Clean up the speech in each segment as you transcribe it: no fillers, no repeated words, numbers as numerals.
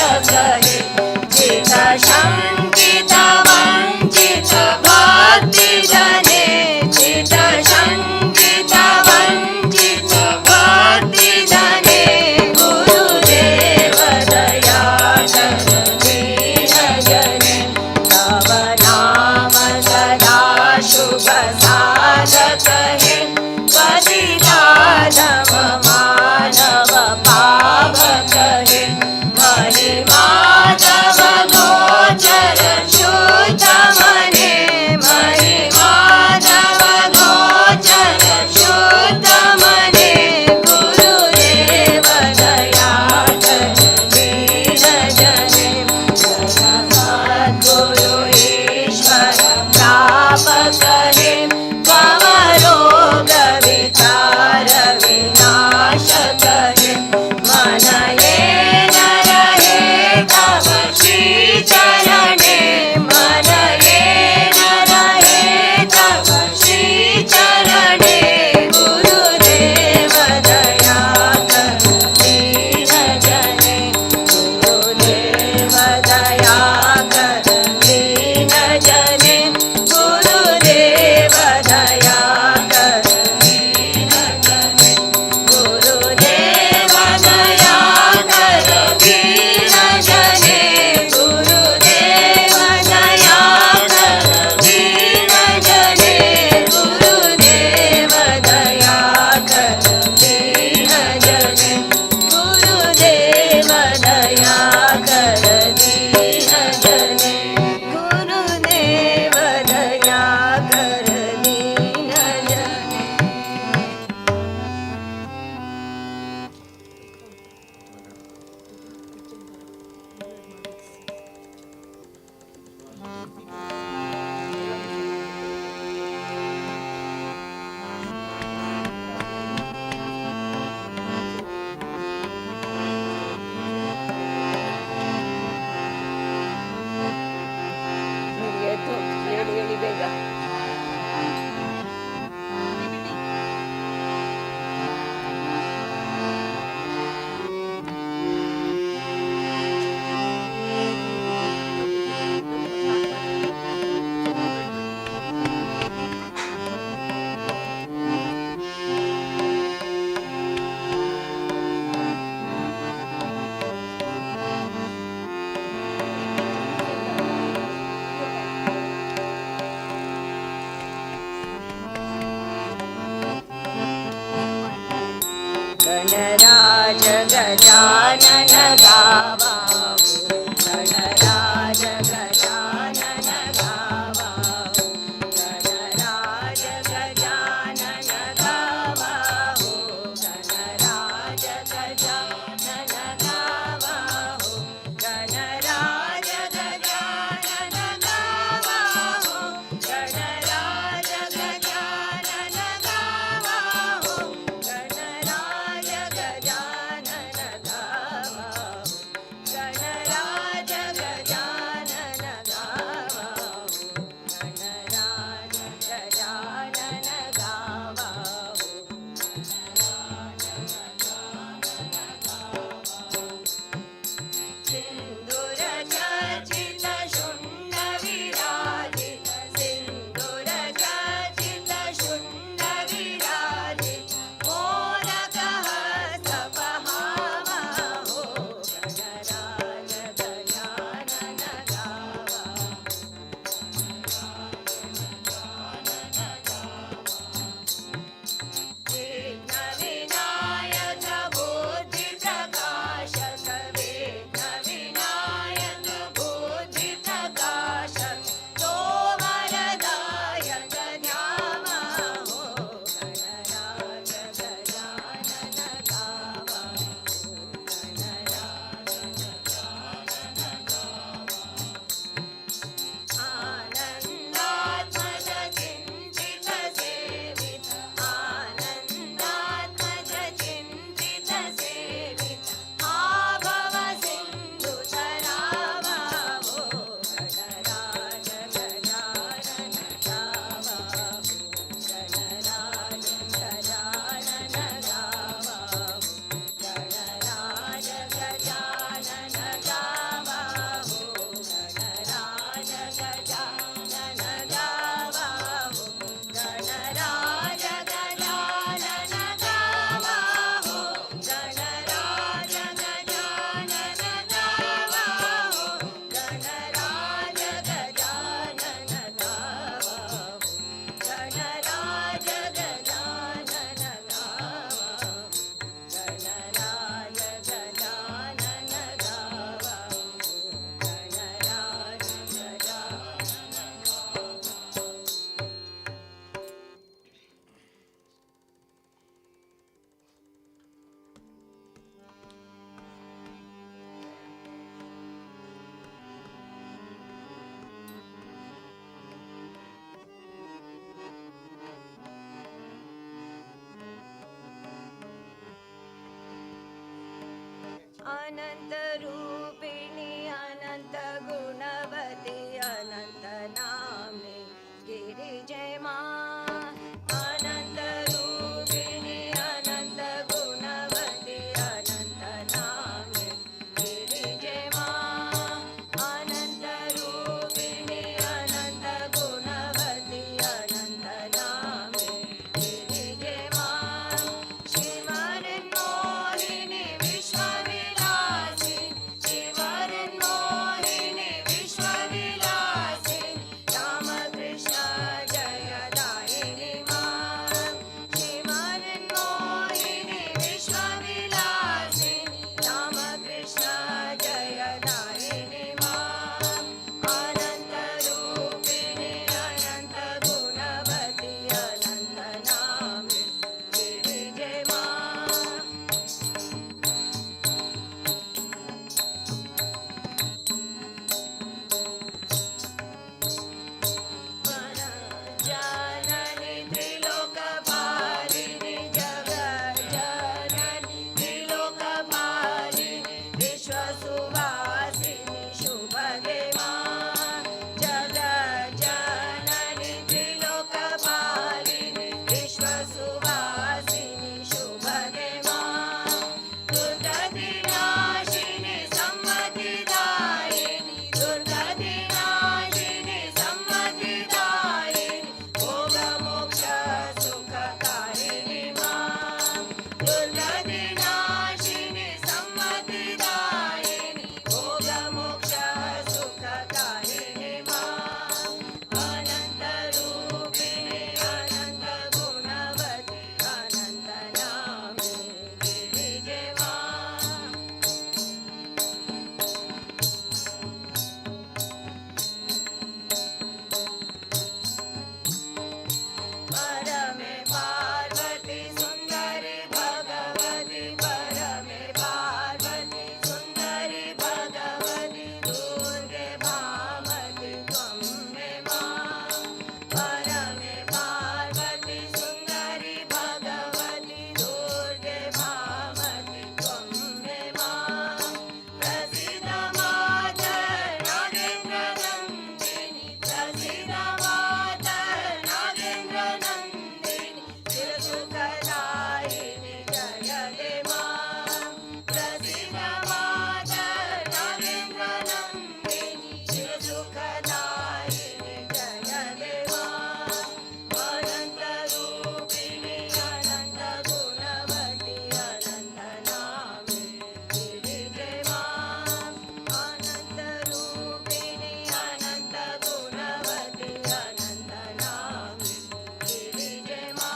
कहे चित शंकित वंचित भक्ति जने चित शंकित वंचित भक्ति जने गुरुदेव दया कर दीन जने तव नाम सदा शुभ साधक है पतिताधम मानव पावक है महिमा तव गोचर शुद्ध मने महिमा तव गोचर शुद्ध मने गुरुदेव दया कर दीन जने सद्गुरु ईश्वर प्रापक है भव रोग विकार विनाशक है मन ये न रहे तव श्री चरणे मन ये न रहे तव श्री चरणे गुरुदेव दया कर दीन जने गुरुदेव दया कर दीन जने गुरुदेव दया कर दीन जने गुरुदेव दया कर दीन जने गुरुदेव दया कर दीन जने गुरुदेव दया कर दीन जने गुरुदेव दया कर दीन जने गुरुदेव दया कर दीन जने ಹೇಳಿ ಬೇಗ गणराज गजानन गावा गणराज गजानन गावा गणराज गजानन गावा गणराज गजानन गावा गणराज गजानन गावा गणराज गजानन गावा गणराज गजानन गावा गणराज अनन्तरूपिणि अनन्तगुणवति अनन्तनाम्नि गिरिजय मा अनन्तरूपिणि अनन्तगुणवति अनन्तनाम्नि गिरिजय मा अनन्तरूपिणि अनन्तगुणवति अनन्तनाम्नि गिरिजय मा शिवरन्मोहिनि विश्वविलासिनि शिवरन्मोहिनि विश्वविलासिनि रामकृष्ण जयदायिनि मा शिवरन्मोहिनि विश्वविलासिनि रामकृष्ण जयदायिनि मा अनन्तरूपिणि अनन्तगुणवति अनन्तनाम्नि गिरिजय मा जननि त्रिलोकपालिनि जगज्जननि त्रिलोकपालिनि विश्वसुवासिनि शुभगे मा जगज्जननि त्रिलोकपालिनि विश्वसुवासिनि शुभगे मा दुर्गतिनाशिनि सम्मतिदायिनि दुर्गतिनाशिनि सम्मतिदायिनि भोगमोक्ष सुखकारिणि मा दुर्गतिनाशिनि सम्मतिदायिनि भोगमोक्ष सुखकारिणि मा अनन्तरूपिणि अनन्तगुणवति अनन्तनाम्नि गिरिजय मा परमे पार्वती सुन्दरी भगवती परमे पार्वती सुन्दरी भगवती दुर्गे भामति त्वं मे मा परमे पार्वती सुन्दरी भगवती दुर्गे भामति त्वं मे मा प्रसीद माता नागेन्द्रनन्दिनि प्रसीद माता नागेन्द्रनन्दिनि चिरसुखदायिनि जयदे मा प्रसीद माता नागेन्द्रनन्दिनि चिरसुखदायिनि जयदे मा अनन्तरूपिणि अनन्तगुणवति अनन्तनाम्नि गिरिजय मा अनन्तरूपिणि अनन्तगुणवति अनन्तनाम्नि गिरिजय मा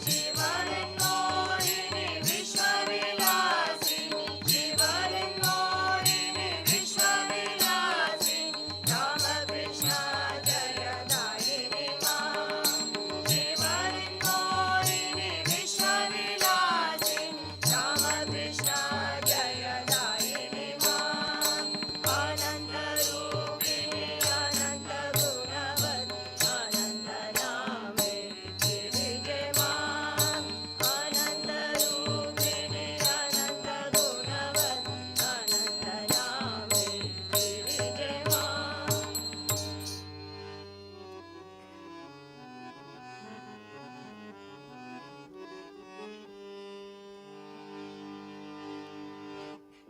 शिवरन्मोहिनि विश्वविलासिनि शिवरन्मोहिनि विश्वविलासिनि रामकृष्ण जयदायिनि मा शिवरन्मोहिनि विश्वविलासिनि रामकृष्ण जयदायिनि मा अनन्तरूपिणि अनन्तगुणवति अनन्तनाम्नि गिरिजय मा अनन्तरूपिणि अनन्तगुणवति अनन्तनाम्नि गिरिजय मा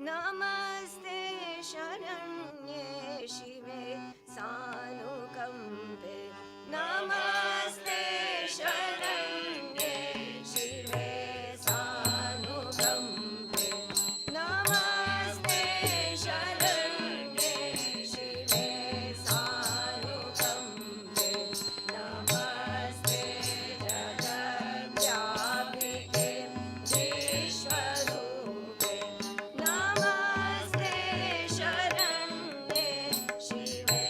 नमस्ते शरण्ये शिवे सानुकम्पे नमस्ते शरण्ये शिवे सानुकम्पे नमस्ते शरण्ये शिवे सानुकम्पे नमस्ते जगद्व्यापिके विश्वरूपे नमस्ते शरण्ये शिवे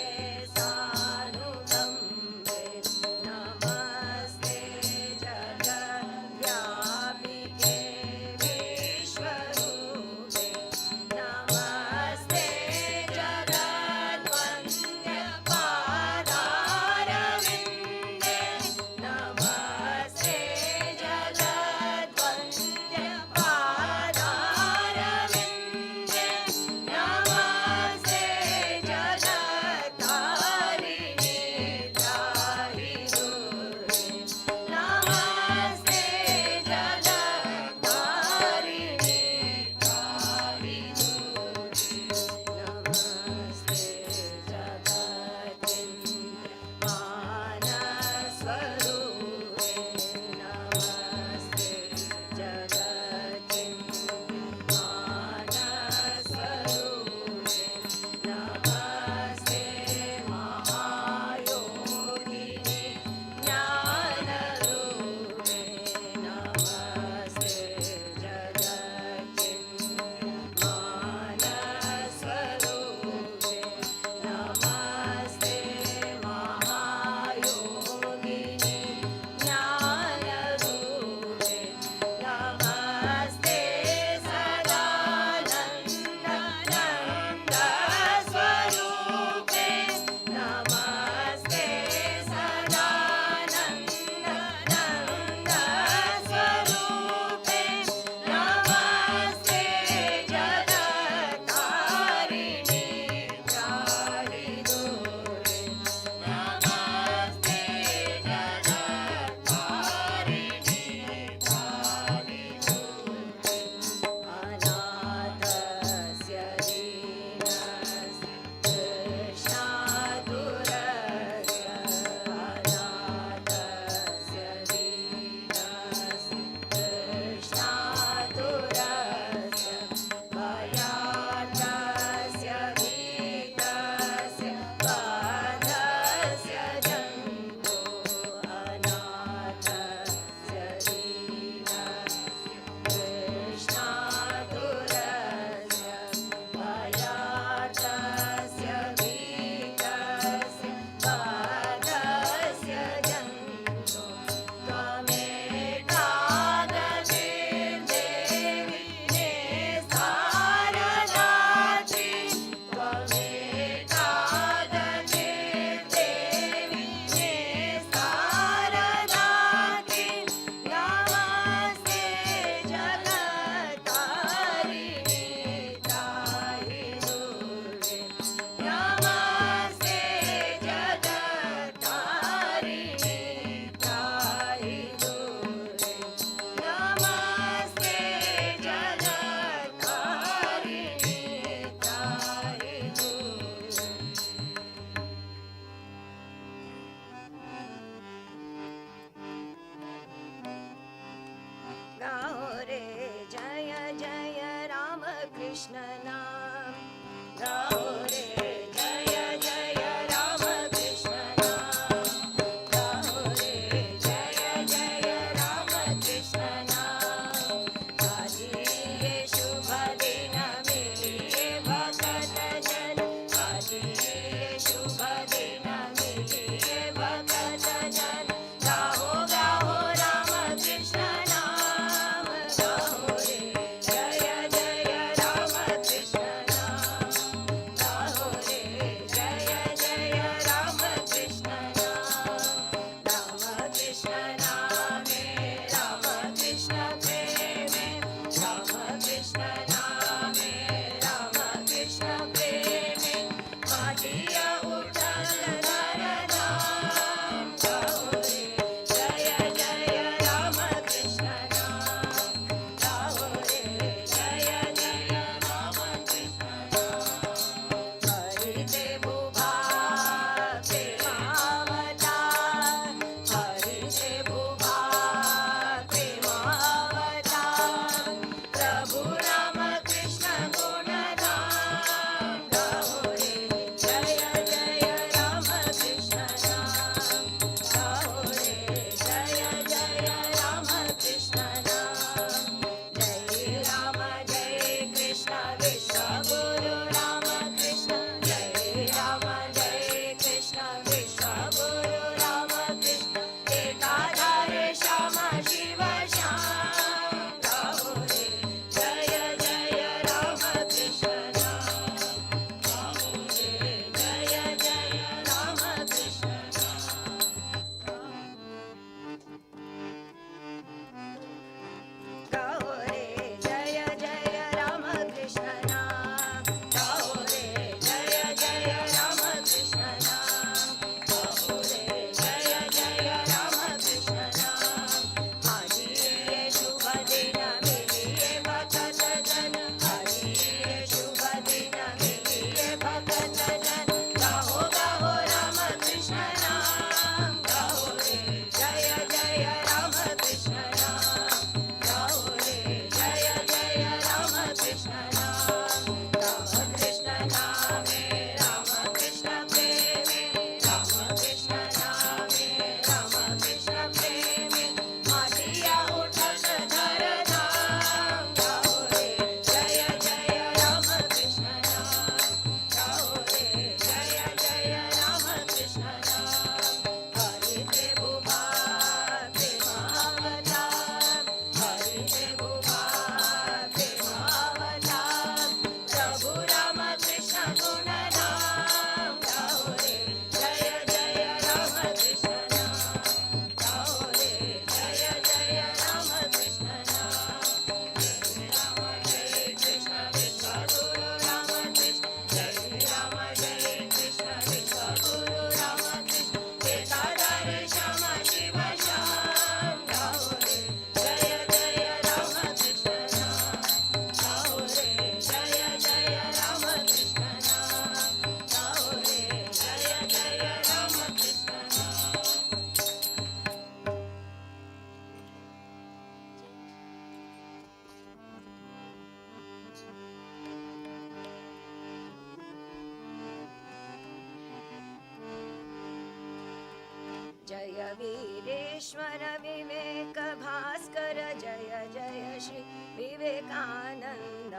वीरेश्वर विवेक भास्कर जय जय श्री विवेकानंद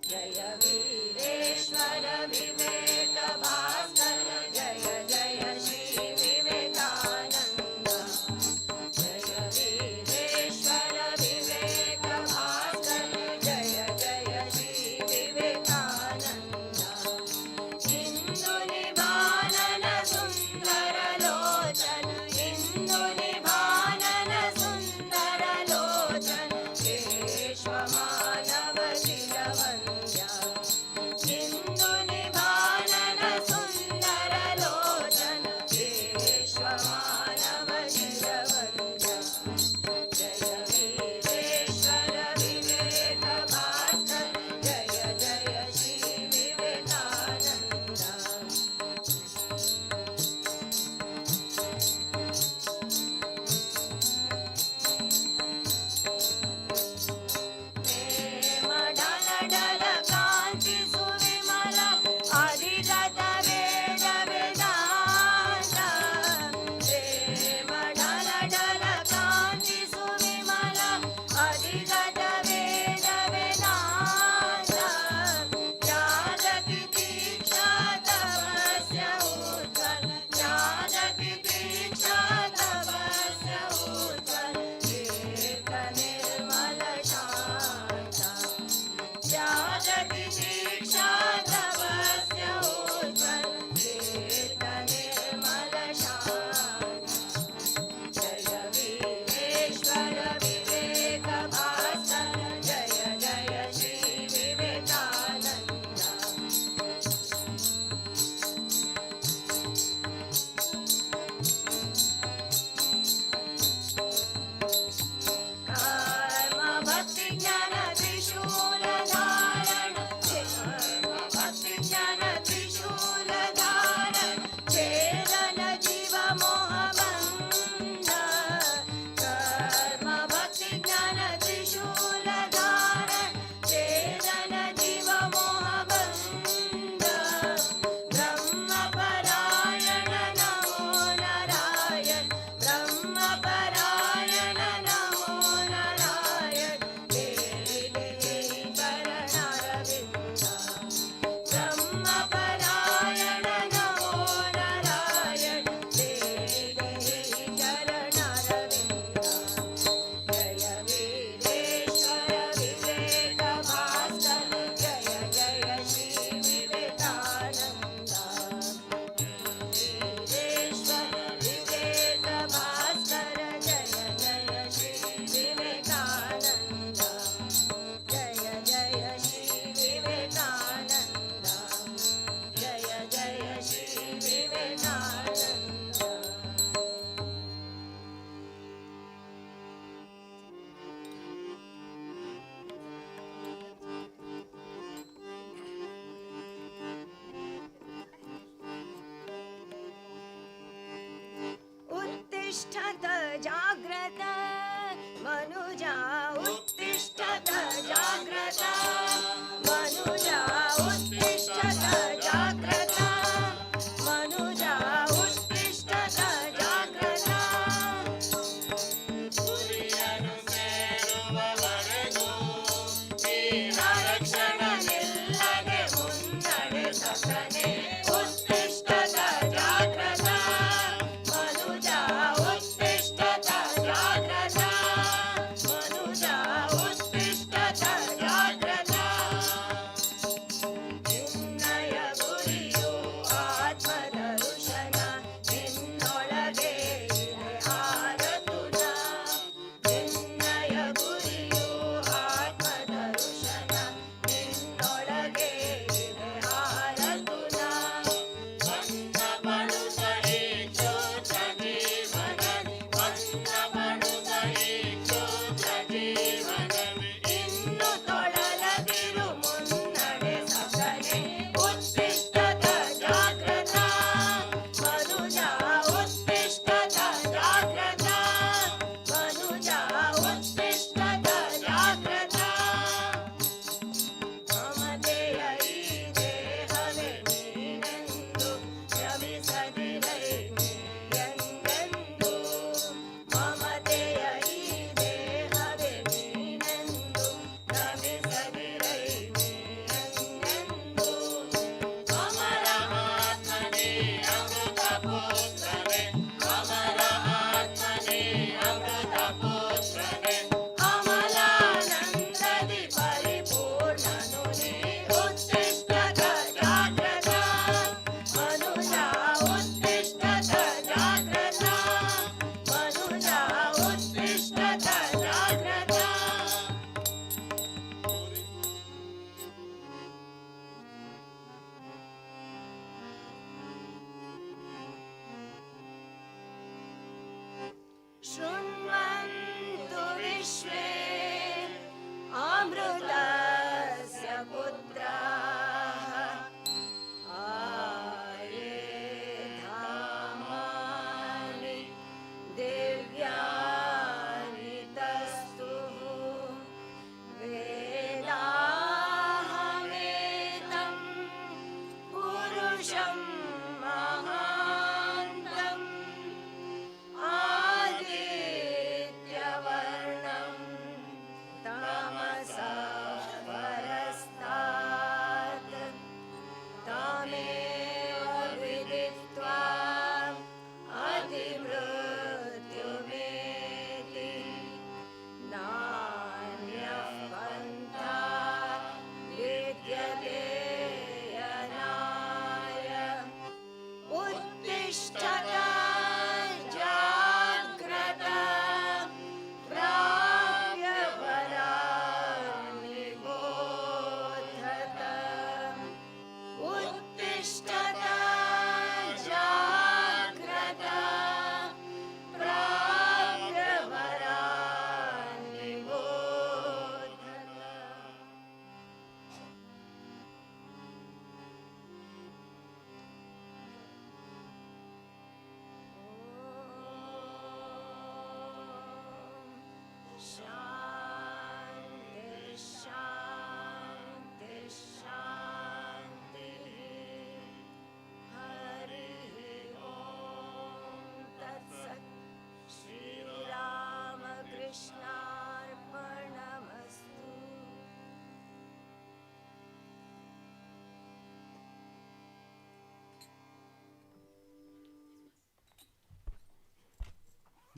जय वीरेश्वर विवेक भास्कर जय जय श्री विवेकानंद जय वीरेश्वर विवेक भास्कर जय जय श्री विवेकानंद इंदु निभानन सुंदर लोचन इंदु निभानन सुंदर लोचन विश्व मानव शिरवन्द्या Indu निभानन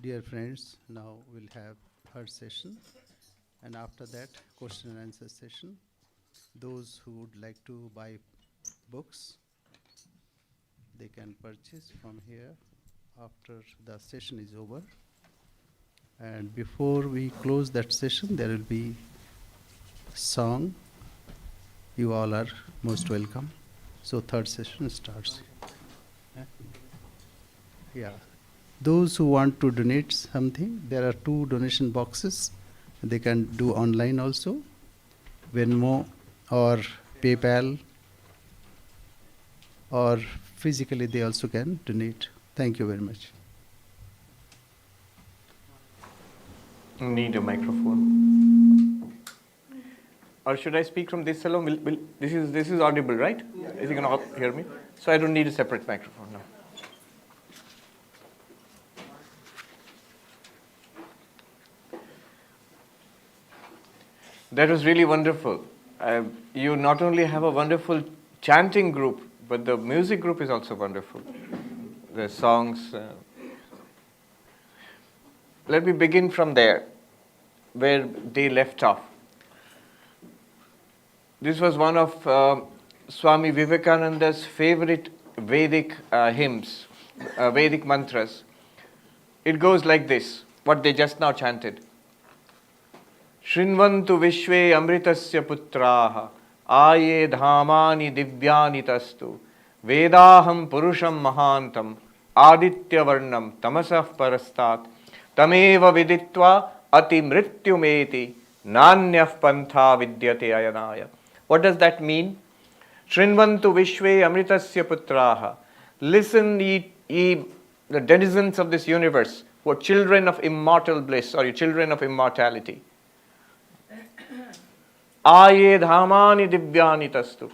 Dear friends, now we'll have third session, and after that, question and answer session. Those who would like to buy books, they can purchase from here after the session is over. And before we close that session, there will be song. You all are most welcome. So third session starts. Yeah. Those who want to donate something, there are 2 donation boxes. They can do online also, Venmo or PayPal, or physically they also can donate. Thank you very much. Need a microphone. Or should I speak from this alone? This is audible, right? Yeah. Is he going to hear me? So I don't need a separate microphone now. That was really wonderful. You not only have a wonderful chanting group, but the music group is also wonderful. The songs. Let me begin from there, where they left off. This was one of Swami Vivekananda's favorite Vedic hymns, Vedic mantras. It goes like this, what they just now chanted. Shrinvantu vishve amritasya putraha aye dhamani divyani tastu vedaham purusham mahantam aditya varnam tamasah parastat tameva viditva ati mrityumeti nanyah pantha vidyate ayanaya. What does that mean? Shrinvantu vishve amritasya putraha. Listen, ye the denizens of this universe, who are children of immortal bliss, or children of immortality. Aye dhamani divyani tastu.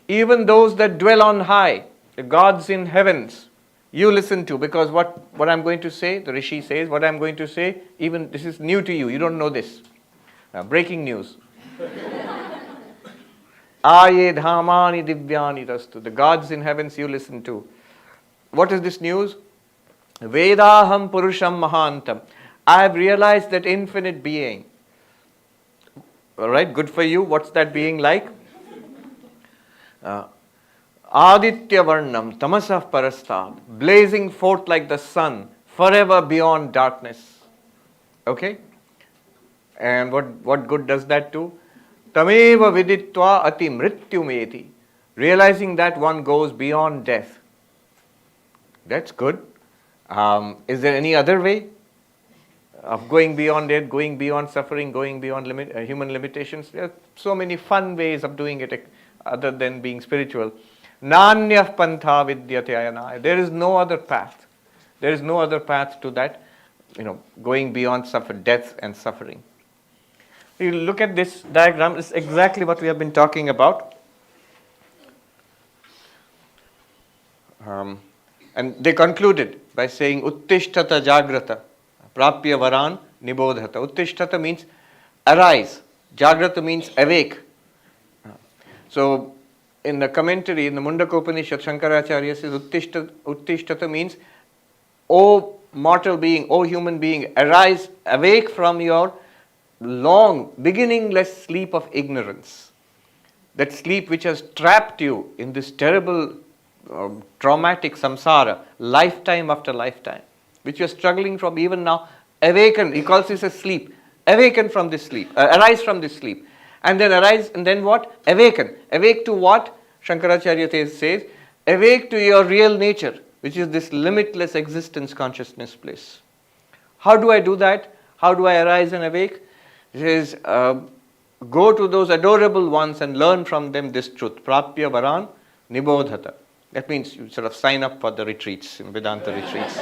Even those that dwell on high, the gods in heavens, you listen to, because what I'm going to say, the Rishi says, what I'm going to say, even this is new to you, you don't know this. Breaking news. Aye dhamani divyani tastu. The gods in heavens you listen to. What is this news? Vedaham purusham mahantam. I have realized that infinite being. Alright, good for you. What's that being like? Aditya varnam tamasah parastat. Blazing forth like the sun, forever beyond darkness. Okay? And what good does that do? Tameva viditva ati mrityumeti. Realizing that one goes beyond death. That's good. Is there any other way of going beyond it, going beyond suffering, going beyond human limitations? There are so many fun ways of doing it other than being spiritual. Nanyah pantha vidyate ayanaya. There is no other path. There is no other path to that, going beyond death and suffering. You look at this diagram, it's exactly what we have been talking about. And they concluded by saying, Uttishtata jagrata, prapya varan nibodhata. Uttishtata means arise. Jagrata means awake. So, in the commentary, in the Mundakopanishad, Shankaracharya says, Uttishtata means, O mortal being, O human being, arise, awake from your long, beginningless sleep of ignorance. That sleep which has trapped you in this terrible, traumatic samsara, lifetime after lifetime, which you are struggling from even now. Awaken, he calls this a sleep. Awaken from this sleep, arise from this sleep. And then arise, and then what? Awaken. Awake to what? Shankaracharya says, awake to your real nature, which is this limitless existence consciousness bliss. How do I do that? How do I arise and awake? He says, go to those adorable ones and learn from them this truth. Prapya varan nibodhata. That means you sort of sign up for the retreats, Vedanta retreats.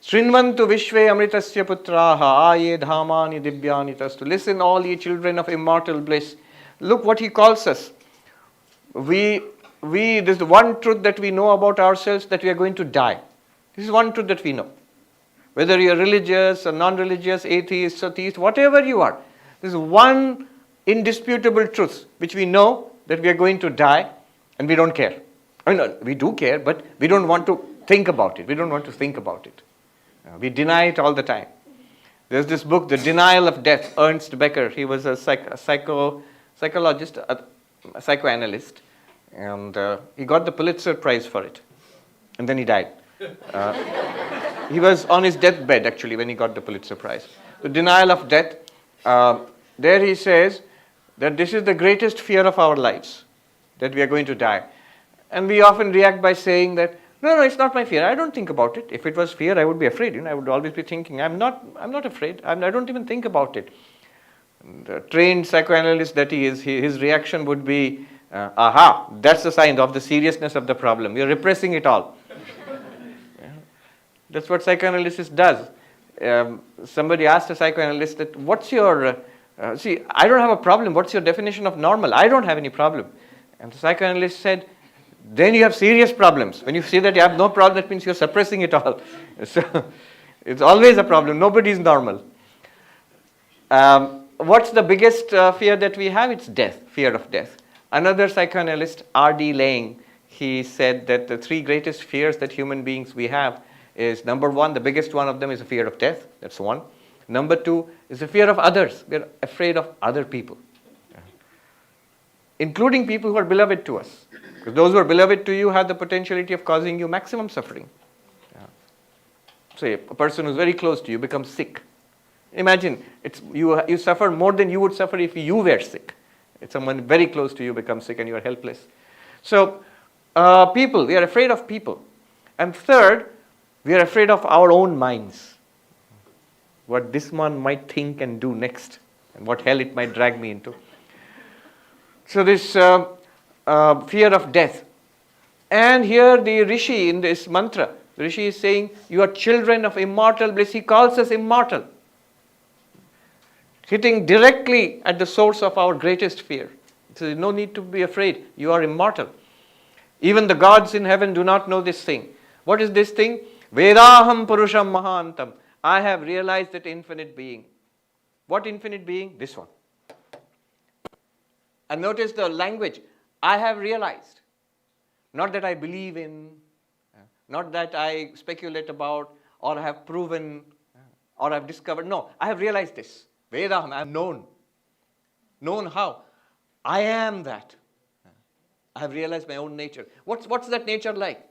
Shrinvantu vishve amritasya putraha aye dhamani divyani tastu. Listen, all ye children of immortal bliss. Look what he calls us. This is the one truth that we know about ourselves, that we are going to die. This is one truth that we know. Whether you are religious or non-religious, atheist or theist, whatever you are, this is one indisputable truth which we know, that we are going to die, and we don't care. I mean, we do care, but we don't want to think about it. We don't want to think about it. We deny it all the time. There's this book, The Denial of Death, Ernst Becker. He was a psychologist, a psychoanalyst, and he got the Pulitzer Prize for it. And then he died. He was on his deathbed, actually, when he got the Pulitzer Prize. The Denial of Death, there he says that this is the greatest fear of our lives, that we are going to die. And we often react by saying that, no, it's not my fear. I don't think about it. If it was fear, I would be afraid. I would always be thinking, I'm not afraid. I don't even think about it. The trained psychoanalyst that he is, his reaction would be, aha, that's the sign of the seriousness of the problem. You're repressing it all. That's what psychoanalysis does. Somebody asked a psychoanalyst that, what's your, I don't have a problem. What's your definition of normal? I don't have any problem. And the psychoanalyst said, then you have serious problems. When you say that you have no problem, that means you're suppressing it all. So it's always a problem. Nobody is normal. What's the biggest fear that we have? It's death, fear of death. Another psychoanalyst, R.D. Laing, he said that the three greatest fears that human beings we have is, number one, the biggest one of them is the fear of death. That's one. Number two is the fear of others. We're afraid of other people, including people who are beloved to us. Because those who are beloved to you have the potentiality of causing you maximum suffering. Say a person who's very close to you becomes sick. Imagine, you suffer more than you would suffer if you were sick. If someone very close to you becomes sick and you are helpless. So, people, we are afraid of people. And third, we are afraid of our own minds. What this one might think and do next, and what hell it might drag me into. So this fear of death. And here the Rishi in this mantra, the Rishi is saying, you are children of immortal bliss. He calls us immortal. Hitting directly at the source of our greatest fear. So no need to be afraid. You are immortal. Even the gods in heaven do not know this thing. What is this thing? Vedaham Purusham Mahantam. I have realized that infinite being. What infinite being? This one. And notice the language. I have realized. Not that I believe in, not that I speculate about, or have proven, or have discovered. No, I have realized this. Vedaham, I am known. Known how? I am that. I have realized my own nature. What's that nature like?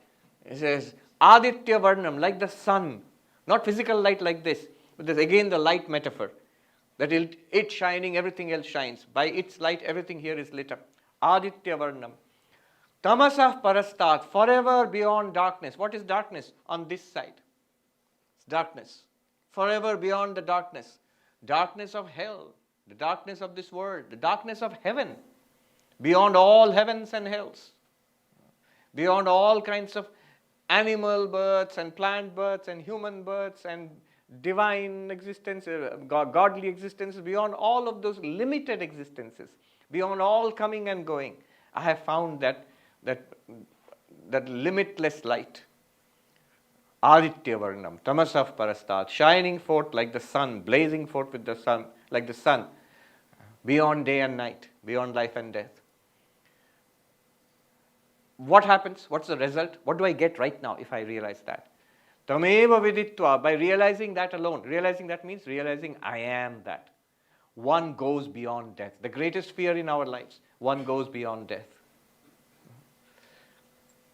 It says, Aditya Varnam, like the sun. Not physical light like this, but there's again the light metaphor. That it shining, everything else shines. By its light, everything here is lit up. Aditya Varnam. Tamasah Parastat, forever beyond darkness. What is darkness? On this side. It's darkness. Forever beyond the darkness. Darkness of hell. The darkness of this world. The darkness of heaven. Beyond all heavens and hells. Beyond all kinds of animal births and plant births and human births and divine existence, godly existences, beyond all of those limited existences, beyond all coming and going, I have found that limitless light. Aditya Varnam, Tamasah Parastat, shining forth like the sun, blazing forth with the sun, like the sun, beyond day and night, beyond life and death. What happens? What's the result? What do I get right now if I realize that? Tameva viditva, by realizing that alone. Realizing that means realizing I am that. One goes beyond death. The greatest fear in our lives, one goes beyond death.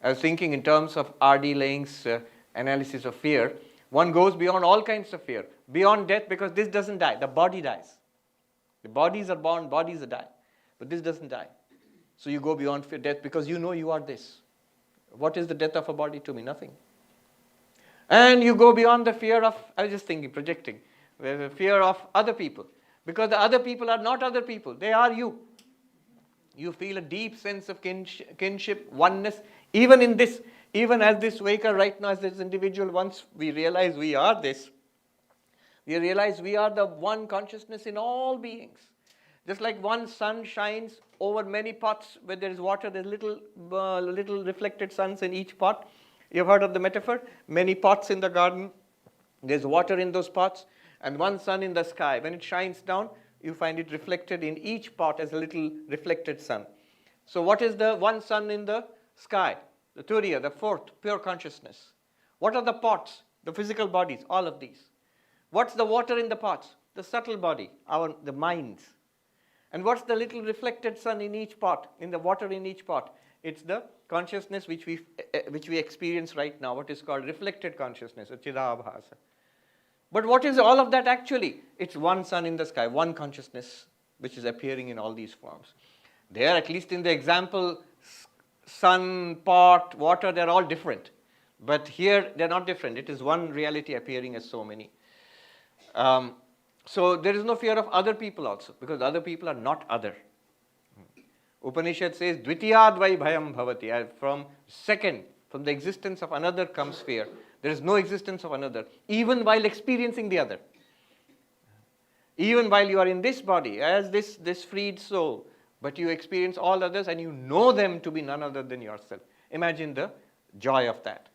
I was thinking in terms of R.D. Laing's analysis of fear, one goes beyond all kinds of fear. Beyond death, because this doesn't die. The body dies. The bodies are born, bodies are die. But this doesn't die. So you go beyond fear, death, because you know you are this. What is the death of a body to me? Nothing. And you go beyond the fear of, I was just thinking, projecting, the fear of other people. Because the other people are not other people. They are you. You feel a deep sense of kinship, oneness. Even in this, even as this waker right now, as this individual, once we realize we are this, we realize we are the one consciousness in all beings. Just like one sun shines over many pots where there is water, there's little reflected suns in each pot. You've heard of the metaphor? Many pots in the garden, there's water in those pots, and one sun in the sky. When it shines down, you find it reflected in each pot as a little reflected sun. So what is the one sun in the sky? The Turiya, the fourth, pure consciousness. What are the pots? The physical bodies, all of these. What's the water in the pots? The subtle body, the minds. And what's the little reflected sun in each pot, in the water in each pot? It's the consciousness which we experience right now, what is called reflected consciousness, chidabhasa. But what is all of that actually? It's one sun in the sky, one consciousness which is appearing in all these forms. There, at least in the example, sun, pot, water, they're all different. But here, they're not different. It is one reality appearing as so many. So there is no fear of other people also, because other people are not other. Upanishad says, Dvitiyadvai bhayam bhavati. From the existence of another comes fear. There is no existence of another, even while experiencing the other. Even while you are in this body, as this freed soul, but you experience all others and you know them to be none other than yourself. Imagine the joy of that.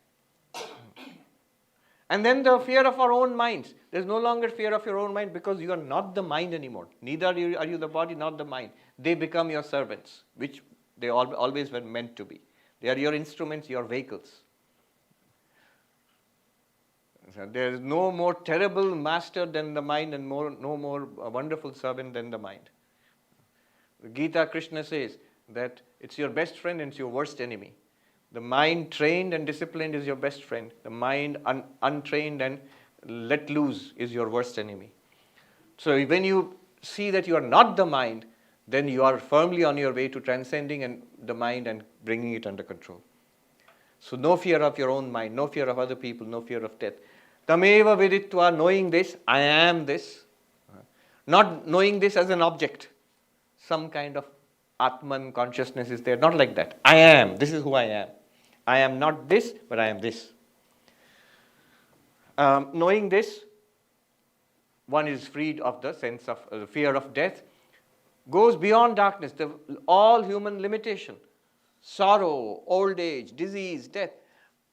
And then the fear of our own minds. There's no longer fear of your own mind because you are not the mind anymore. Neither are you the body, not the mind. They become your servants, which they always were meant to be. They are your instruments, your vehicles. So there is no more terrible master than the mind and no more wonderful servant than the mind. The Gita, Krishna says that it's your best friend and it's your worst enemy. The mind trained and disciplined is your best friend. The mind untrained and let loose is your worst enemy. So when you see that you are not the mind, then you are firmly on your way to transcending the mind and bringing it under control. So no fear of your own mind, no fear of other people, no fear of death. Tameva viditva, knowing this, I am this. Not knowing this as an object. Some kind of Atman consciousness is there. Not like that. I am. This is who I am. I am not this, but I am this. Knowing this, one is freed of the sense of the fear of death. Goes beyond darkness, all human limitation. Sorrow, old age, disease, death.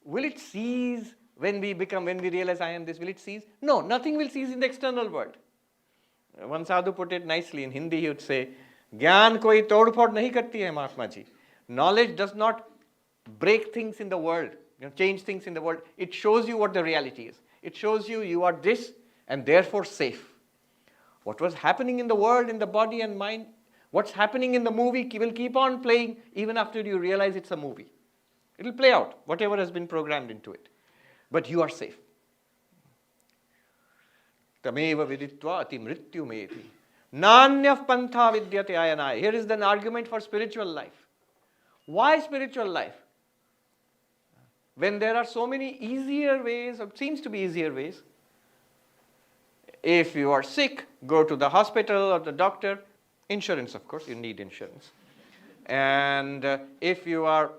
Will it cease when we realize I am this? Will it cease? No, nothing will cease in the external world. One sadhu put it nicely in Hindi. He would say, "Gyan koi tod phod nahi karti hai, Mahatma ji." Knowledge does not break things in the world, change things in the world. It shows you what the reality is. It shows you are this and therefore safe. What was happening in the world, in the body and mind, what's happening in the movie will keep on playing even after you realize it's a movie. It will play out, whatever has been programmed into it. But you are safe. Tameva viditva ati mrityu meti. Nanyaf pantha vidyate ayanai. Here is an argument for spiritual life. Why spiritual life? When there are so many easier ways, or seems to be easier ways. If you are sick, go to the hospital or the doctor. Insurance, of course, you need insurance. And if you are...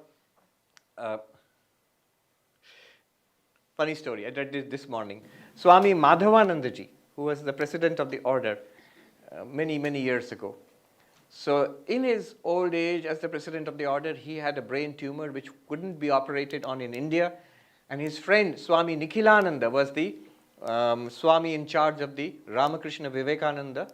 funny story, I read this morning. Swami Madhavananda ji, who was the president of the order many, many years ago. So in his old age, as the president of the order, he had a brain tumor which couldn't be operated on in India. And his friend, Swami Nikhilananda, was the Swami in charge of the Ramakrishna Vivekananda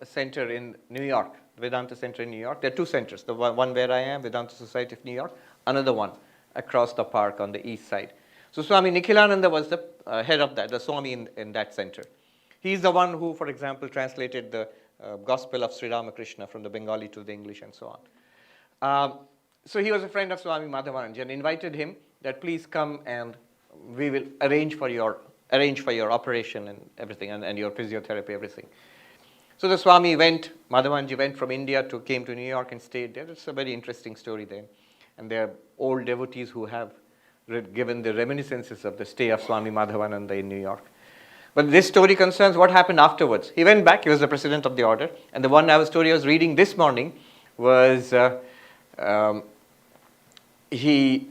Center in New York, Vedanta Center in New York. There are two centers, the one where I am, Vedanta Society of New York, another one across the park on the east side. So Swami Nikhilananda was the head of that, the Swami in that center. He's the one who, for example, translated the Gospel of Sri Ramakrishna from the Bengali to the English and so on. So he was a friend of Swami Madhavananda and invited him that please come and we will arrange for your operation and everything and your physiotherapy, everything. So the Swami went, Madhavanji went from India came to New York and stayed there. It's a very interesting story there. And there are old devotees who have given the reminiscences of the stay of Swami Madhavananda in New York. But this story concerns what happened afterwards. He went back, he was the president of the order, and the one story I was reading this morning was he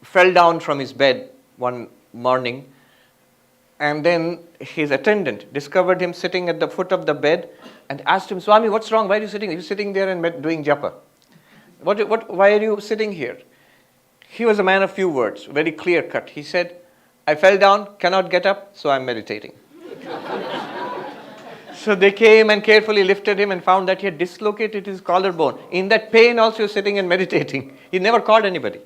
fell down from his bed one morning, and then his attendant discovered him sitting at the foot of the bed and asked him, "Swami, what's wrong? Why are you sitting? You're sitting there and doing japa. Why are you sitting here?" He was a man of few words, very clear cut. He said, "I fell down, cannot get up, so I'm meditating." So they came and carefully lifted him and found that he had dislocated his collarbone. In that pain also sitting and meditating. He never called anybody.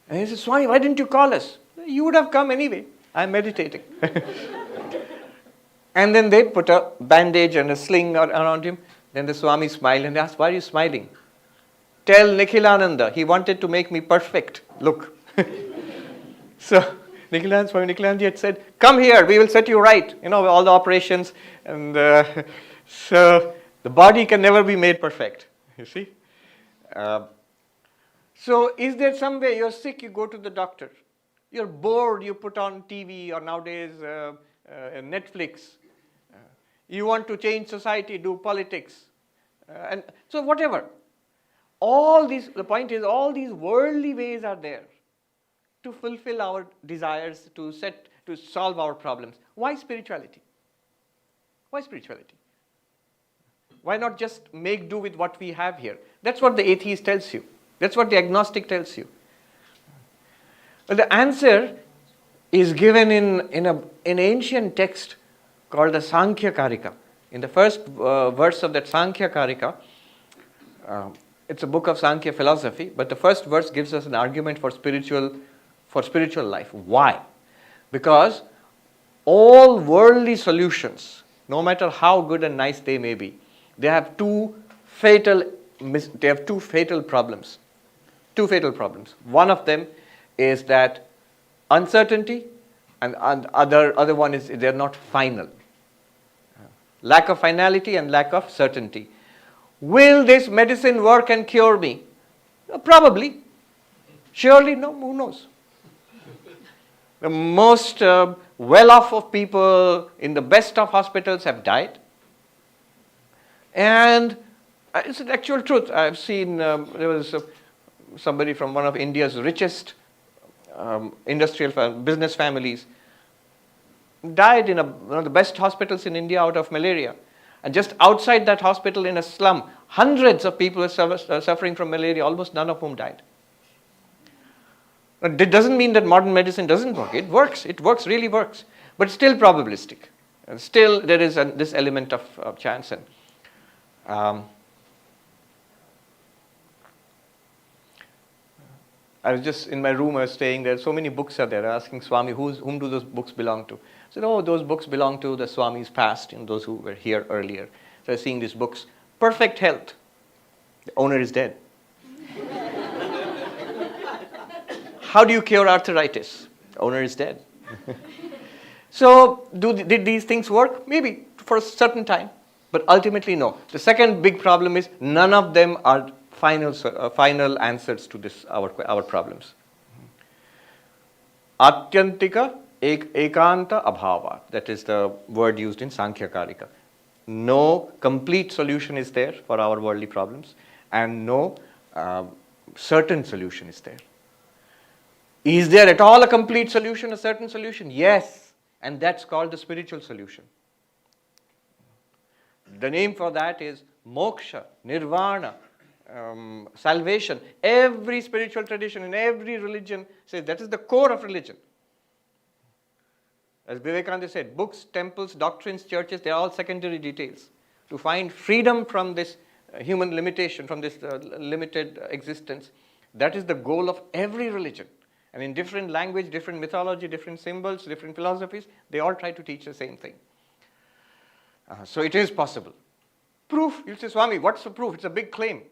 And he says, Swami, why didn't you call us? You would have come anyway. I'm meditating. And then they put a bandage and a sling around him. Then the Swami smiled and asked, why are you smiling? Tell Nikhilananda, he wanted to make me perfect. Look. So Swami Nikhilananda had said, come here, we will set you right. All the operations. And so the body can never be made perfect. You see? So is there some way you're sick, you go to the doctor. You're bored, you put on TV or nowadays Netflix. You want to change society, do politics. And so whatever. The point is, all these worldly ways are there to fulfill our desires, to solve our problems. Why spirituality? Why spirituality? Why not just make do with what we have here? That's what the atheist tells you. That's what the agnostic tells you. Well, the answer is given in an ancient text called the Sankhya Karika. In the first verse of that Sankhya Karika, it's a book of Sankhya philosophy, but the first verse gives us an argument for spiritual life. Why? Because all worldly solutions, no matter how good and nice they may be, they have two fatal problems. Two fatal problems. One of them is that uncertainty, and other one is they're not final. Lack of finality and lack of certainty. Will this medicine work and cure me? Probably. Surely, no, who knows? The most well-off of people in the best of hospitals have died. And it's an actual truth. I've seen, there was somebody from one of India's richest business families died in one of the best hospitals in India out of malaria. And just outside that hospital in a slum, hundreds of people are suffering from malaria, almost none of whom died. It doesn't mean that modern medicine doesn't work. It works. It really works. But still probabilistic. And still there is this element of chance. And I was just in my room, I was staying there. So many books are there. Asking Swami, whom do those books belong to? I said, those books belong to the Swamis past, those who were here earlier. So I was seeing these books. Perfect Health. The owner is dead. How do you cure arthritis? The owner is dead. So did these things work? Maybe for a certain time, but ultimately no. The second big problem is none of them are final answers to our problems. Atyantika ekanta abhava. That is the word used in Sankhya Karika. No complete solution is there for our worldly problems, and no certain solution is there. Is there at all a complete solution, a certain solution? Yes, and that's called the spiritual solution. The name for that is moksha, nirvana, salvation. Every spiritual tradition in every religion says that is the core of religion. As Vivekananda said, books, temples, doctrines, churches, they are all secondary details. To find freedom from this human limitation, from this limited existence, that is the goal of every religion. And in different language, different mythology, different symbols, different philosophies, they all try to teach the same thing. So it is possible. Proof, you'll say, Swami, what's the proof? It's a big claim.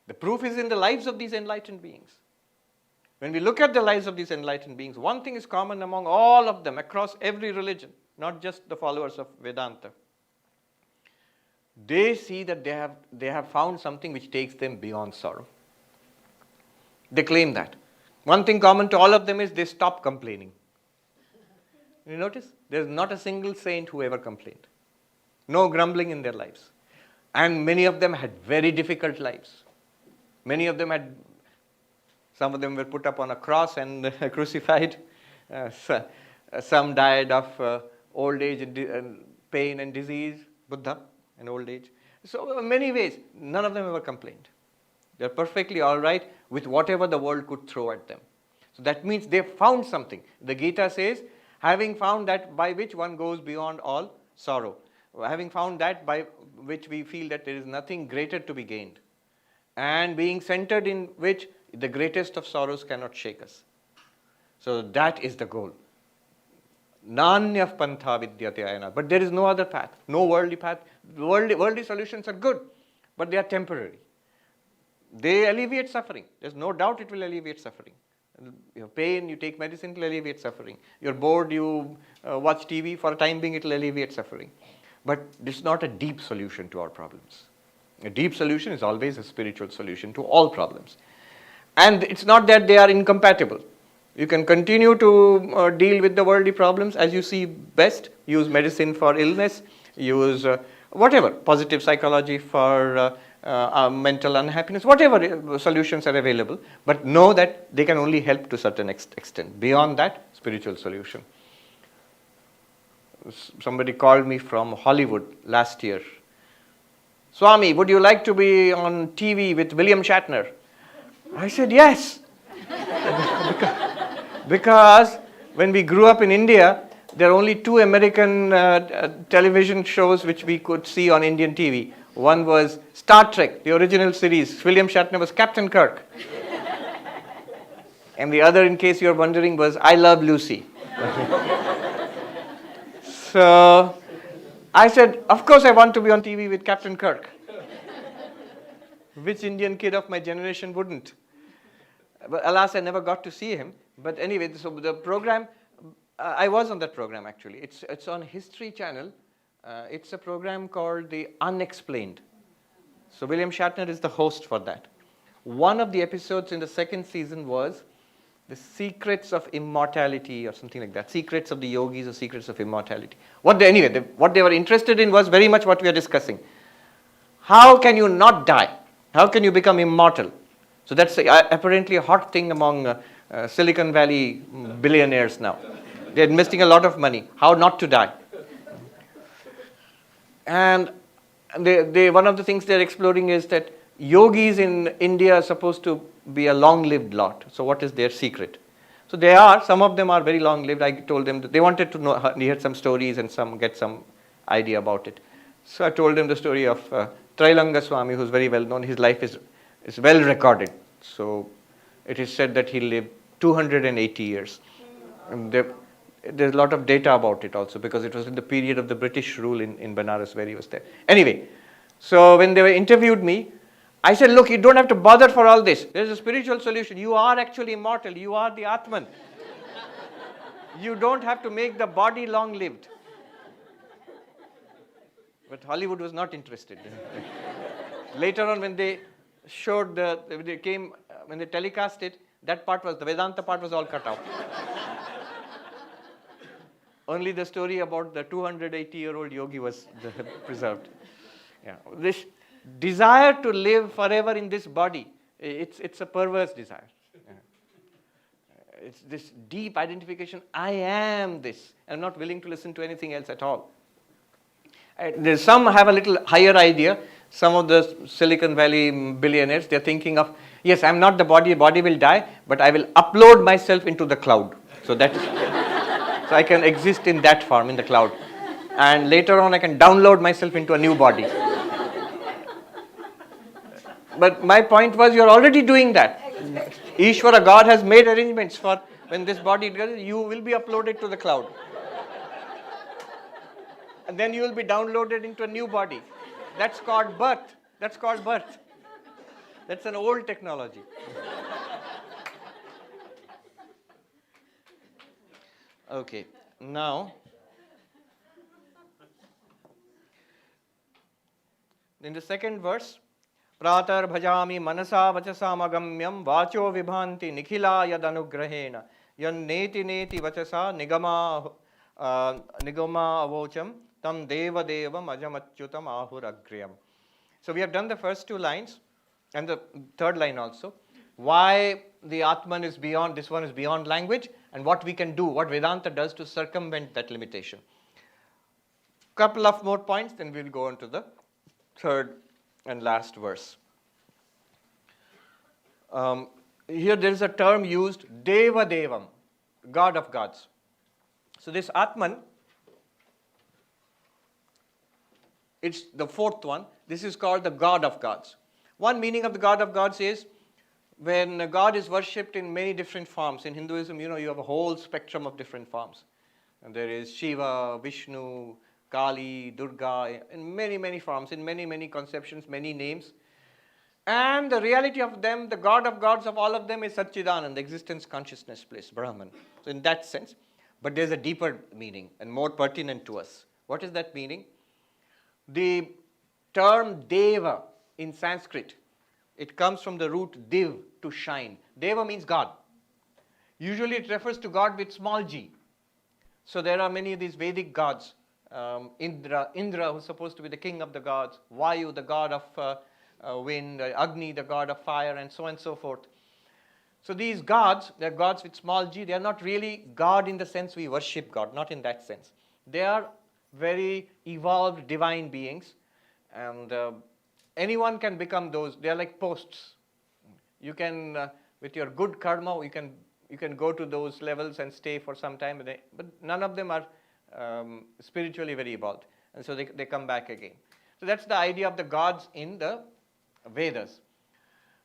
The proof is in the lives of these enlightened beings. When we look at the lives of these enlightened beings, one thing is common among all of them, across every religion, not just the followers of Vedanta. They see that they have found something which takes them beyond sorrow. They claim that. One thing common to all of them is they stop complaining. You notice? There's not a single saint who ever complained. No grumbling in their lives. And many of them had very difficult lives. Some of them were put up on a cross and crucified. Some died of old age and pain and disease, Buddha and old age. So in many ways, none of them ever complained. They're perfectly all right with whatever the world could throw at them. So that means they found something. The Gita says, having found that by which one goes beyond all sorrow. Having found that by which we feel that there is nothing greater to be gained. And being centered in which the greatest of sorrows cannot shake us. So that is the goal. Nanyah pantha vidyate ayana. But there is no other path, no worldly path. Worldly solutions are good, but they are temporary. They alleviate suffering. There's no doubt it will alleviate suffering. You have pain, you take medicine, it will alleviate suffering. You're bored, you watch TV, for a time being it will alleviate suffering. But this is not a deep solution to our problems. A deep solution is always a spiritual solution to all problems. And it's not that they are incompatible. You can continue to deal with the worldly problems as you see best. Use medicine for illness, use whatever, positive psychology for mental unhappiness, whatever solutions are available. But know that they can only help to a certain extent. Beyond that, spiritual solution. Somebody called me from Hollywood last year. Swami, would you like to be on TV with William Shatner? I said yes. Because when we grew up in India, there are only two American television shows which we could see on Indian TV. One was Star Trek, the original series. William Shatner was Captain Kirk. And the other, in case you're wondering, was I Love Lucy. So I said, of course I want to be on TV with Captain Kirk. Which Indian kid of my generation wouldn't? But alas, I never got to see him. But anyway, so the program, I was on that program actually. It's on History Channel. It's a program called The Unexplained. So William Shatner is the host for that. One of the episodes in the second season was The Secrets of Immortality or something like that. Secrets of the Yogis or Secrets of Immortality. What they were interested in was very much what we are discussing. How can you not die? How can you become immortal? So that's apparently a hot thing among Silicon Valley billionaires now. They're investing a lot of money. How not to die? And one of the things they're exploring is that yogis in India are supposed to be a long-lived lot. So what is their secret? So some of them are very long-lived. I told them that they wanted to know, hear some stories and get some idea about it. So I told them the story of Trailanga Swami, who's very well known. His life is well recorded. So it is said that he lived 280 years. And there's a lot of data about it also because it was in the period of the British rule in Benares where he was there. Anyway, so when they interviewed me, I said, look, you don't have to bother for all this. There's a spiritual solution. You are actually immortal. You are the Atman. You don't have to make the body long-lived. But Hollywood was not interested. Later on, when they showed when they telecast it, that part the Vedanta part was all cut out. Only the story about the 280-year-old yogi was preserved. Yeah. This desire to live forever in this body, it's a perverse desire. Yeah. It's this deep identification, I am this. I'm not willing to listen to anything else at all. Some have a little higher idea. Some of the Silicon Valley billionaires, they're thinking of, yes, I'm not the body will die, but I will upload myself into the cloud. So I can exist in that form, in the cloud. And later on, I can download myself into a new body. But my point was, you're already doing that. Ishvara, God has made arrangements for when this body goes, you will be uploaded to the cloud. And then you will be downloaded into a new body. That's called birth. That's an old technology. Okay, now, in the second verse, Pratar bhajami manasa vachasam agamyam vacho vibhanti nikhila yad anugrahena yan neti vachasa nigama avocham tam deva devam ajamachyutam ahuragriyam. So we have done the first two lines and the third line also. Why the Atman is beyond, this one is beyond language, and what we can do, what Vedanta does to circumvent that limitation. Couple of more points, then we'll go on to the third and last verse. Here there is a term used, Deva Devam, God of gods. So this Atman, it's the fourth one. This is called the God of gods. One meaning of the God of gods is when God is worshipped in many different forms. In Hinduism, you have a whole spectrum of different forms. And there is Shiva, Vishnu, Kali, Durga, in many, many forms, in many, many conceptions, many names. And the reality of them, the God of gods of all of them is Satchidanand, the existence, consciousness, bliss, Brahman. So in that sense, but there's a deeper meaning and more pertinent to us. What is that meaning? The term Deva in Sanskrit, it comes from the root div, to shine. Deva means God. Usually it refers to God with small g. So there are many of these Vedic gods. Indra, who's supposed to be the king of the gods. Vayu, the god of wind. Agni, the god of fire, and so on and so forth. So these gods, they're gods with small g. They are not really God in the sense we worship God, not in that sense. They are very evolved divine beings, and anyone can become those. They are like posts. You can, with your good karma, you can go to those levels and stay for some time, but none of them are spiritually very evolved, and so they come back again. So that's the idea of the gods in the Vedas.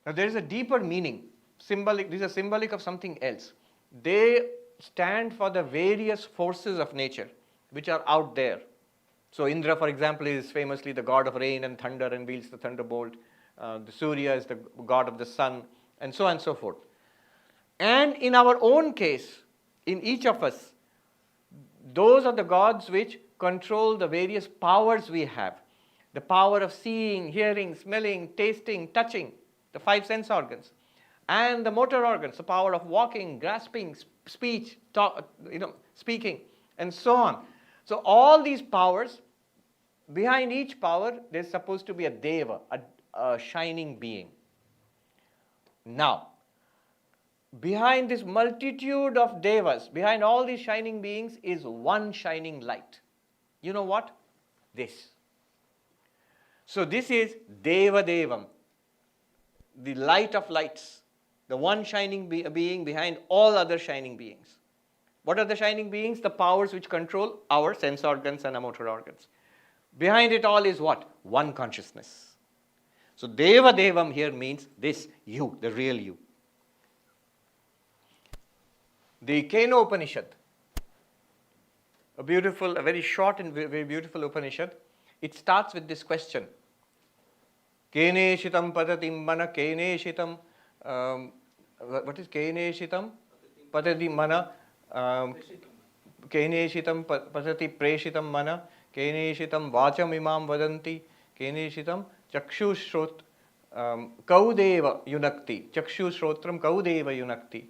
Now there is a deeper meaning, symbolic. These are symbolic of something else. They stand for the various forces of nature which are out there. So Indra, for example, is famously the god of rain and thunder and wields the thunderbolt. The Surya is the god of the sun, and so on and so forth. And in our own case, in each of us, those are the gods which control the various powers we have. The power of seeing, hearing, smelling, tasting, touching, the 5 sense organs. And the motor organs, the power of walking, grasping, speech, speaking, and so on. So all these powers, behind each power, there's supposed to be a Deva, a shining being. Now, behind this multitude of Devas, behind all these shining beings is one shining light. You know what? This. So this is Deva Devam, the light of lights, the one shining being behind all other shining beings. What are the shining beings? The powers which control our sense organs and our motor organs. Behind it all is what? One consciousness. So Deva Devam here means this, you, the real you. The Keno Upanishad, a very short and very beautiful Upanishad, it starts with this question. Kene shitam patatim mana, kene shitam, what is kene shitam? Patati mana, kene shitam patati preshitam mana, kene shitam vacham imam vadanti, kene shitam chakshu shrot, kaudeva yunakti, chakshu shrotram kaudeva yunakti.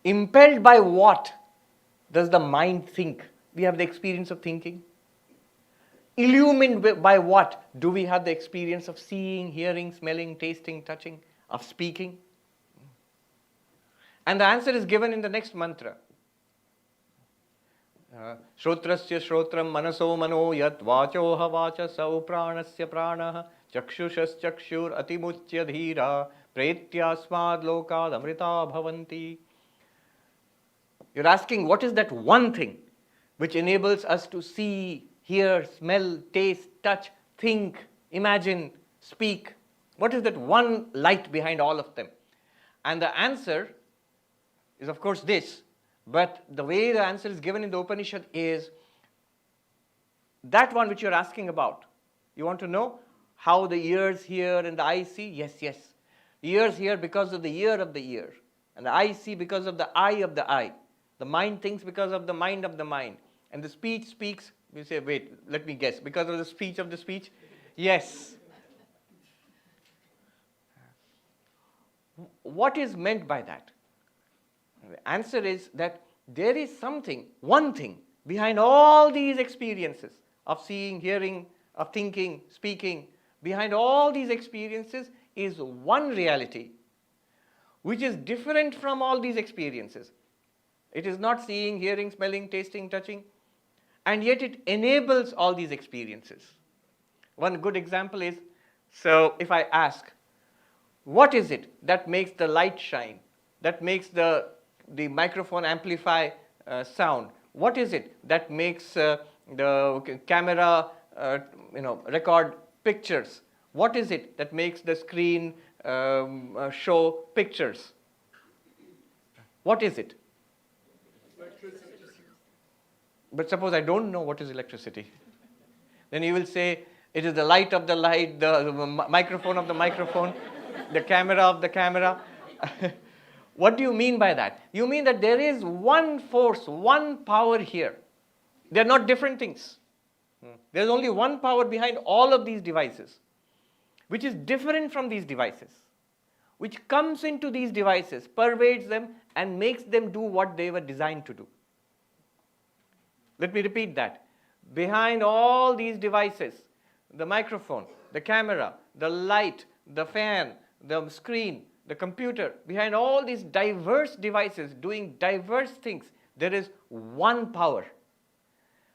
Impelled by what does the mind think? We have the experience of thinking. Illumined by what do we have the experience of seeing, hearing, smelling, tasting, touching, of speaking? And the answer is given in the next mantra. Shrotrasya shrotram manaso mano yat vachoha vacha sau pranasya pranaha chakshushas chakshur atimuchya dhira pretyasmad lokad amrita bhavanti. You're asking, what is that one thing which enables us to see, hear, smell, taste, touch, think, imagine, speak? What is that one light behind all of them? And the answer is, of course, this. But the way the answer is given in the Upanishad is that one which you're asking about. You want to know how the ears hear and the eyes see? Yes, yes. The ears hear because of the ear of the ear. And the eyes see because of the eye of the eye. The mind thinks because of the mind of the mind. And the speech speaks, we say, wait, let me guess, because of the speech of the speech? Yes. What is meant by that? The answer is that there is something, one thing, behind all these experiences of seeing, hearing, of thinking, speaking. Behind all these experiences is one reality which is different from all these experiences. It is not seeing, hearing, smelling, tasting, touching, and yet it enables all these experiences. One good example is, so if I ask, what is it that makes the light shine, that makes the microphone amplify sound? What is it that makes the camera record pictures? What is it that makes the screen show pictures. What is it? But suppose I don't know what is electricity. Then you will say, it is the light of the light, the microphone of the microphone, the camera of the camera. What do you mean by that? You mean that there is one force, one power here. They are not different things. There is only one power behind all of these devices, which is different from these devices, which comes into these devices, pervades them, and makes them do what they were designed to do. Let me repeat that. Behind all these devices, the microphone, the camera, the light, the fan, the screen, the computer, behind all these diverse devices doing diverse things, there is one power,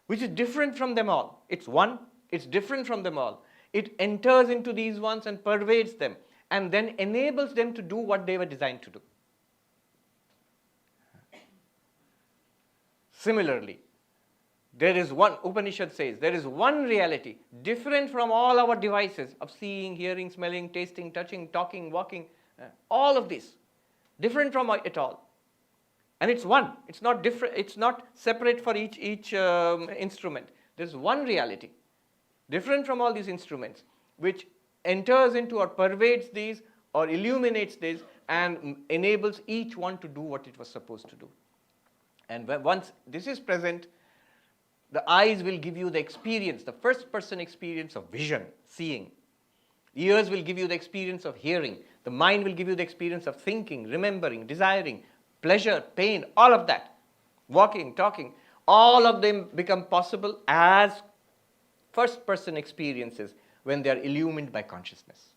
which is different from them all. It's one, it's different from them all. It enters into these ones and pervades them, and then enables them to do what they were designed to do. Similarly, there is one, Upanishad says, there is one reality different from all our devices of seeing, hearing, smelling, tasting, touching, talking, walking, all of this. Different from it all. And it's one. It's not different. It's not separate for each instrument. There's one reality, different from all these instruments, which enters into or pervades these or illuminates these and enables each one to do what it was supposed to do. And once this is present, the eyes will give you the experience, the first person experience of vision, seeing. The ears will give you the experience of hearing. The mind will give you the experience of thinking, remembering, desiring, pleasure, pain, all of that. Walking, talking, all of them become possible as first person experiences when they are illumined by consciousness.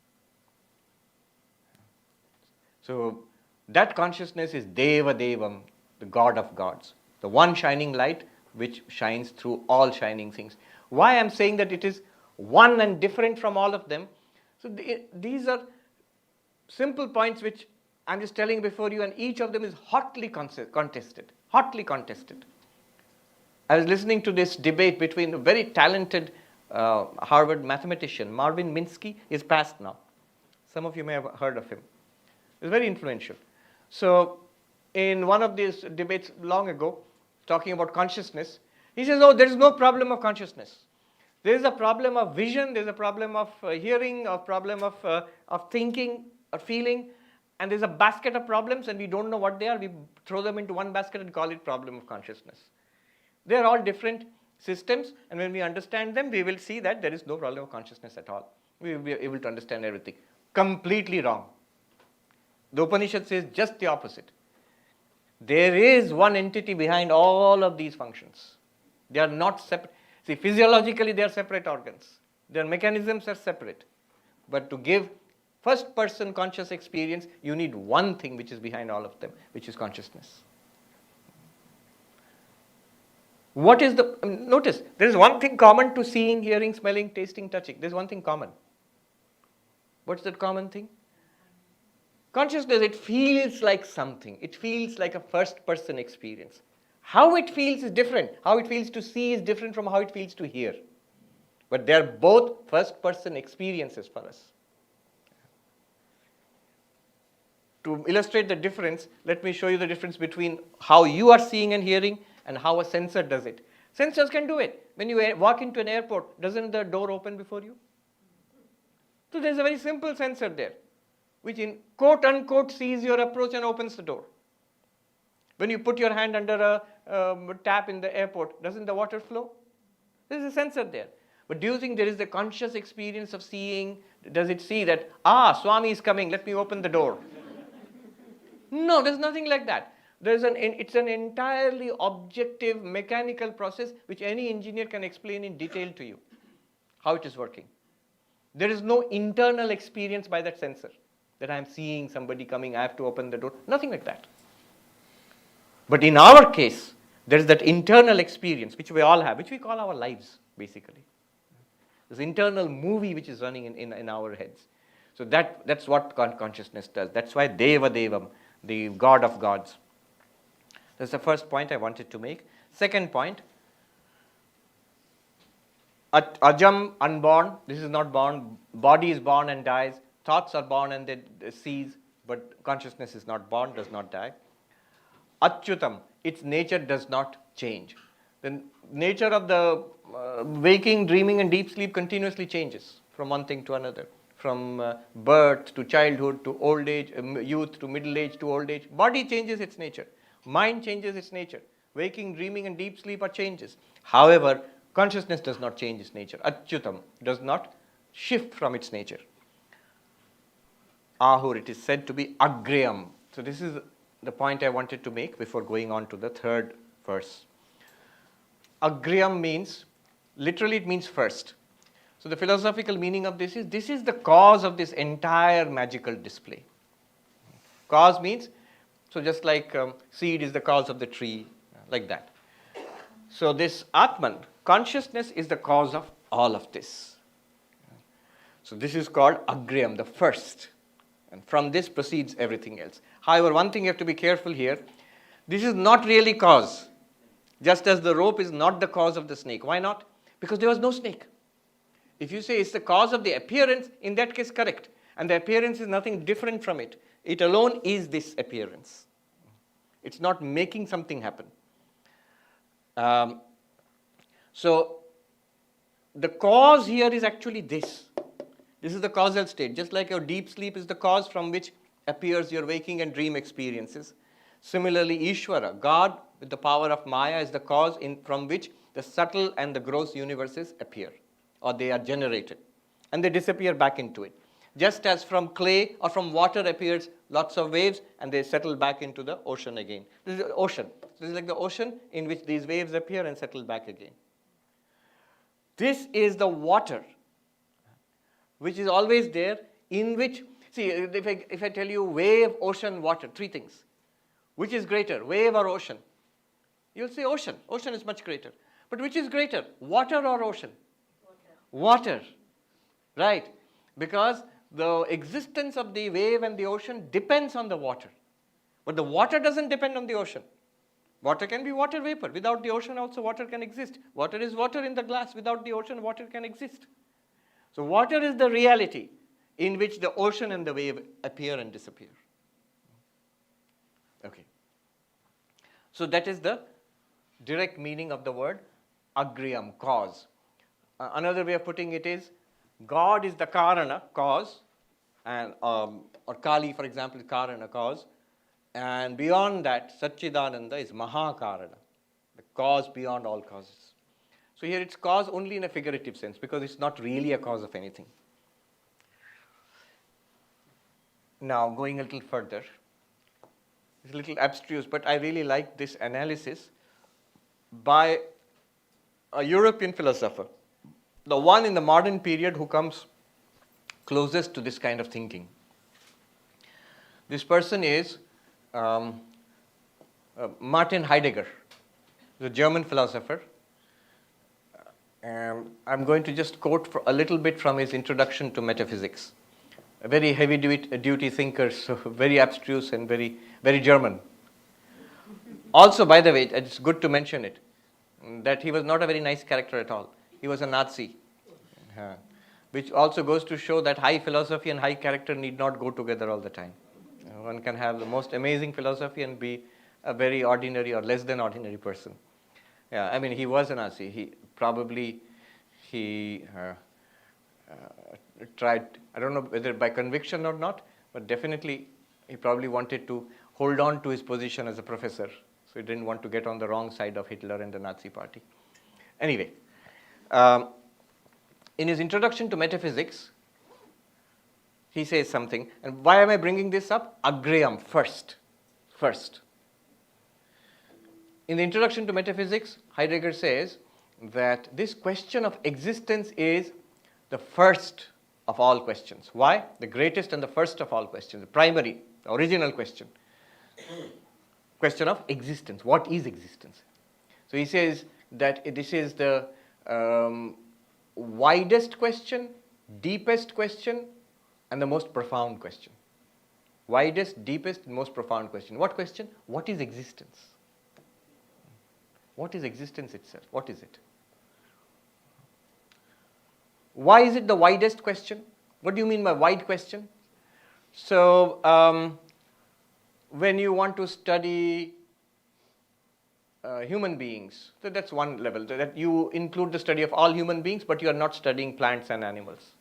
So that consciousness is Deva Devam, the God of gods, the one shining light which shines through all shining things. Why I am saying that it is one and different from all of them? So these are simple points which I am just telling before you, and each of them is hotly contested. Hotly contested. I was listening to this debate between a very talented Harvard mathematician, Marvin Minsky. Is passed now. Some of you may have heard of him. He's very influential. So in one of these debates long ago, talking about consciousness, he says, oh, there is no problem of consciousness. There is a problem of vision, there is a problem of hearing, a problem of thinking or feeling, and there is a basket of problems and we don't know what they are. We throw them into one basket and call it problem of consciousness. They are all different systems, and when we understand them, we will see that there is no problem of consciousness at all. We will be able to understand everything. Completely wrong. The Upanishad says just the opposite. There is one entity behind all of these functions. They are not separate. See, physiologically they are separate organs. Their mechanisms are separate. But to give first person conscious experience, you need one thing which is behind all of them, which is consciousness. What is the, notice, there is one thing common to seeing, hearing, smelling, tasting, touching. There is one thing common. What's that common thing? Consciousness, it feels like something. It feels like a first person experience. How it feels is different. How it feels to see is different from how it feels to hear. But they are both first person experiences for us. To illustrate the difference, let me show you the difference between how you are seeing and hearing and how a sensor does it. Sensors can do it. When you walk into an airport, doesn't the door open before you? So there's a very simple sensor there, which in quote unquote sees your approach and opens the door. When you put your hand under a tap in the airport, doesn't the water flow? There is a sensor there. But do you think there is the conscious experience of seeing? Does it see that, Swami is coming, let me open the door? No, there's nothing like that. It's an entirely objective mechanical process which any engineer can explain in detail to you, how it is working. There is no internal experience by that sensor, that I am seeing somebody coming, I have to open the door. Nothing like that. But in our case, there is that internal experience which we all have, which we call our lives, basically. This internal movie which is running in our heads. So that's what consciousness does. That's why Deva Devam, the God of gods. That's the first point I wanted to make. Second point, Ajam, unborn. This is not born. Body is born and dies. thoughts are born and they cease, but consciousness is not born, does not die. Achyutam, its nature does not change. The nature of the waking, dreaming, and deep sleep continuously changes from one thing to another. From birth to childhood to old age, youth to middle age to old age. Body changes its nature. Mind changes its nature. Waking, dreaming, and deep sleep are changes. However, consciousness does not change its nature. Achyutam does not shift from its nature. Ahur, it is said to be agriyam. So this is the point I wanted to make before going on to the third verse. Agriyam means, literally it means first. So the philosophical meaning of this is the cause of this entire magical display. Cause means, so just like seed is the cause of the tree, like that. So this Atman, consciousness is the cause of all of this. So this is called Agriyam, the first. And from this proceeds everything else. However, one thing you have to be careful here, this is not really cause. Just as the rope is not the cause of the snake. Why not? Because there was no snake. If you say it's the cause of the appearance, in that case, correct. And the appearance is nothing different from it. It alone is this appearance. It's not making something happen. So, the cause here is actually this. This is the causal state. Just like your deep sleep is the cause from which appears your waking and dream experiences. Similarly, Ishvara, God with the power of Maya, is the cause from which the subtle and the gross universes appear, or they are generated, and they disappear back into it. Just as from clay or from water appears lots of waves, and they settle back into the ocean again. This is the ocean. This is like the ocean in which these waves appear and settle back again. This is the water, which is always there, in which, see, if I tell you wave, ocean, water, three things. Which is greater, wave or ocean? You'll say ocean. Ocean is much greater. But which is greater, water or ocean? Water. Right. Because the existence of the wave and the ocean depends on the water. But the water doesn't depend on the ocean. Water can be water vapor. Without the ocean also water can exist. Water is water in the glass. Without the ocean, water can exist. So water is the reality in which the ocean and the wave appear and disappear. Okay. So that is the direct meaning of the word agriyam, cause. Another way of putting it is, God is the karana, cause, and or Kali, for example, is karana, cause, and beyond that, Satchidananda is mahakarana, the cause beyond all causes. So here it's cause only in a figurative sense, because it's not really a cause of anything. Now, going a little further, it's a little abstruse, but I really like this analysis by a European philosopher, the one in the modern period who comes closest to this kind of thinking. This person is Martin Heidegger, the German philosopher. I'm going to just quote a little bit from his Introduction to Metaphysics. A very heavy duty thinker, so very abstruse and very, very German. Also, by the way, it's good to mention it, that he was not a very nice character at all. He was a Nazi, which also goes to show that high philosophy and high character need not go together all the time. One can have the most amazing philosophy and be a very ordinary or less than ordinary person. Yeah, I mean, he was a Nazi. He tried, I don't know whether by conviction or not, but definitely he probably wanted to hold on to his position as a professor. So he didn't want to get on the wrong side of Hitler and the Nazi party. Anyway, in his Introduction to Metaphysics, he says something. And why am I bringing this up? Agriyam, first. In the Introduction to Metaphysics, Heidegger says that this question of existence is the first of all questions. Why? The greatest and the first of all questions, the primary, the original question. Question of existence. What is existence? So he says that this is the widest question, deepest question, and the most profound question. Widest, deepest, most profound question. What question? What is existence? What is existence itself? What is it? Why is it the widest question? What do you mean by wide question? So, when you want to study human beings, so that's one level, that you include the study of all human beings, but you are not studying plants and animals.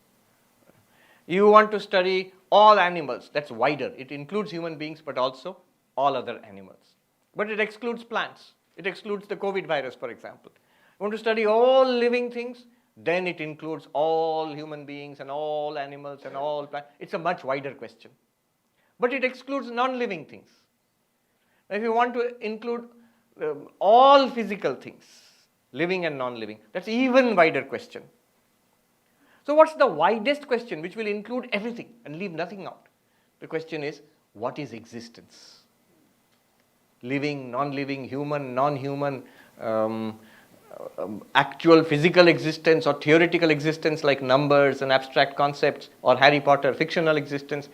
You want to study all animals, that's wider. It includes human beings, but also all other animals. But it excludes plants. It excludes the COVID virus, for example. You want to study all living things, then it includes all human beings and all animals and all plants. It's a much wider question. But it excludes non-living things. Now, if you want to include all physical things, living and non-living, that's even wider question. So what's the widest question which will include everything and leave nothing out? The question is, what is existence? Living, non-living, human, non-human, actual physical existence or theoretical existence like numbers and abstract concepts, or Harry Potter, fictional existence.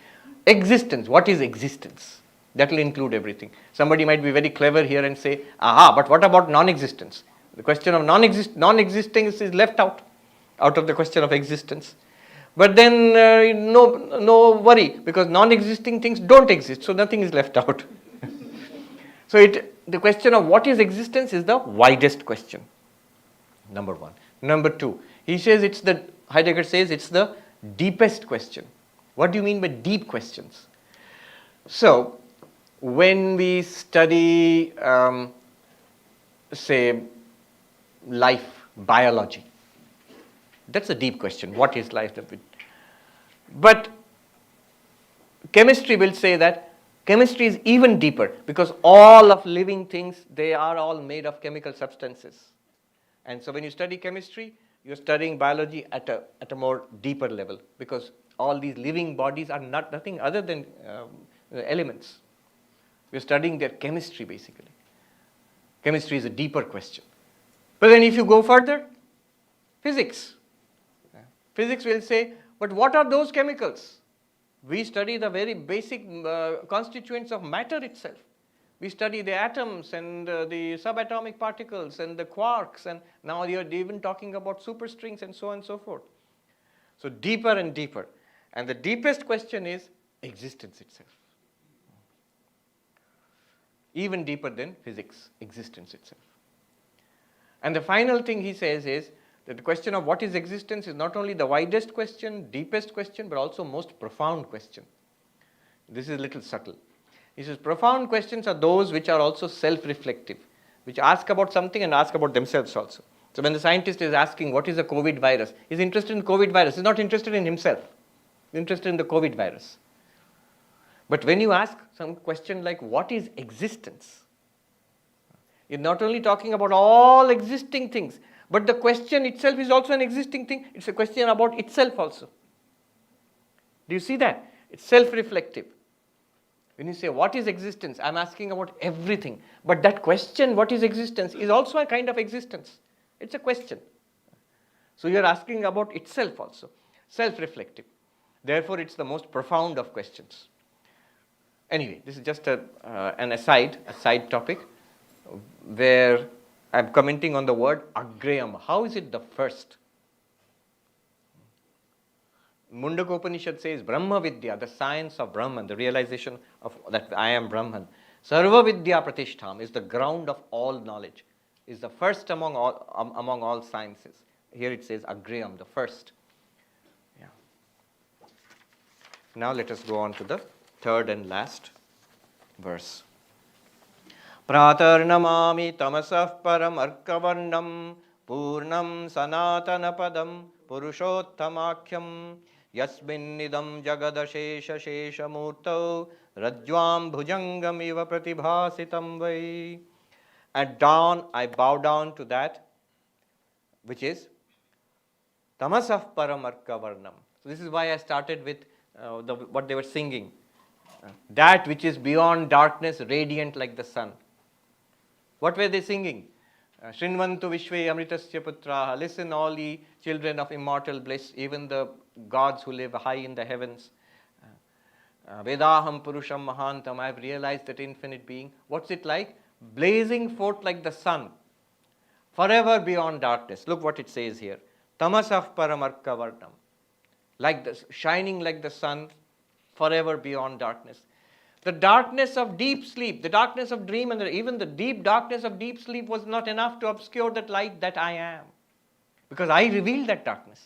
Existence, what is existence? That will include everything. Somebody might be very clever here and say, aha, but what about non-existence? The question of non-existence is left out of the question of existence. But then no worry, because non-existing things don't exist, so nothing is left out. So the question of what is existence is the widest question. Number one. Number two, Heidegger says it's the deepest question. What do you mean by deep questions? So, when we study, say, life, biology, that's a deep question. What is life? But chemistry will say that chemistry is even deeper, because all of living things, they are all made of chemical substances. And so when you study chemistry, you're studying biology at a more deeper level, because all these living bodies are nothing other than elements. We're studying their chemistry, basically. Chemistry is a deeper question. But then if you go further, physics. Physics will say, but what are those chemicals? We study the very basic constituents of matter itself. We study the atoms and the subatomic particles and the quarks, and now you're even talking about superstrings and so on and so forth. So deeper and deeper. And the deepest question is existence itself. Even deeper than physics, existence itself. And the final thing he says is that the question of what is existence is not only the widest question, deepest question, but also most profound question. This is a little subtle. He says profound questions are those which are also self-reflective, which ask about something and ask about themselves also. So when the scientist is asking what is a COVID virus, he's interested in COVID virus, he's not interested in himself. He's interested in the COVID virus. But when you ask some question like what is existence, you're not only talking about all existing things, but the question itself is also an existing thing. It's a question about itself also. Do you see that? It's self-reflective. When you say what is existence, I'm asking about everything. But that question, what is existence, is also a kind of existence. It's a question. So you're asking about itself also. Self-reflective. Therefore, it's the most profound of questions. Anyway, this is just an aside topic, where I'm commenting on the word agrayam. How is it the first? Mundaka Upanishad says Brahma Vidya, the science of Brahman, the realization of that I am Brahman. Sarva Vidya Pratishtham is the ground of all knowledge, is the first among all sciences. Here it says agrayam, the first. Yeah. Now let us go on to the third and last verse. Pratarnamami tamasah param arkavarnam purnam sanatana padam purushottamakyam yasminnidam jagadashesha shesha murtau rajvam bhujangam iva pratibhasitam vai. At dawn I bow down to that which is tamasah param arkavarnam. So this is why I started with what they were singing. That which is beyond darkness, radiant like the sun. What were they singing? Shrinvantu Vishve Amritasya Putraha. Listen, all ye children of immortal bliss, even the gods who live high in the heavens. Vedaham Purusham Mahantam. I have realized that infinite being. What's it like? Blazing forth like the sun, forever beyond darkness. Look what it says here. Tamasah Paramarkavarnam. Like the shining like the sun, forever beyond darkness. The darkness of deep sleep, the darkness of dream, and even the deep darkness of deep sleep was not enough to obscure that light that I am. Because I revealed that darkness.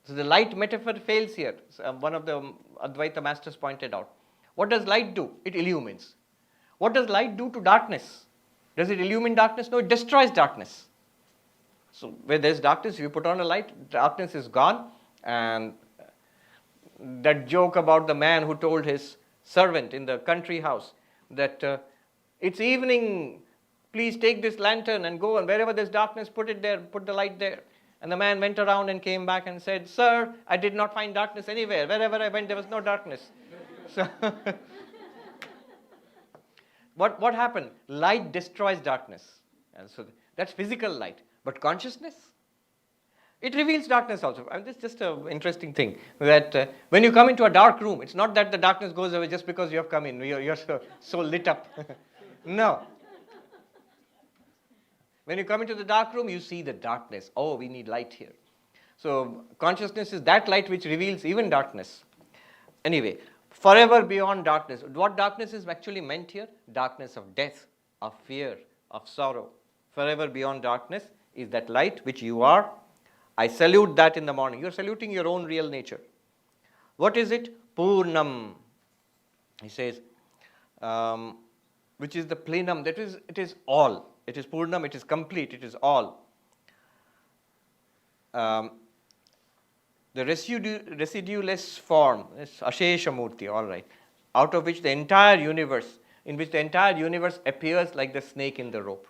So the light metaphor fails here. So one of the Advaita masters pointed out. What does light do? It illumines. What does light do to darkness? Does it illumine darkness? No, it destroys darkness. So where there's darkness, if you put on a light, darkness is gone. And that joke about the man who told his servant in the country house that it's evening, please take this lantern and go, and wherever there's darkness, put it there, put the light there. And the man went around and came back and said, "Sir, I did not find darkness anywhere. Wherever I went, there was no darkness." So what happened? Light destroys darkness. And so that's physical light. But consciousness, it reveals darkness also. And this is just an interesting thing that when you come into a dark room, it's not that the darkness goes away just because you have come in. You're so lit up. No. When you come into the dark room, you see the darkness. Oh, we need light here. So consciousness is that light which reveals even darkness. Anyway, forever beyond darkness. What darkness is actually meant here? Darkness of death, of fear, of sorrow. Forever beyond darkness is that light which you are. I salute that in the morning. You're saluting your own real nature. What is it? Purnam. He says, which is the plenum. That is, it is all. It is Purnam, it is complete, it is all. The residueless form is Ashesha Murti, all right, out of which the entire universe, in which the entire universe appears like the snake in the rope.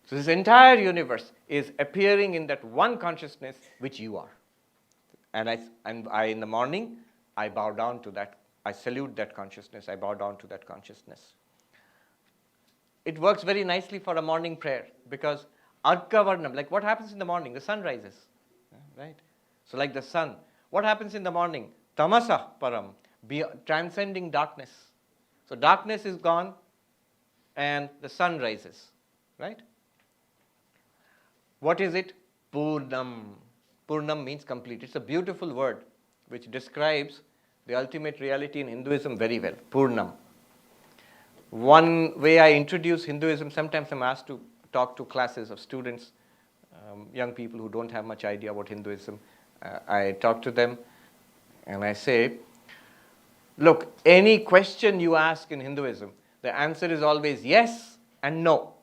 So this entire universe is appearing in that one consciousness which you are. And I in the morning, I bow down to that, I salute that consciousness, I bow down to that consciousness. It works very nicely for a morning prayer because Arka Varnam, like what happens in the morning? The sun rises, right? So like the sun, what happens in the morning? Tamasa Param, transcending darkness. So darkness is gone and the sun rises, right? What is it? Purnam. Purnam means complete. It's a beautiful word which describes the ultimate reality in Hinduism very well. Purnam. One way I introduce Hinduism, sometimes I'm asked to talk to classes of students, young people who don't have much idea about Hinduism. I talk to them and I say, look, any question you ask in Hinduism, the answer is always yes and no.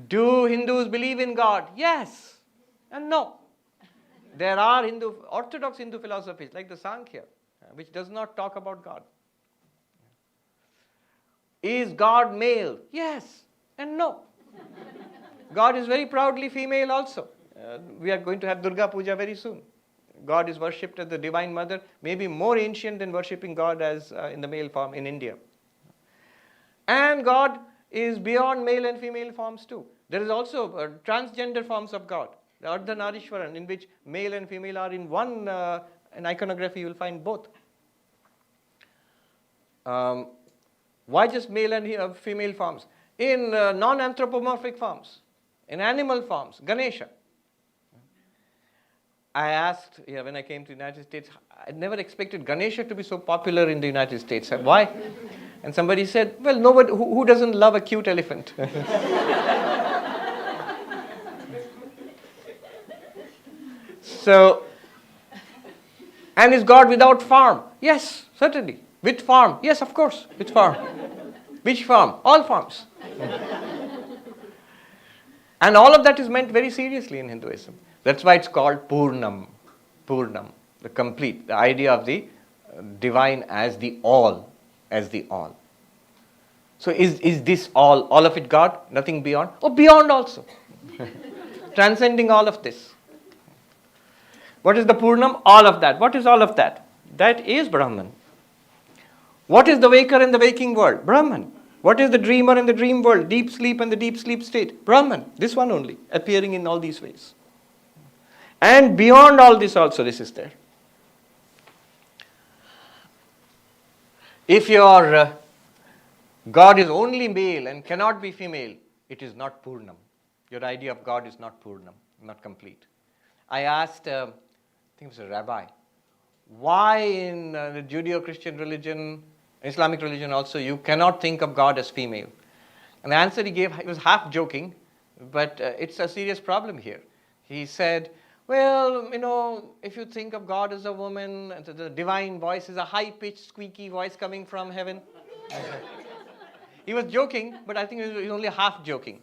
Do Hindus believe in God? Yes and no. There are orthodox Hindu philosophies like the Sankhya, which does not talk about God. Is God male? Yes and no. God is very proudly female also. We are going to have Durga Puja very soon. God is worshipped as the Divine Mother, maybe more ancient than worshipping God as in the male form in India. And God is beyond male and female forms too. There is also transgender forms of God, the Ardhanarishwaran, in which male and female are in one. In iconography, you will find both. Why just male and female forms? In non-anthropomorphic forms, in animal forms, Ganesha. I asked, when I came to the United States, I never expected Ganesha to be so popular in the United States. Why? And somebody said, well, nobody, who doesn't love a cute elephant? So, and is God without form? Yes, certainly. With form? Yes, of course, with form. Which form? All forms. And all of that is meant very seriously in Hinduism. That's why it's called Purnam. Purnam, the complete, the idea of the divine as the all, as the all. So is this all of it God? Nothing beyond? Oh, beyond also. Transcending all of this. What is the Purnam? All of that. What is all of that? That is Brahman. What is the waker in the waking world? Brahman. What is the dreamer in the dream world? Deep sleep and the deep sleep state? Brahman. This one only, appearing in all these ways. And beyond all this also, this is there. If your God is only male and cannot be female, it is not Purnam. Your idea of God is not Purnam, not complete. I asked, I think it was a rabbi, why in the Judeo-Christian religion, Islamic religion also, you cannot think of God as female? And the answer he gave, he was half joking, but it's a serious problem here. He said, well, if you think of God as a woman, the divine voice is a high-pitched, squeaky voice coming from heaven. He was joking, but I think he was only half joking.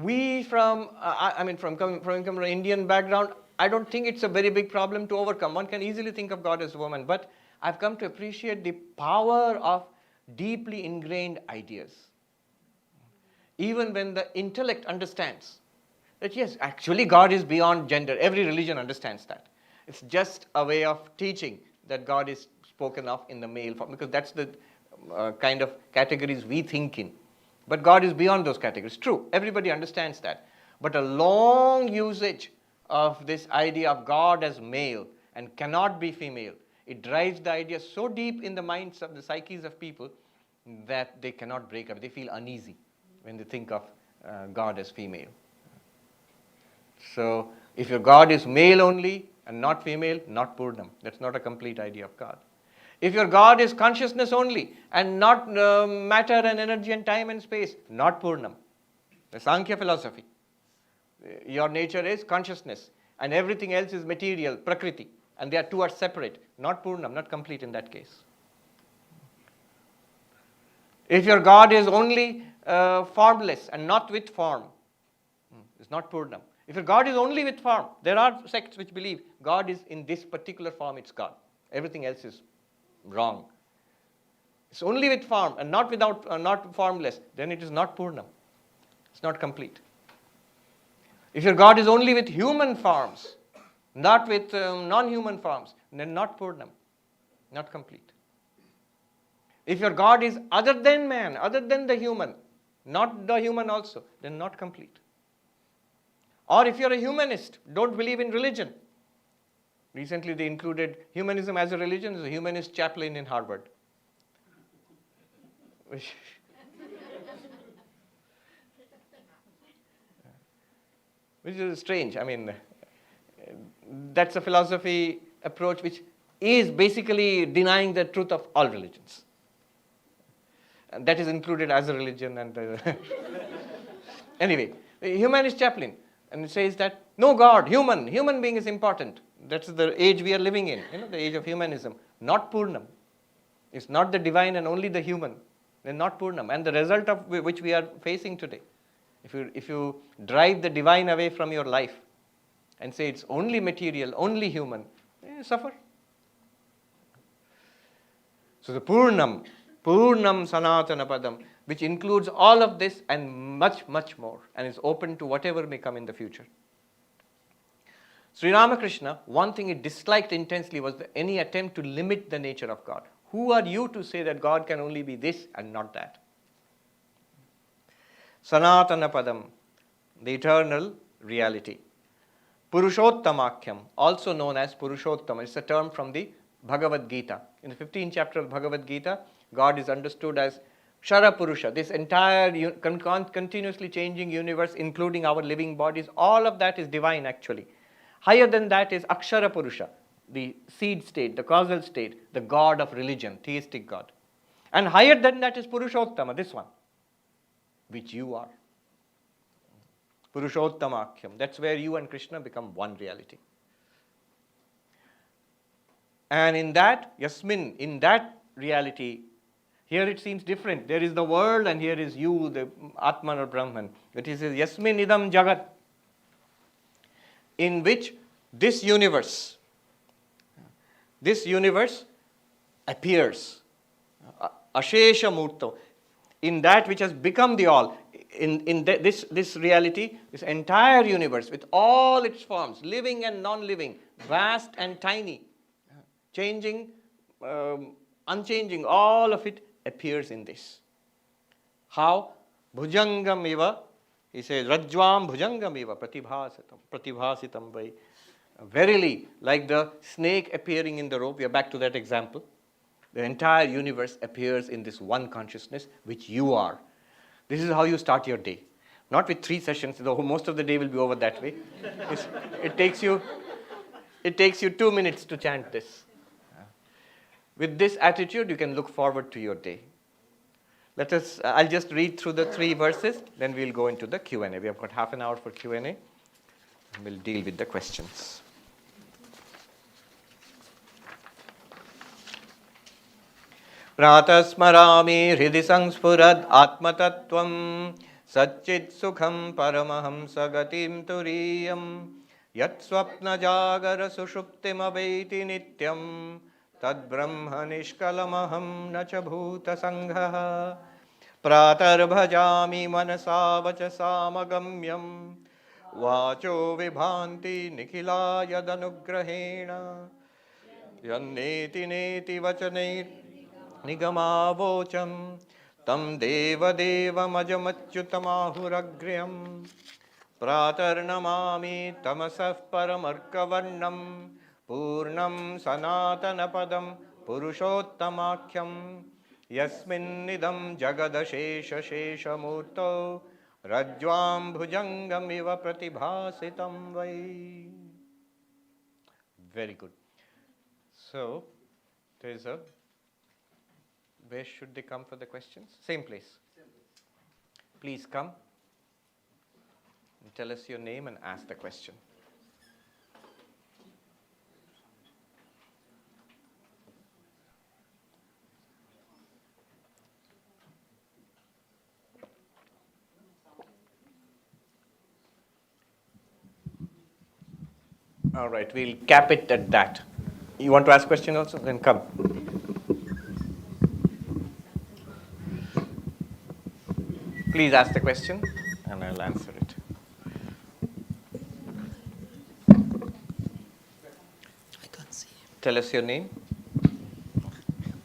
We from coming from an Indian background, I don't think it's a very big problem to overcome. One can easily think of God as a woman, but I've come to appreciate the power of deeply ingrained ideas. Even when the intellect understands that yes, actually God is beyond gender. Every religion understands that. It's just a way of teaching that God is spoken of in the male form, because that's the kind of categories we think in. But God is beyond those categories. True, everybody understands that. But a long usage of this idea of God as male and cannot be female, it drives the idea so deep in the minds of the psyches of people that they cannot break up. They feel uneasy when they think of God as female. So, if your God is male only and not female, not Purnam. That's not a complete idea of God. If your God is consciousness only and not matter and energy and time and space, not Purnam. The Sankhya philosophy. Your nature is consciousness and everything else is material, Prakriti. And they are two are separate. Not Purnam, not complete in that case. If your God is only formless and not with form, it's not Purnam. If your God is only with form, there are sects which believe God is in this particular form, it's God. Everything else is wrong. It's only with form and not without, not formless, then it is not Purnam. It's not complete. If your God is only with human forms, not with non-human forms, then not Purnam, not complete. If your God is other than man, other than the human, not the human also, then not complete. Or if you're a humanist, don't believe in religion. Recently they included humanism as a religion as a humanist chaplain in Harvard. Which is strange. I mean, that's a philosophy approach which is basically denying the truth of all religions. And that is included as a religion. And anyway, the humanist chaplain, and it says that no God, human being is important. That's the age we are living in, the age of humanism. Not Purnam. It's not the divine and only the human. Then not Purnam. And the result of which we are facing today. If you drive the divine away from your life and say it's only material, only human, you suffer. So the Purnam Sanatana Padam, which includes all of this and much, much more, and is open to whatever may come in the future. Sri Ramakrishna, one thing he disliked intensely was any attempt to limit the nature of God. Who are you to say that God can only be this and not that? Sanatana Padam, the eternal reality. Purushottamakyam, also known as Purushottama, it's a term from the Bhagavad Gita. In the 15th chapter of Bhagavad Gita, God is understood as Kshara Purusha, this entire continuously changing universe, including our living bodies, all of that is divine actually. Higher than that is Akshara Purusha, the seed state, the causal state, the God of religion, theistic God. And higher than that is Purushottama, this one, which you are. Purushottamakyam, that's where you and Krishna become one reality. And in that, Yasmin, in that reality, here it seems different. There is the world and here is you, the Atman or Brahman. But he says, Yasmin idam jagat, in which this universe appears. Ashesha Murto, in that which has become the all. In this reality, this entire universe with all its forms, living and non-living, vast and tiny, changing, unchanging, all of it appears in this. How? Bhujangam eva, he says, Rajvam bhujangam eva pratibhasitam vai. Verily, like the snake appearing in the rope, we are back to that example. The entire universe appears in this one consciousness, which you are. This is how you start your day. Not with 3 sessions, though most of the day will be over that way. It takes you 2 minutes to chant this. With this attitude, you can look forward to your day. I'll just read through the 3 verses, then we'll go into the Q&A. We have got half an hour for Q&A, and we'll deal with the questions. Pratasmarami hridhi sangsphurad atmatattvam satchit sukham paramahamsa gatim turiyam yat swapna jagara sushuptim avaiti nityam tad brahma nishkalamaham nacha bhuta sangha pratar bhajami manasa vachasamagambhyam vacho vibhanti nikhila yadanugrahena yanneti neti vachanai nigamavocham tam deva deva majamachyutamahuragryam pratarnamami tamasah paramarkavarnam purnam sanatanapadam purushottamakyam yasminnidam jagadashesha sheshamurto rajvam bhujangam iva pratibhasitam vai. Very good. So, there is a where should they come for the questions? Same place. Please come and tell us your name and ask the question. All right, we'll cap it at that. You want to ask a question also? Then come. Please ask the question and I'll answer it. I can't see. Tell us your name.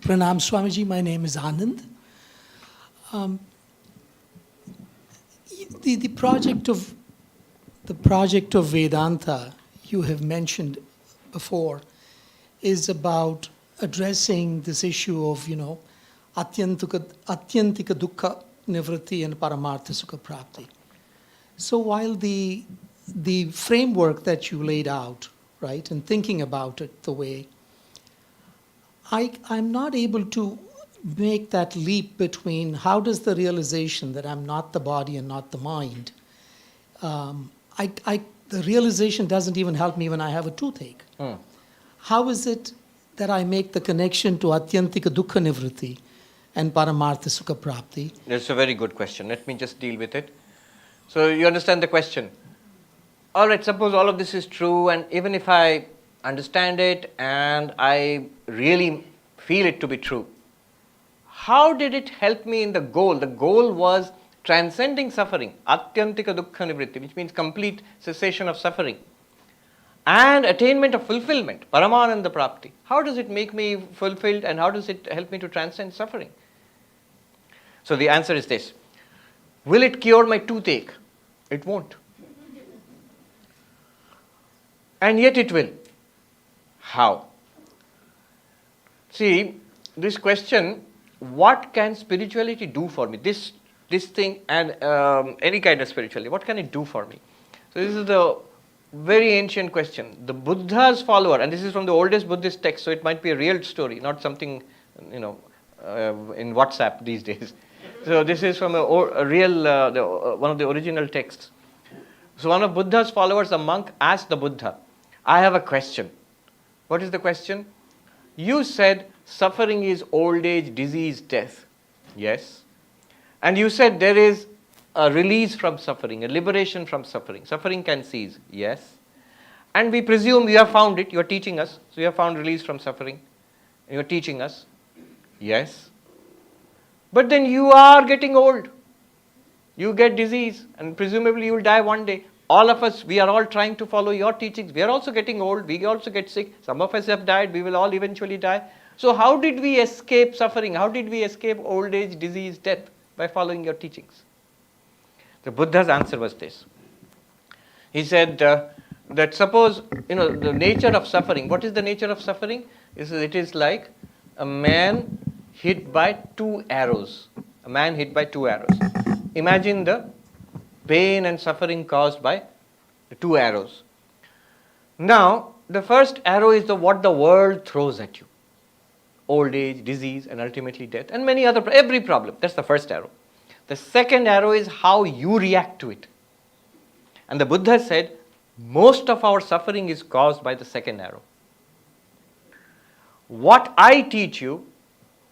Pranam Swamiji, my name is Anand. The project of Vedanta you have mentioned before is about addressing this issue of, atyantika dukkha nivritti and paramartha sukha prapti. So while the framework that you laid out, right, and thinking about it the way, I'm not able to make that leap between how does the realization that I'm not the body and not the mind, the realization doesn't even help me when I have a toothache. How is it that I make the connection to atyantika dukkha nivritti and paramartha sukha prapti? That's a very good question. Let me just deal with it. So you understand the question. All right, suppose all of this is true, and even if I understand it and I really feel it to be true, how did it help me in the goal? The goal was transcending suffering, atyantika dukkha nivritti, which means complete cessation of suffering, and attainment of fulfillment, paramananda prapti. How does it make me fulfilled and how does it help me to transcend suffering? So the answer is this. Will it cure my toothache? It won't. And yet it will. How? See, this question, what can spirituality do for me? This thing and any kind of spirituality, what can it do for me? So this is the very ancient question. The Buddha's follower, and this is from the oldest Buddhist text, so it might be a real story, not something, in WhatsApp these days. So this is from a real, one of the original texts. So one of Buddha's followers, a monk, asked the Buddha, I have a question. What is the question? You said suffering is old age, disease, death. Yes. And you said there is a release from suffering, a liberation from suffering. Suffering can cease. Yes. And we presume you have found it. You are teaching us. So you have found release from suffering. You are teaching us. Yes. But then you are getting old. You get disease and presumably you will die one day. All of us, we are all trying to follow your teachings. We are also getting old. We also get sick. Some of us have died. We will all eventually die. So how did we escape suffering? How did we escape old age, disease, death? By following your teachings. The Buddha's answer was this. He said that suppose, the nature of suffering. What is the nature of suffering? It is like a man hit by 2 arrows. A man hit by 2 arrows. Imagine the pain and suffering caused by the two arrows. Now, the first arrow is what the world throws at you. Old age, disease, and ultimately death, and many other, every problem. That's the first arrow. The second arrow is how you react to it. And the Buddha said, most of our suffering is caused by the second arrow. What I teach you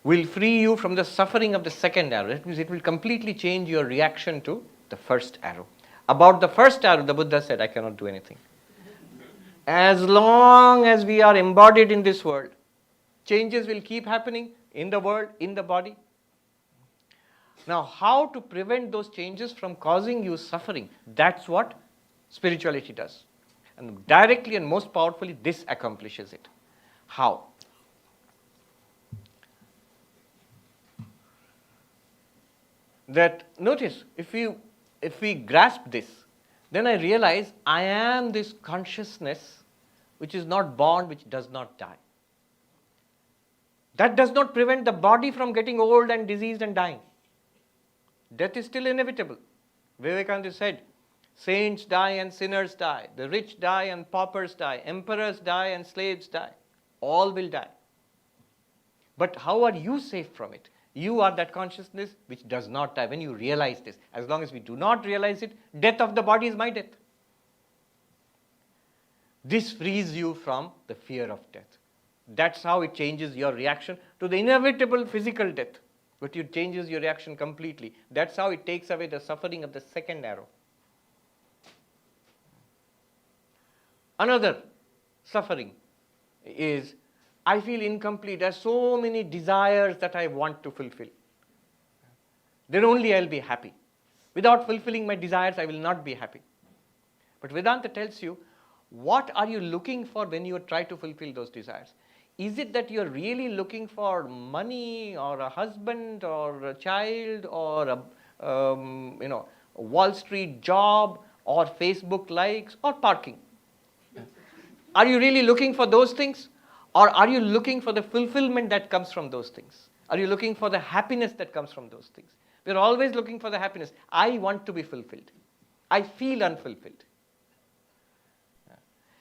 will free you from the suffering of the second arrow. That means it will completely change your reaction to the first arrow. About the first arrow, the Buddha said, I cannot do anything. As long as we are embodied in this world, changes will keep happening in the world, in the body. Now, how to prevent those changes from causing you suffering? That's what spirituality does. And directly and most powerfully, this accomplishes it. How? That, notice, if we grasp this, then I realize I am this consciousness which is not born, which does not die. That does not prevent the body from getting old and diseased and dying. Death is still inevitable. Vivekananda said, saints die and sinners die, the rich die and paupers die, emperors die and slaves die. All will die. But how are you safe from it? You are that consciousness which does not die. When you realize this, as long as we do not realize it, death of the body is my death. This frees you from the fear of death. That's how it changes your reaction to the inevitable physical death. But it changes your reaction completely. That's how it takes away the suffering of the second arrow. Another suffering is, I feel incomplete. There are so many desires that I want to fulfill. Then only I'll be happy. Without fulfilling my desires, I will not be happy. But Vedanta tells you, what are you looking for when you try to fulfill those desires? Is it that you're really looking for money or a husband or a child or a Wall Street job or Facebook likes or parking? Are you really looking for those things? Or are you looking for the fulfillment that comes from those things? Are you looking for the happiness that comes from those things? We're always looking for the happiness. I want to be fulfilled. I feel unfulfilled.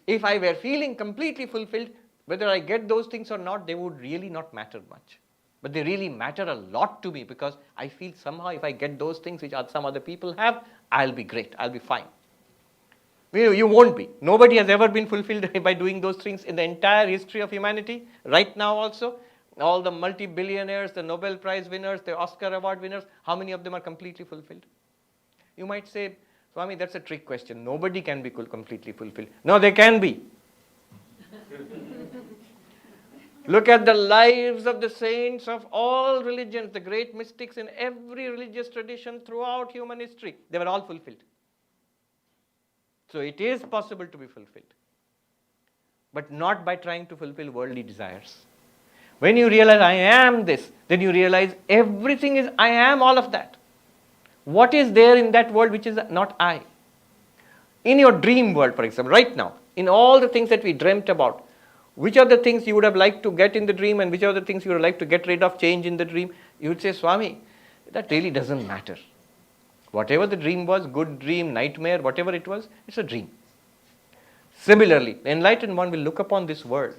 If I were feeling completely fulfilled, whether I get those things or not, they would really not matter much. But they really matter a lot to me because I feel somehow if I get those things which some other people have, I'll be great, I'll be fine. You won't be. Nobody has ever been fulfilled by doing those things in the entire history of humanity. Right now also, all the multi-billionaires, the Nobel Prize winners, the Oscar Award winners, how many of them are completely fulfilled? You might say, Swami, that's a trick question. Nobody can be completely fulfilled. No, they can be. Look at the lives of the saints of all religions, the great mystics in every religious tradition throughout human history. They were all fulfilled. So it is possible to be fulfilled. But not by trying to fulfill worldly desires. When you realize I am this, then you realize everything is I am all of that. What is there in that world which is not I? In your dream world, for example, right now, in all the things that we dreamt about, which are the things you would have liked to get in the dream and which are the things you would like to get rid of, change in the dream? You would say, Swami, that really doesn't matter. Whatever the dream was, good dream, nightmare, whatever it was, it's a dream. Similarly, the enlightened one will look upon this world.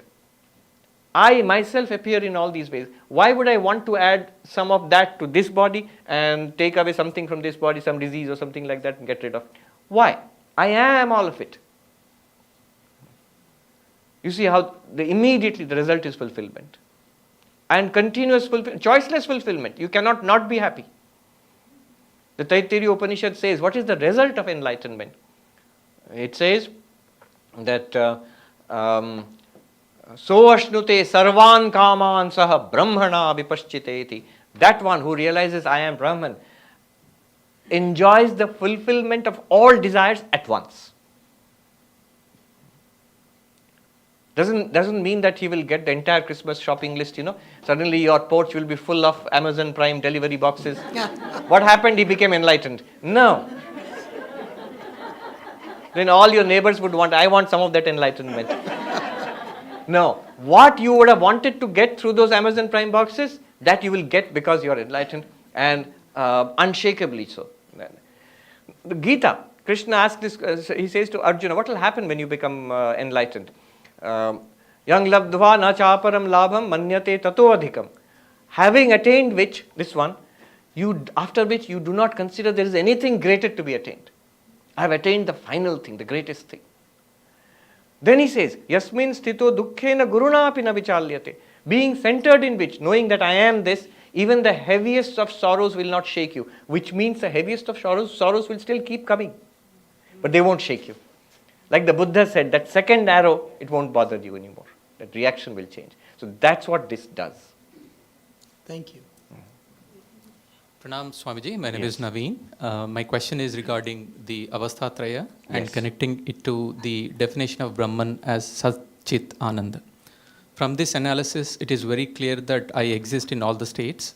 I myself appear in all these ways. Why would I want to add some of that to this body and take away something from this body, some disease or something like that and get rid of it? Why? I am all of it. You see how immediately the result is fulfillment. And continuous fulfillment, choiceless fulfillment. You cannot not be happy. The Taittiriya Upanishad says, what is the result of enlightenment? It says that So ashnute sarvan kaman saha brahmana vipaschiteti. That one who realizes I am Brahman enjoys the fulfillment of all desires at once. Doesn't mean that he will get the entire Christmas shopping list, Suddenly your porch will be full of Amazon Prime delivery boxes. What happened? He became enlightened. No. Then all your neighbors would want, I want some of that enlightenment. No. What you would have wanted to get through those Amazon Prime boxes, that you will get because you are enlightened and unshakably so. The Gita, Krishna asks this, he says to Arjuna, what will happen when you become enlightened? Yang labdhva na chaparam labham manyate tato adhikam. Having attained which, this one, after which you do not consider there is anything greater to be attained. I have attained the final thing, the greatest thing. Then he says, Yasmin sthito dukkhena gurunapi na vichalyate. Being centered in which, knowing that I am this, even the heaviest of sorrows will not shake you. Which means the heaviest of sorrows will still keep coming. But they won't shake you. Like the Buddha said, that second arrow, it won't bother you anymore. That reaction will change. So that's what this does. Thank you. Pranam Swamiji, my name Yes. is Naveen. My question is regarding the Avasthatraya and Yes. connecting it to the definition of Brahman as Sat Chit Ananda. From this analysis, it is very clear that I exist in all the states.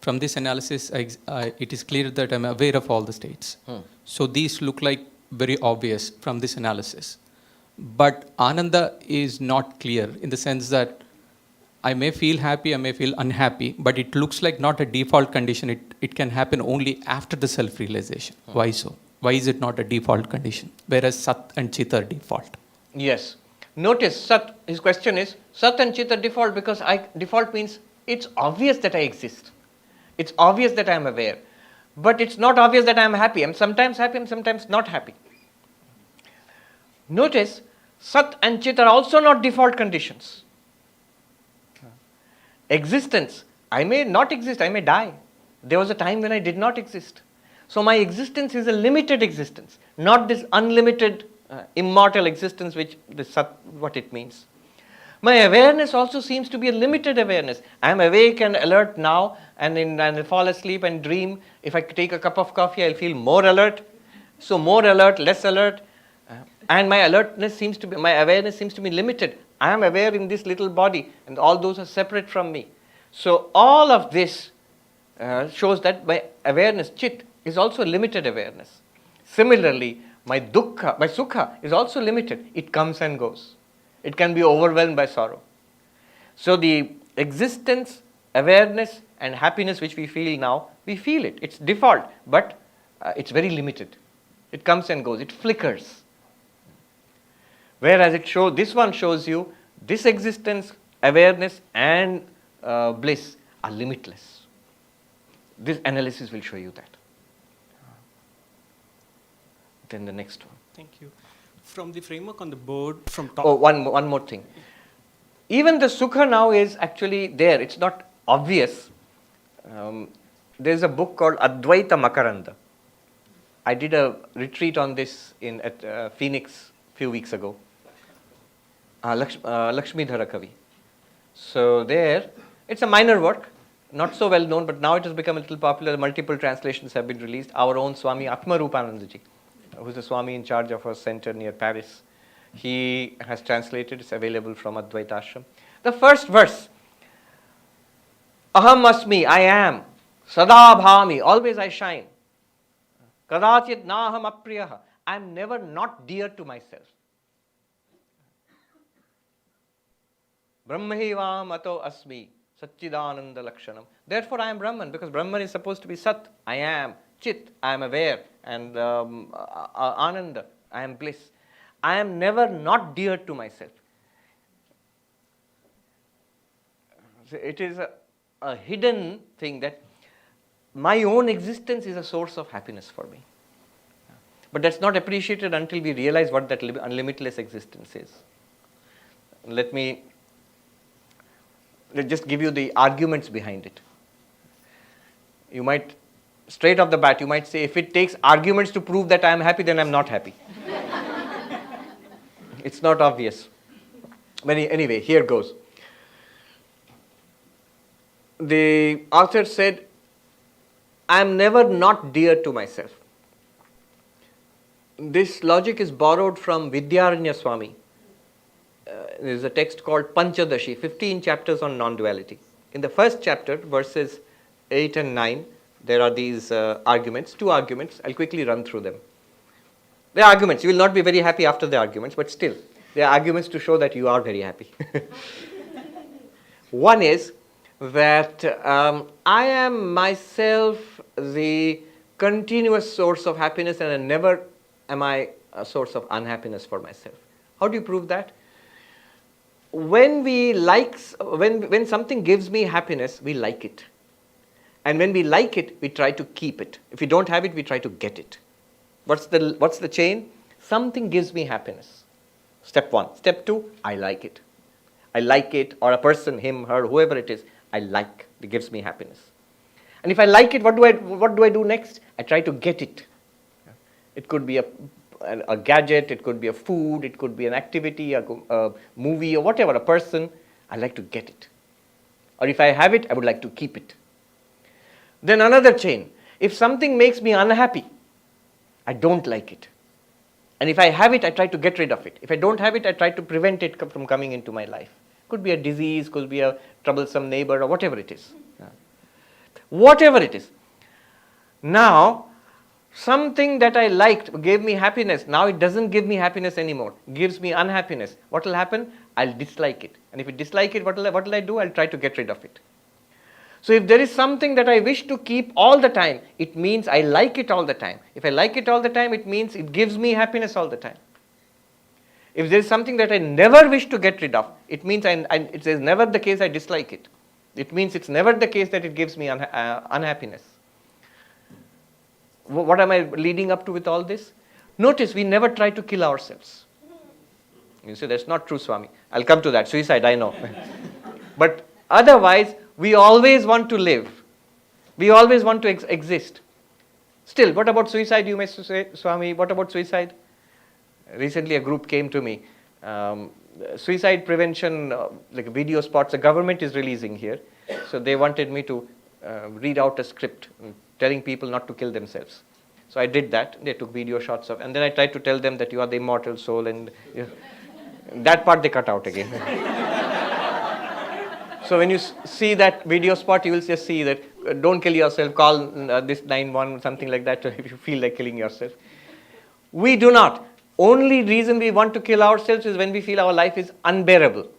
From this analysis, it is clear that I'm aware of all the states. So these look like very obvious from this analysis. But Ananda is not clear in the sense that I may feel happy, I may feel unhappy, but it looks like not a default condition. It can happen only after the self-realization. Why so? Why is it not a default condition? Whereas Sat and Chit are default. Yes. Notice, Sat, his question is, Sat and Chit are default because default means it's obvious that I exist. It's obvious that I am aware. But it's not obvious that I am happy. I'm sometimes happy, I'm sometimes not happy. Notice, Sat and Chit are also not default conditions. Existence, I may not exist, I may die. There was a time when I did not exist. So my existence is a limited existence, not this unlimited, immortal existence which the Sat, what it means. My awareness also seems to be a limited awareness. I am awake and alert now, and I fall asleep and dream. If I take a cup of coffee, I'll feel more alert. So more alert, less alert. And my awareness seems to be limited. I am aware in this little body, and all those are separate from me. So all of this shows that my awareness, Chit, is also limited awareness. Similarly, my dukkha, my sukha is also limited. It comes and goes. It can be overwhelmed by sorrow. So the existence, awareness, and happiness which we feel now, we feel it. It's default, but it's very limited. It comes and goes. It flickers. Whereas this one shows you this existence, awareness, and bliss are limitless. This analysis will show you that. Then the next one. Thank you. From the framework on the board, from top. Oh, one more thing. Even the sukha now is actually there. It's not obvious. There's a book called Advaita Makaranda. I did a retreat on this at Phoenix a few weeks ago. Lakshmidhara Kavi. So there, it's a minor work, not so well known, but now it has become a little popular. Multiple translations have been released. Our own Swami Atmarupanandaji, who's the Swami in charge of a center near Paris, he has translated. It's available from Advaita Ashram. The first verse, Aham asmi, I am, sada bhami, always I shine. Kadachit naham apriyaha, I am never not dear to myself. Brahmahivam ato asmi, Satchidananda Lakshanam. Therefore I am Brahman, because Brahman is supposed to be Sat, I am, Chit, I am aware, and Ananda, I am bliss. I am never not dear to myself. It is a hidden thing that my own existence is a source of happiness for me. But that's not appreciated until we realize what that limitless existence is. Let me just give you the arguments behind it. You might, straight off the bat, you might say, if it takes arguments to prove that I am happy, then I am not happy. It's not obvious. But anyway, here goes. The author said, I am never not dear to myself. This logic is borrowed from Vidyaranya Swami. There is a text called Panchadashi, 15 chapters on non-duality. In the first chapter, verses 8 and 9, there are these arguments, two arguments. I'll quickly run through them. They are arguments. You will not be very happy after the arguments, but still, they are arguments to show that you are very happy. One is that I am myself the continuous source of happiness and never am I a source of unhappiness for myself. How do you prove that? When when something gives me happiness, we like it. And when we like it, we try to keep it. If we don't have it, we try to get it. What's the chain? Something gives me happiness. Step 1. Step 2, I like it. I like it, or a person, him, her, whoever it is, I like. It gives me happiness. And if I like it, what do I do next? I try to get it. It could be a gadget, it could be a food, it could be an activity, a movie, or whatever, a person. I like to get it. Or if I have it, I would like to keep it. Then another chain. If something makes me unhappy, I don't like it. And if I have it, I try to get rid of it. If I don't have it, I try to prevent it from coming into my life. Could be a disease, could be a troublesome neighbor, or whatever it is. Whatever it is. Now, something that I liked gave me happiness. Now it doesn't give me happiness anymore. It gives me unhappiness. What will happen? I'll dislike it. And if I dislike it, what will I do? I'll try to get rid of it. So if there is something that I wish to keep all the time, it means I like it all the time. If I like it all the time, it means it gives me happiness all the time. If there is something that I never wish to get rid of, it means it is never the case I dislike it. It means it's never the case that it gives me unhappiness. What am I leading up to with all this? Notice we never try to kill ourselves. You say, that's not true, Swami. I'll come to that. Suicide, I know. But otherwise, we always want to live. We always want to exist. Still, what about suicide, you may say, Swami? What about suicide? Recently, a group came to me. Suicide prevention, like video spots, the government is releasing here. So they wanted me to read out a script telling people not to kill themselves. So I did that. They took video shots of, and then I tried to tell them that you are the immortal soul, and that part they cut out again. So when you see that video spot, you will just see that don't kill yourself, call this 911, something like that, if you feel like killing yourself. We do not. Only reason we want to kill ourselves is when we feel our life is unbearable.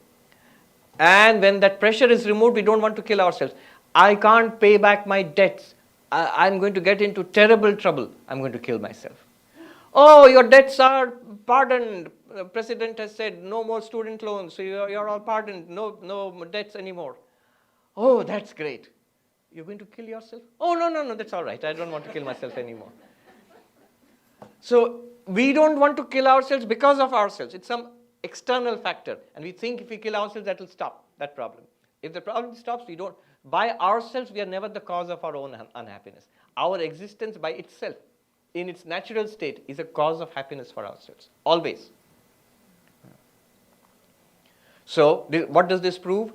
And when that pressure is removed, we don't want to kill ourselves. I can't pay back my debts. I'm going to get into terrible trouble. I'm going to kill myself. Oh, your debts are pardoned. The president has said no more student loans, so you're all pardoned, no debts anymore. Oh, that's great. You're going to kill yourself? Oh, no, that's all right. I don't want to kill myself anymore. So we don't want to kill ourselves because of ourselves. It's some external factor. And we think if we kill ourselves, that will stop that problem. If the problem stops, we don't. By ourselves, we are never the cause of our own unhappiness. Our existence by itself, in its natural state, is a cause of happiness for ourselves. Always. So, what does this prove?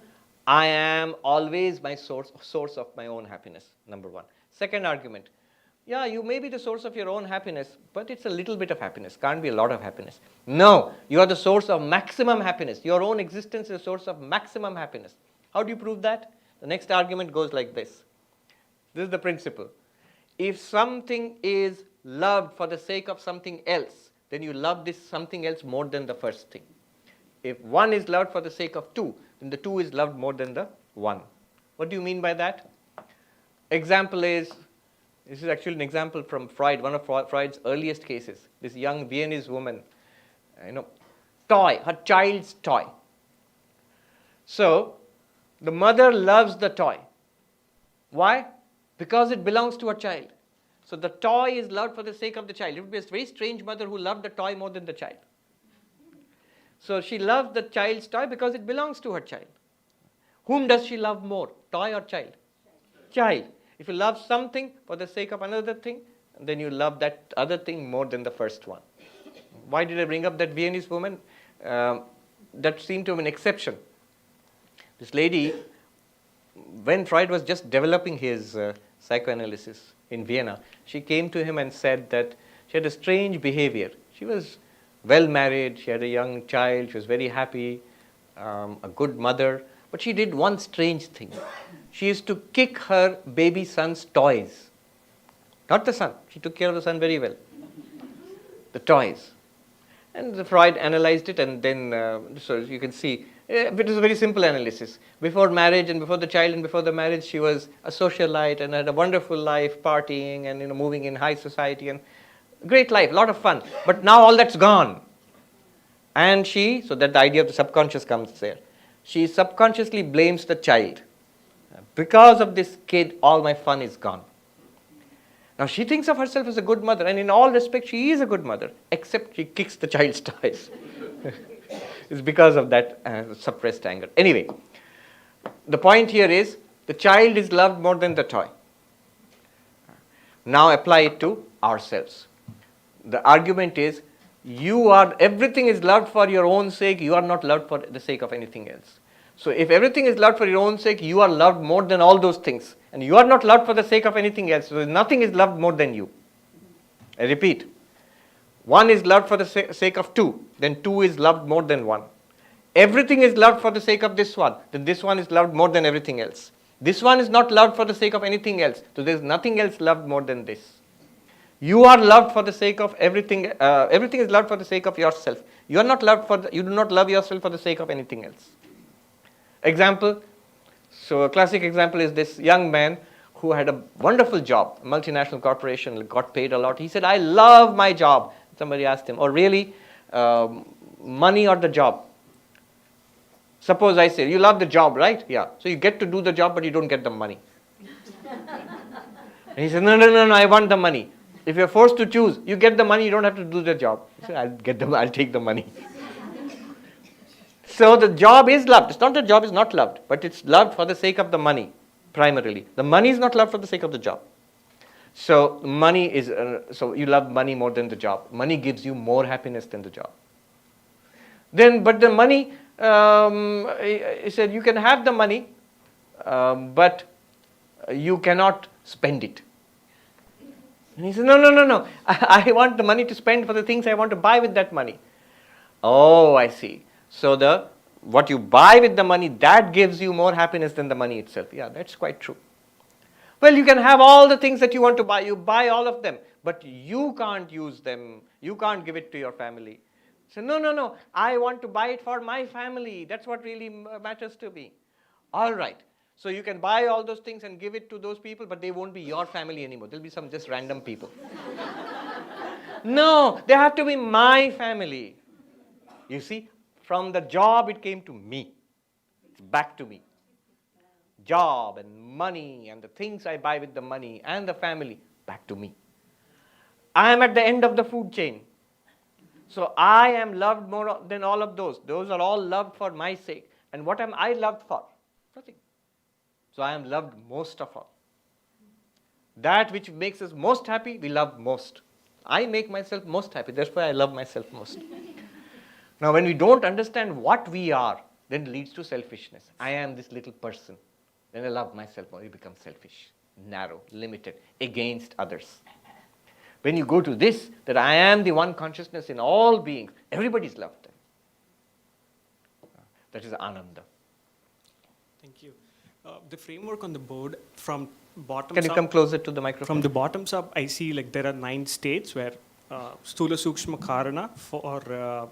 I am always my source of my own happiness, number one. Second argument, yeah, you may be the source of your own happiness, but it's a little bit of happiness, can't be a lot of happiness. No, you are the source of maximum happiness. Your own existence is a source of maximum happiness. How do you prove that? The next argument goes like this. This is the principle. If something is loved for the sake of something else, then you love this something else more than the first thing. If one is loved for the sake of two, then the two is loved more than the one. What do you mean by that? Example is, this is actually an example from Freud, one of Freud's earliest cases. This young Viennese woman, toy, her child's toy. So, the mother loves the toy. Why? Because it belongs to her child. So the toy is loved for the sake of the child. It would be a very strange mother who loved the toy more than the child. So she loves the child's toy because it belongs to her child. Whom does she love more, toy or child? Child. If you love something for the sake of another thing, then you love that other thing more than the first one. Why did I bring up that Viennese woman? That seemed to be an exception. This lady, when Freud was just developing his psychoanalysis in Vienna, she came to him and said that she had a strange behavior. She was well married, she had a young child, she was very happy, a good mother, but she did one strange thing. She used to kick her baby son's toys. Not the son, she took care of the son very well. The toys. And Freud analyzed it, and then, so you can see, It is a very simple analysis. Before marriage and before the child and before the marriage, she was a socialite and had a wonderful life, partying and moving in high society and great life, a lot of fun. But now all that's gone. And so that the idea of the subconscious comes there. She subconsciously blames the child. Because of this kid, all my fun is gone. Now she thinks of herself as a good mother, and in all respects she is a good mother, except she kicks the child's toys. It's because of that suppressed anger. Anyway, the point here is the child is loved more than the toy. Now apply it to ourselves. The argument is everything is loved for your own sake, you are not loved for the sake of anything else. So if everything is loved for your own sake, you are loved more than all those things. And you are not loved for the sake of anything else. So nothing is loved more than you. I repeat. One is loved for the sake of two. Then two is loved more than one. Everything is loved for the sake of this one. Then this one is loved more than everything else. This one is not loved for the sake of anything else. So there is nothing else loved more than this. You are loved for the sake of everything. Everything is loved for the sake of yourself. You are not loved you do not love yourself for the sake of anything else. Example, so a classic example is this young man who had a wonderful job, a multinational corporation, got paid a lot. He said, I love my job. Somebody asked him, oh really, money or the job? Suppose I say, you love the job, right? Yeah. So you get to do the job, but you don't get the money. And he said, no, I want the money. If you're forced to choose, you get the money, you don't have to do the job. He said, I'll take the money. So the job is loved. It's not the job is not loved, but it's loved for the sake of the money, primarily. The money is not loved for the sake of the job. So money is, so you love money more than the job. Money gives you more happiness than the job. But the money, he said, you can have the money, but you cannot spend it. And he said, no. I want the money to spend for the things I want to buy with that money. Oh, I see. So what you buy with the money, that gives you more happiness than the money itself. Yeah, that's quite true. Well, you can have all the things that you want to buy. You buy all of them, but you can't use them. You can't give it to your family. So no. I want to buy it for my family. That's what really matters to me. All right. So you can buy all those things and give it to those people, but they won't be your family anymore. They'll be some just random people. No, they have to be my family. You see? From the job, it came to me. It's back to me. Job and money and the things I buy with the money and the family, back to me. I am at the end of the food chain. So I am loved more than all of those. Those are all loved for my sake. And what am I loved for? Nothing. So I am loved most of all. That which makes us most happy, we love most. I make myself most happy. Therefore, I love myself most. Now, when we don't understand what we are, then it leads to selfishness. I am this little person. Then I love myself more. You become selfish, narrow, limited, against others. When you go to this, that I am the one consciousness in all beings, everybody's loved. That is Ananda. Thank you. The framework on the board from bottom Can you come closer to the microphone? From the bottoms up, I see like there are 9 states where Stula Sukshma Karana for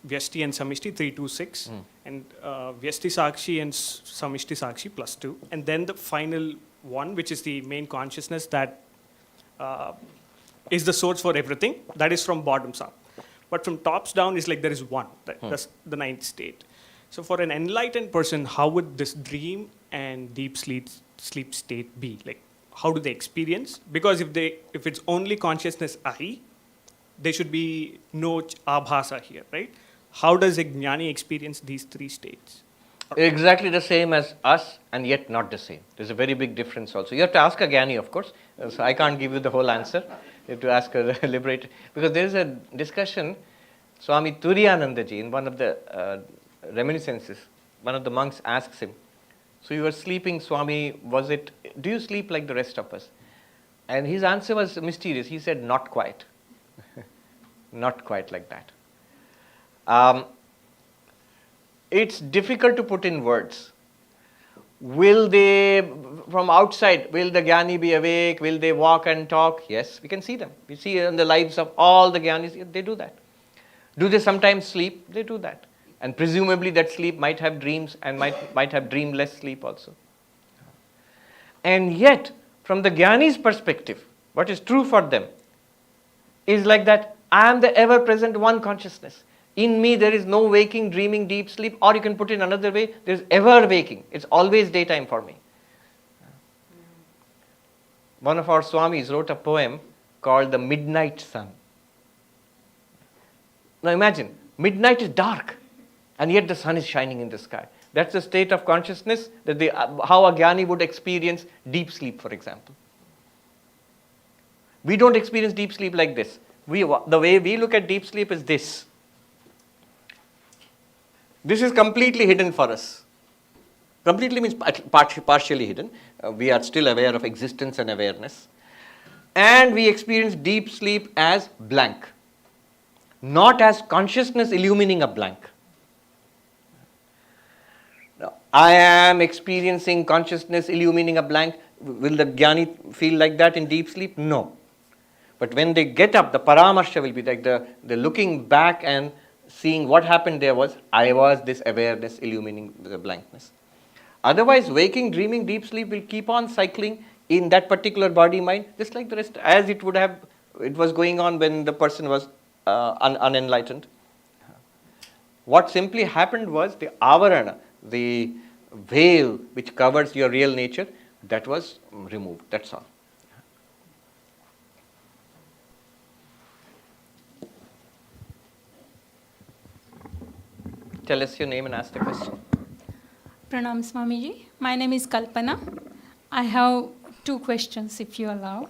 Vyasti and Samishti 3, 2, 6, and Vyasti Sakshi and Samishti Sakshi +2, and then the final one, which is the main consciousness that is the source for everything. That is from bottoms up, but from tops down is like there is one. That's the 9th state. So for an enlightened person, how would this dream and deep sleep state be? Like, how do they experience? Because if it's only consciousness I, there should be no abhasa here, right? How does a jnani experience these 3 states? Exactly the same as us, and yet not the same. There's a very big difference also. You have to ask a jnani, of course. So I can't give you the whole answer. You have to ask a liberated. Because there is a discussion, Swami Turiyanandaji, in one of the reminiscences, one of the monks asks him, so you were sleeping, Swami, do you sleep like the rest of us? And his answer was mysterious. He said, not quite. Not quite like that. It's difficult to put in words. Will they, from outside, will the jnani be awake? Will they walk and talk? Yes, we can see them. We see in the lives of all the jnanis, they do that. Do they sometimes sleep? They do that. And presumably that sleep might have dreams and might have dreamless sleep also. And yet, from the Jnani's perspective, what is true for them is like that I am the ever-present one consciousness. In me there is no waking, dreaming, deep sleep, or you can put it another way, there is ever waking. It's always daytime for me. One of our Swamis wrote a poem called The Midnight Sun. Now imagine, midnight is dark and yet the sun is shining in the sky. That's the state of consciousness that how a Jnani would experience deep sleep, for example. We don't experience deep sleep like this. The way we look at deep sleep is this. This is completely hidden for us. Completely means partially hidden. We are still aware of existence and awareness. And we experience deep sleep as blank. Not as consciousness illumining a blank. Now, I am experiencing consciousness illumining a blank. Will the Jnani feel like that in deep sleep? No. But when they get up, the paramarsha will be like the looking back and seeing what happened there was, I was this awareness illumining the blankness. Otherwise, waking, dreaming, deep sleep will keep on cycling in that particular body mind, just like the rest, as it was going on when the person was unenlightened. What simply happened was the avarana, the veil which covers your real nature, that was removed. That's all. Tell us your name and ask the question. Pranam Swamiji. My name is Kalpana. I have 2 questions, if you allow.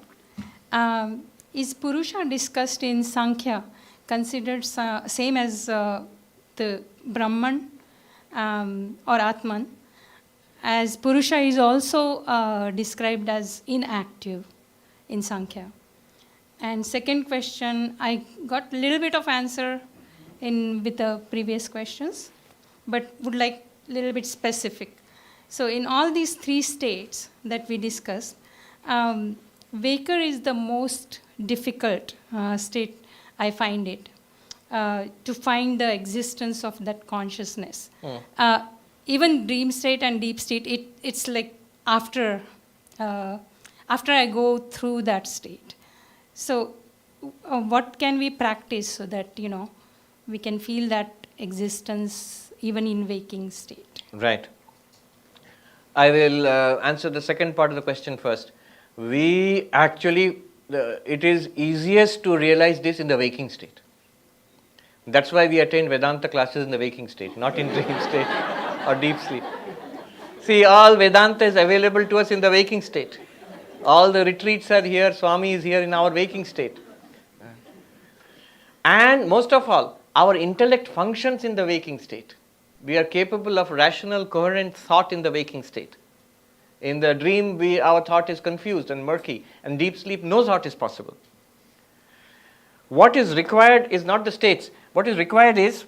Is Purusha discussed in Sankhya considered same as the Brahman or Atman? As Purusha is also described as inactive in Sankhya. And second question, I got a little bit of answer with the previous questions, but would like a little bit specific. So in all these 3 states that we discussed, Waker is the most difficult state, I find it, to find the existence of that consciousness. Even dream state and deep state, it's like after I go through that state. So what can we practice so that, we can feel that existence even in waking state? Right. I will answer the second part of the question first. We actually, it is easiest to realize this in the waking state. That's why we attend Vedanta classes in the waking state, not in dream state or deep sleep. See, all Vedanta is available to us in the waking state. All the retreats are here, Swami is here in our waking state. And most of all, our intellect functions in the waking state. We are capable of rational, coherent thought in the waking state. In the dream, our thought is confused and murky, and deep sleep, no thought is possible. What is required is not the states. What is required is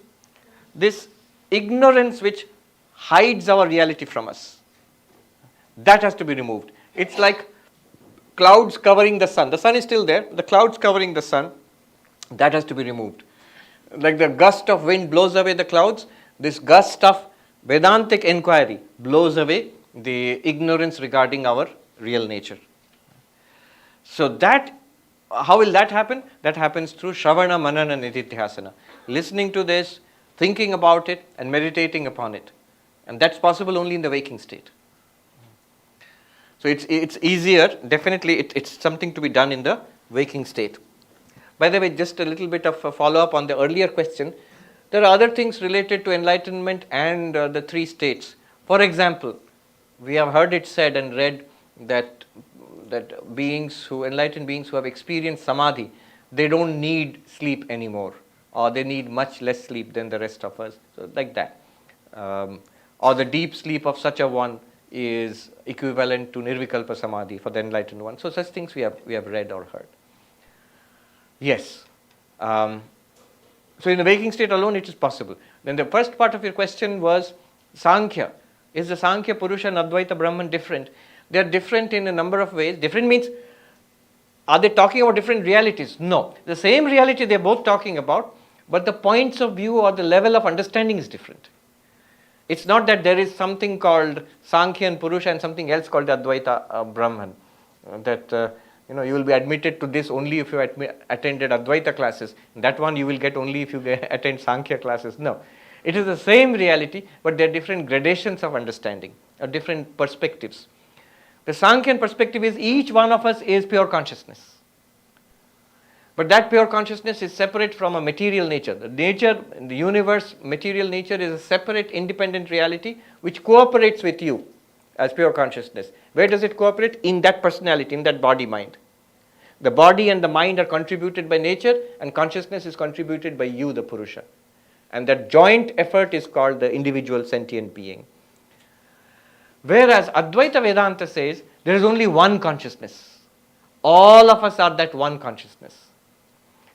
this ignorance which hides our reality from us. That has to be removed. It's like clouds covering the sun. The sun is still there, the clouds covering the sun, that has to be removed. Like the gust of wind blows away the clouds, this gust of Vedantic inquiry blows away the ignorance regarding our real nature. So how will that happen? That happens through Shravana, Manana, Nididhyasana. Listening to this, thinking about it, and meditating upon it. And that's possible only in the waking state. So it's easier, definitely it's something to be done in the waking state. By the way, just a little bit of a follow-up on the earlier question. There are other things related to enlightenment and the 3 states. For example, we have heard it said and read that enlightened beings who have experienced samadhi, they don't need sleep anymore, or they need much less sleep than the rest of us. So like that. Or the deep sleep of such a one is equivalent to nirvikalpa samadhi for the enlightened one. So such things we have read or heard. Yes. So in the waking state alone it is possible. Then the first part of your question was Sankhya. Is the Sankhya, Purusha and Advaita Brahman different? They are different in a number of ways. Different means, are they talking about different realities? No. The same reality they are both talking about, but the points of view or the level of understanding is different. It's not that there is something called Sankhya and Purusha and something else called Advaita Brahman. You will be admitted to this only if you attended Advaita classes. That one you will get only if you attend Sankhya classes. No. It is the same reality, but there are different gradations of understanding, or different perspectives. The Sankhyan perspective is each one of us is pure consciousness. But that pure consciousness is separate from a material nature. The nature, the universe, material nature is a separate, independent reality which cooperates with you as pure consciousness. Where does it cooperate? In that personality, in that body-mind. The body and the mind are contributed by nature, and consciousness is contributed by you, the Purusha. And that joint effort is called the individual sentient being. Whereas Advaita Vedanta says there is only one consciousness. All of us are that one consciousness.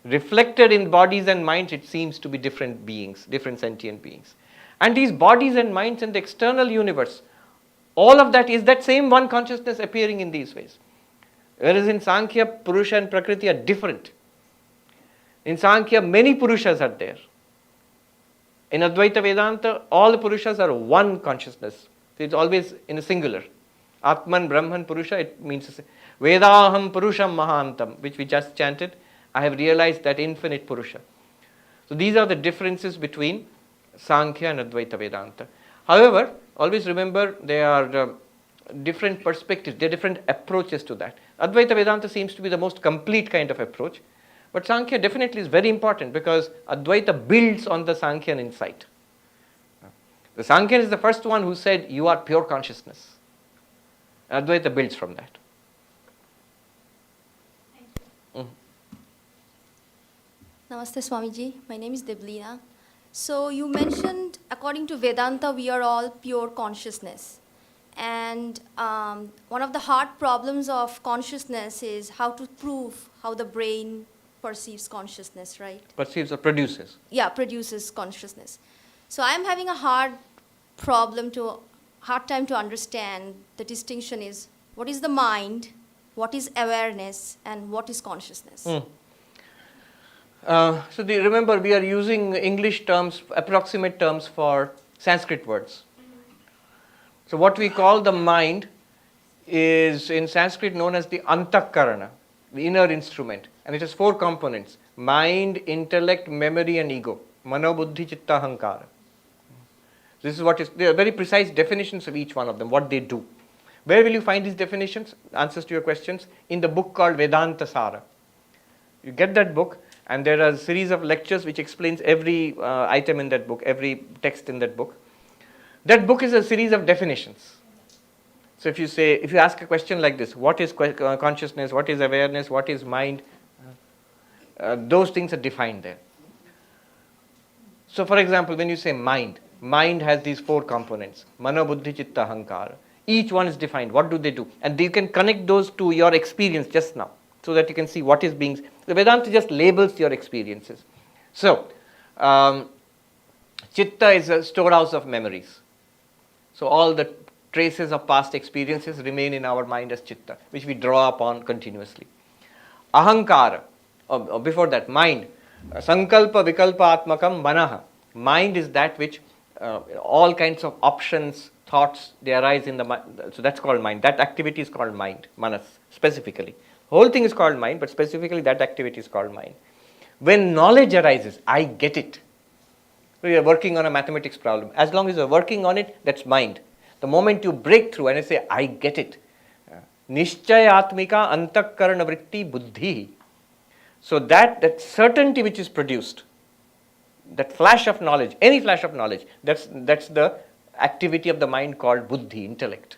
Reflected in bodies and minds, it seems to be different beings, different sentient beings. And these bodies and minds in the external universe, all of that is that same one consciousness appearing in these ways. Whereas in Sankhya, Purusha and Prakriti are different. In Sankhya, many Purushas are there. In Advaita Vedanta, all the Purushas are one consciousness. So it's always in a singular. Atman, Brahman, Purusha, it means Vedaham Purusham Mahantam, which we just chanted. I have realized that infinite Purusha. So these are the differences between Sankhya and Advaita Vedanta. However, always remember there are different perspectives, there are different approaches to that. Advaita Vedanta seems to be the most complete kind of approach, but Sankhya definitely is very important because Advaita builds on the Sankhyan insight. The Sankhyan is the first one who said, you are pure consciousness. Advaita builds from that. Namaste Swamiji, my name is Deblina. So you mentioned, according to Vedanta, we are all pure consciousness. And one of the hard problems of consciousness is how to prove how the brain perceives consciousness, right? Perceives or produces. Yeah, produces consciousness. So I'm having a hard time to understand the distinction is what is the mind, what is awareness, and what is consciousness. Remember, we are using English terms, approximate terms for Sanskrit words. So what we call the mind is in Sanskrit known as the antakarana, the inner instrument. And it has 4 components: mind, intellect, memory and ego. Mano, buddhi, chitta, ahankara. This is what is, there are very precise definitions of each one of them, what they do. Where will you find these definitions? Answers to your questions? In the book called Vedanta Sara. You get that book, and there are a series of lectures which explains every item in that book, every text in that book. That book is a series of definitions. So if you ask a question like this, what is consciousness, what is awareness, what is mind, those things are defined there. So for example, when you say mind has these 4 components: mano, buddhi, chitta, ahankara. Each one is defined. What do they do? And you can connect those to your experience just now, so that you can see what is being. The Vedanta just labels your experiences. So, chitta is a storehouse of memories. So all the traces of past experiences remain in our mind as chitta, which we draw upon continuously. Ahankara, or before that, mind. Sankalpa vikalpa atmakam manaha. Mind is that which all kinds of options, thoughts, they arise in the mind. So that's called mind. That activity is called mind, manas, specifically. Whole thing is called mind, but specifically that activity is called mind. When knowledge arises, I get it. So you are working on a mathematics problem. As long as you are working on it, that's mind. The moment you break through and you say, I get it. Nishchayatmika antakarana vritti buddhi. So that certainty which is produced, that flash of knowledge, any flash of knowledge, that's the activity of the mind called buddhi, intellect.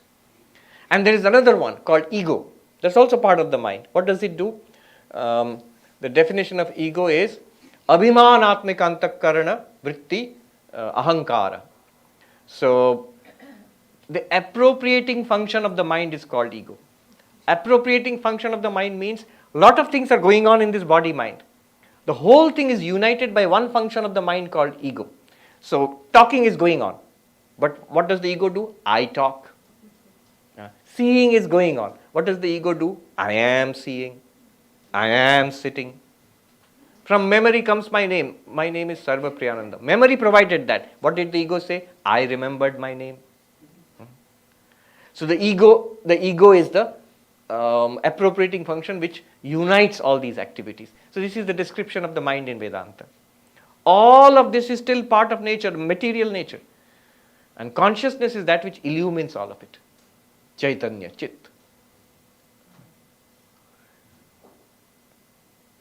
And there is another one called ego. That's also part of the mind. What does it do? The definition of ego is abhimanatmika antakarana vritti ahankara. So the appropriating function of the mind is called ego. Appropriating function of the mind means a lot of things are going on in this body mind. The whole thing is united by one function of the mind called ego. So talking is going on. But what does the ego do? I talk. Seeing is going on. What does the ego do? I am seeing. I am sitting. From memory comes my name. My name is Sarvapriyananda. Memory provided that. What did the ego say? I remembered my name. So the ego is the appropriating function which unites all these activities. So this is the description of the mind in Vedanta. All of this is still part of nature, material nature. And consciousness is that which illumines all of it. Chaitanya, Chit.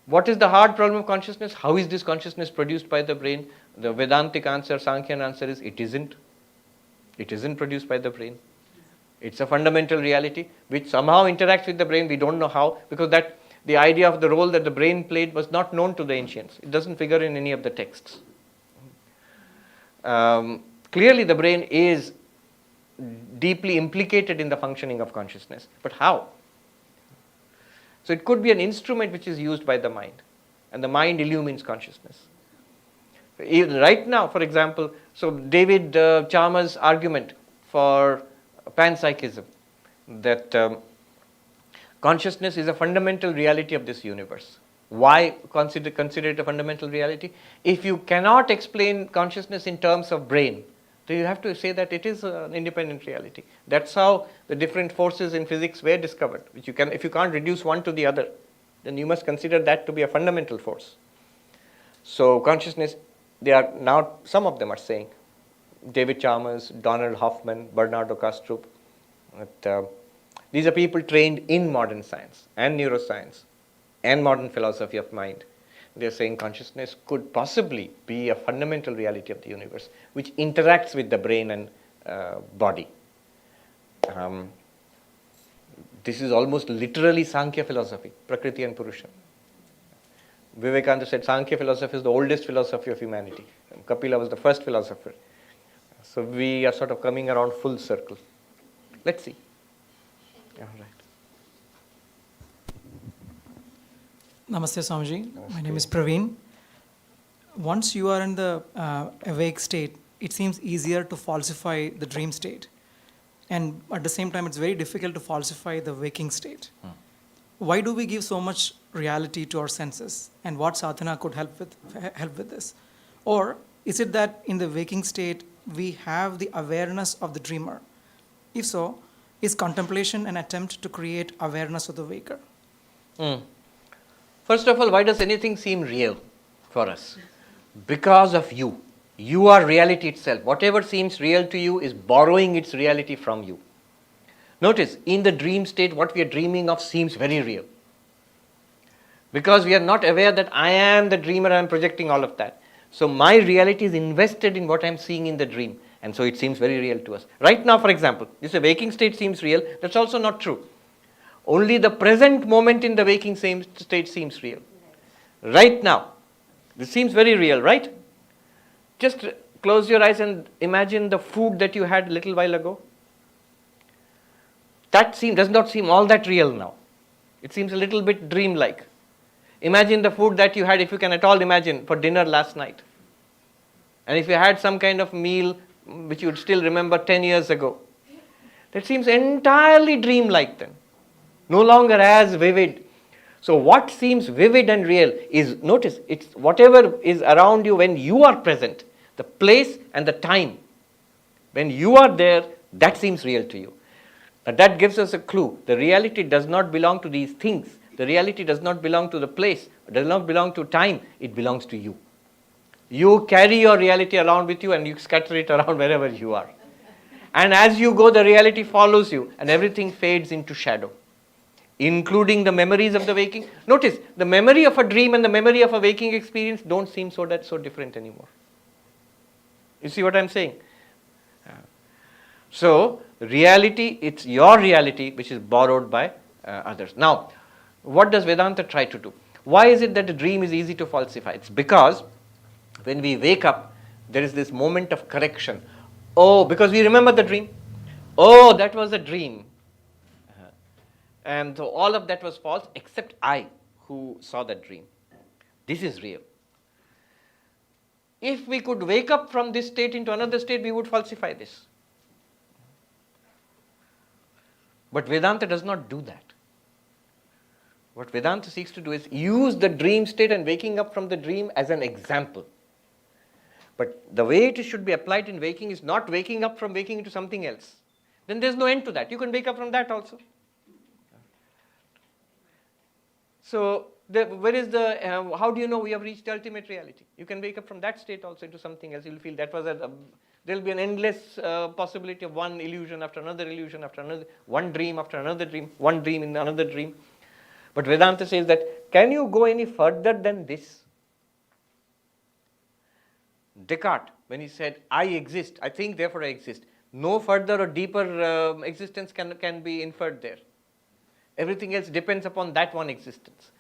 What is the hard problem of consciousness? How is this consciousness produced by the brain? The Vedantic answer, Sankhyan answer is it isn't. It isn't produced by the brain. It's a fundamental reality which somehow interacts with the brain. We don't know how, because that the idea of the role that the brain played was not known to the ancients. It doesn't figure in any of the texts. Clearly the brain is deeply implicated in the functioning of consciousness. But how? So it could be an instrument which is used by the mind, and the mind illumines consciousness. Even right now, for example, so David Chalmers' argument for panpsychism, that consciousness is a fundamental reality of this universe. Why consider it a fundamental reality? If you cannot explain consciousness in terms of brain, then you have to say that it is an independent reality. That's how the different forces in physics were discovered. Which if you can't reduce one to the other, then you must consider that to be a fundamental force. So consciousness, they are now, some of them are saying, David Chalmers, Donald Hoffman, Bernardo Kastrup, these are people trained in modern science and neuroscience and modern philosophy of mind. They are saying consciousness could possibly be a fundamental reality of the universe which interacts with the brain and body. This is almost literally Sankhya philosophy, Prakriti and Purusha. Vivekananda said Sankhya philosophy is the oldest philosophy of humanity. Kapila was the first philosopher. So we are sort of coming around full circle. Let's see. All right. Namaste, Swamiji. My name is Praveen. Once you are in the awake state, it seems easier to falsify the dream state. And at the same time, it's very difficult to falsify the waking state. Why do we give so much reality to our senses? And what sadhana could help with this? Or is it that in the waking state, we have the awareness of the dreamer? If so, is contemplation an attempt to create awareness of the waker? First of all, why does anything seem real for us? Because of you. You are reality itself. Whatever seems real to you is borrowing its reality from you. Notice, in the dream state, what we are dreaming of seems very real. Because we are not aware that I am the dreamer, I am projecting all of that. So my reality is invested in what I am seeing in the dream. And so it seems very real to us. Right now, for example, this waking state seems real. That's also not true. Only the present moment in the waking state seems real. Right now. This seems very real, right? Just close your eyes and imagine the food that you had a little while ago. That does not seem all that real now. It seems a little bit dreamlike. Imagine the food that you had, if you can at all imagine, for dinner last night. And if you had some kind of meal which you would still remember 10 years ago. That seems entirely dreamlike then. No longer as vivid. So what seems vivid and real is, notice, it's whatever is around you when you are present, the place and the time. When you are there, that seems real to you. Now that gives us a clue. The reality does not belong to these things. The reality does not belong to the place. It does not belong to time. It belongs to you. You carry your reality around with you and you scatter it around wherever you are. And as you go, the reality follows you and everything fades into shadow, including the memories of the waking. Notice, the memory of a dream and the memory of a waking experience don't seem so different anymore. You see what I'm saying? So, reality, it's your reality which is borrowed by others. Now, what does Vedanta try to do? Why is it that the dream is easy to falsify? It's because when we wake up, there is this moment of correction. Oh, because we remember the dream. Oh, that was a dream. And so all of that was false except I who saw that dream. This is real. If we could wake up from this state into another state, we would falsify this. But Vedanta does not do that. What Vedanta seeks to do is use the dream state and waking up from the dream as an example. But the way it should be applied in waking is not waking up from waking into something else. Then there's no end to that. You can wake up from that also. So, where is the, how do you know we have reached the ultimate reality? You can wake up from that state also into something else. You'll feel that was there will be an endless possibility of one illusion after another, one dream after another dream, one dream in another dream. But Vedanta says that, can you go any further than this? Descartes, when he said, I exist, I think, therefore I exist. No further or deeper existence can be inferred there. Everything else depends upon that one existence.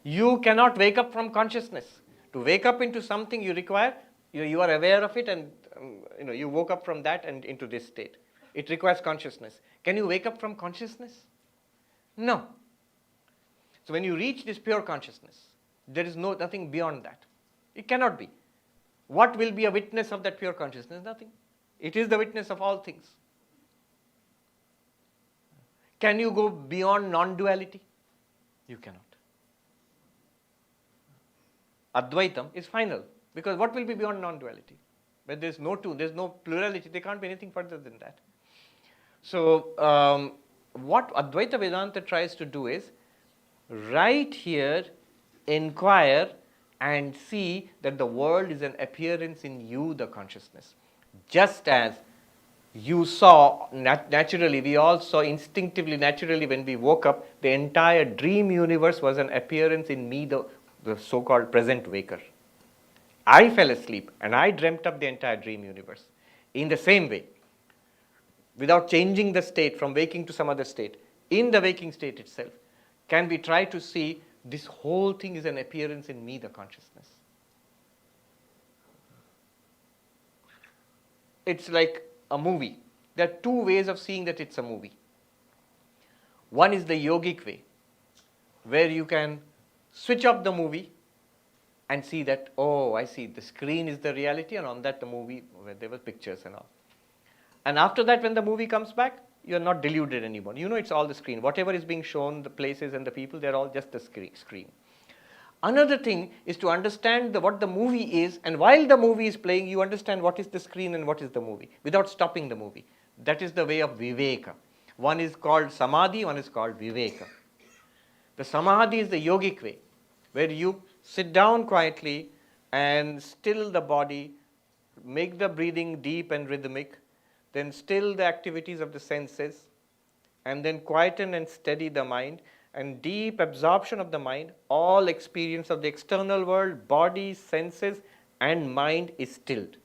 You cannot wake up from consciousness. To wake up into something you require, you are aware of it, and you woke up from that and into this state. It requires consciousness. Can you wake up from consciousness? No. So when you reach this pure consciousness, there is nothing beyond that. It cannot be. What will be a witness of that pure consciousness? Nothing. It is the witness of all things. Can you go beyond non-duality? You cannot. Advaitam is final, because what will be beyond non-duality? Where there is no two, there is no plurality, there can't be anything further than that. So, what Advaita Vedanta tries to do is, right here, inquire and see that the world is an appearance in you, the consciousness. Just as you saw naturally, we all saw instinctively, naturally, when we woke up, the entire dream universe was an appearance in me, the so-called present waker. I fell asleep and I dreamt up the entire dream universe. In the same way, without changing the state from waking to some other state, in the waking state itself, can we try to see this whole thing is an appearance in me, the consciousness. It's like a movie. There are two ways of seeing that it's a movie. One is the yogic way, where you can switch off the movie and see that, oh, I see, the screen is the reality, and on that the movie, where there were pictures and all. And after that, when the movie comes back, you're not deluded anymore. You know it's all the screen. Whatever is being shown, the places and the people, they're all just the screen. Another thing is to understand what the movie is, and while the movie is playing, you understand what is the screen and what is the movie, without stopping the movie. That is the way of viveka. One is called samadhi, one is called viveka. The samadhi is the yogic way, where you sit down quietly and still the body, make the breathing deep and rhythmic, then still the activities of the senses, and then quieten and steady the mind, and deep absorption of the mind, all experience of the external world, body, senses, and mind is stilled.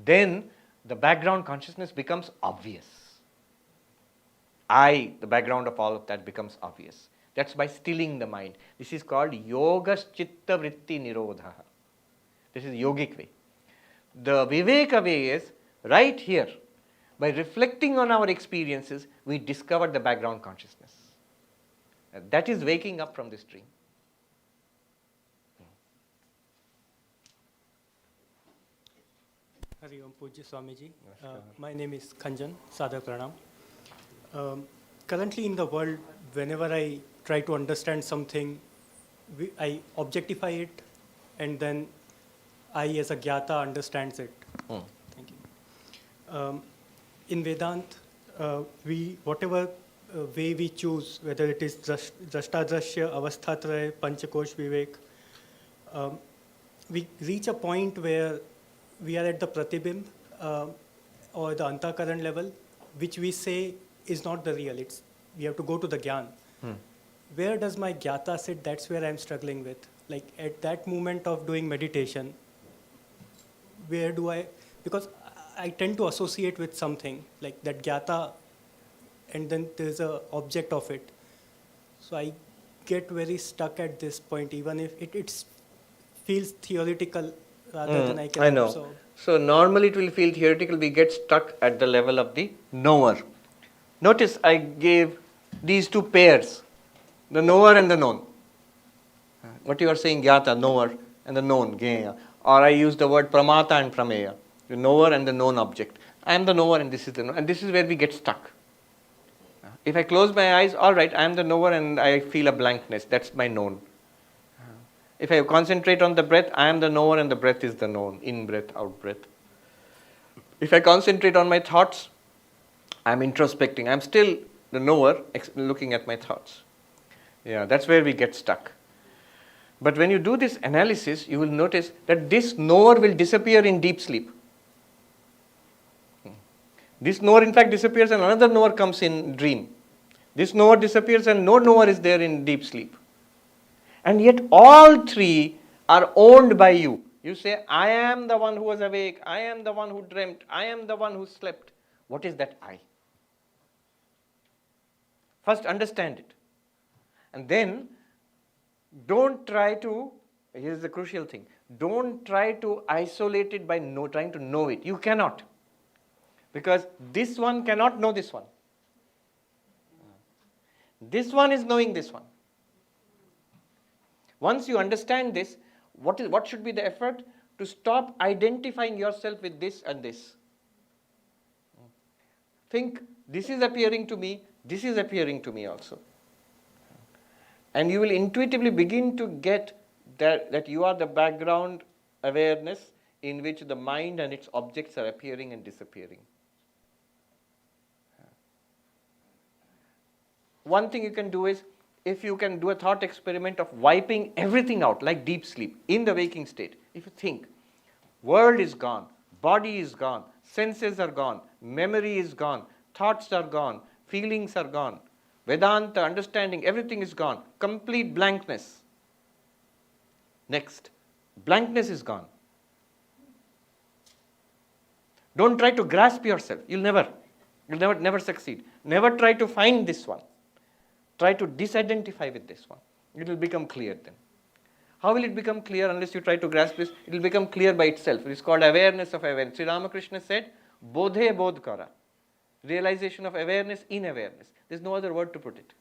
Then the background consciousness becomes obvious. I, the background of all of that, becomes obvious. That's by stilling the mind. This is called yogas chitta vritti nirodha. This is yogic way. The viveka way is right here. By reflecting on our experiences, we discover the background consciousness. That is waking up from this dream. Hari Om Pujya Swamiji. My name is Kanjan, Sadha Pranam. Currently in the world, whenever I try to understand something, I objectify it, and then I as a Gyata understands it. Thank you. In Vedanta, whatever way we choose, whether it is Drashtadrashya, Avasthatraya, Panchakosh Vivek, we reach a point where we are at the Pratibimb or the Antakaran level, which we say is not the real. We have to go to the Gyan. Where does my Gyata sit? That's where I'm struggling with. Like at that moment of doing meditation, where do I, because I tend to associate with something like that Gyata, and then there's a object of it. So I get very stuck at this point, even if it feels theoretical rather than I can I know. absorb. So normally it will feel theoretical. We get stuck at the level of the knower. Notice I gave these two pairs, the knower and the known. What you are saying, Gyata, knower, and the known, Gyeya. Or I use the word Pramata and Prameya, the knower and the known object. I am the knower and this is the known. And this is where we get stuck. If I close my eyes, all right, I am the knower and I feel a blankness. That's my known. If I concentrate on the breath, I am the knower and the breath is the known. In breath, out breath. If I concentrate on my thoughts, I am introspecting. I am still the knower looking at my thoughts. Yeah, that's where we get stuck. But when you do this analysis, you will notice that this knower will disappear in deep sleep. This knower in fact disappears and another knower comes in dream. This knower disappears and no knower is there in deep sleep. And yet all three are owned by you. You say, I am the one who was awake, I am the one who dreamt, I am the one who slept. What is that I? First understand it. And then don't try to, here's the crucial thing, don't try to isolate it by trying to know it. You cannot. Because this one cannot know this one. This one is knowing this one. Once you understand this, what should be the effort? To stop identifying yourself with this and this. Think, this is appearing to me, this is appearing to me also. And you will intuitively begin to get that you are the background awareness in which the mind and its objects are appearing and disappearing. One thing you can do is, if you can do a thought experiment of wiping everything out, like deep sleep, in the waking state. If you think, world is gone, body is gone, senses are gone, memory is gone, thoughts are gone, feelings are gone, Vedanta, understanding, everything is gone, complete blankness. Next, blankness is gone. Don't try to grasp yourself, you'll never succeed. Never try to find this one. Try to disidentify with this one. It will become clear then. How will it become clear unless you try to grasp this? It will become clear by itself. It is called awareness of awareness. Sri Ramakrishna said, Bodhe bodh kara. Realization of awareness in awareness. There is no other word to put it.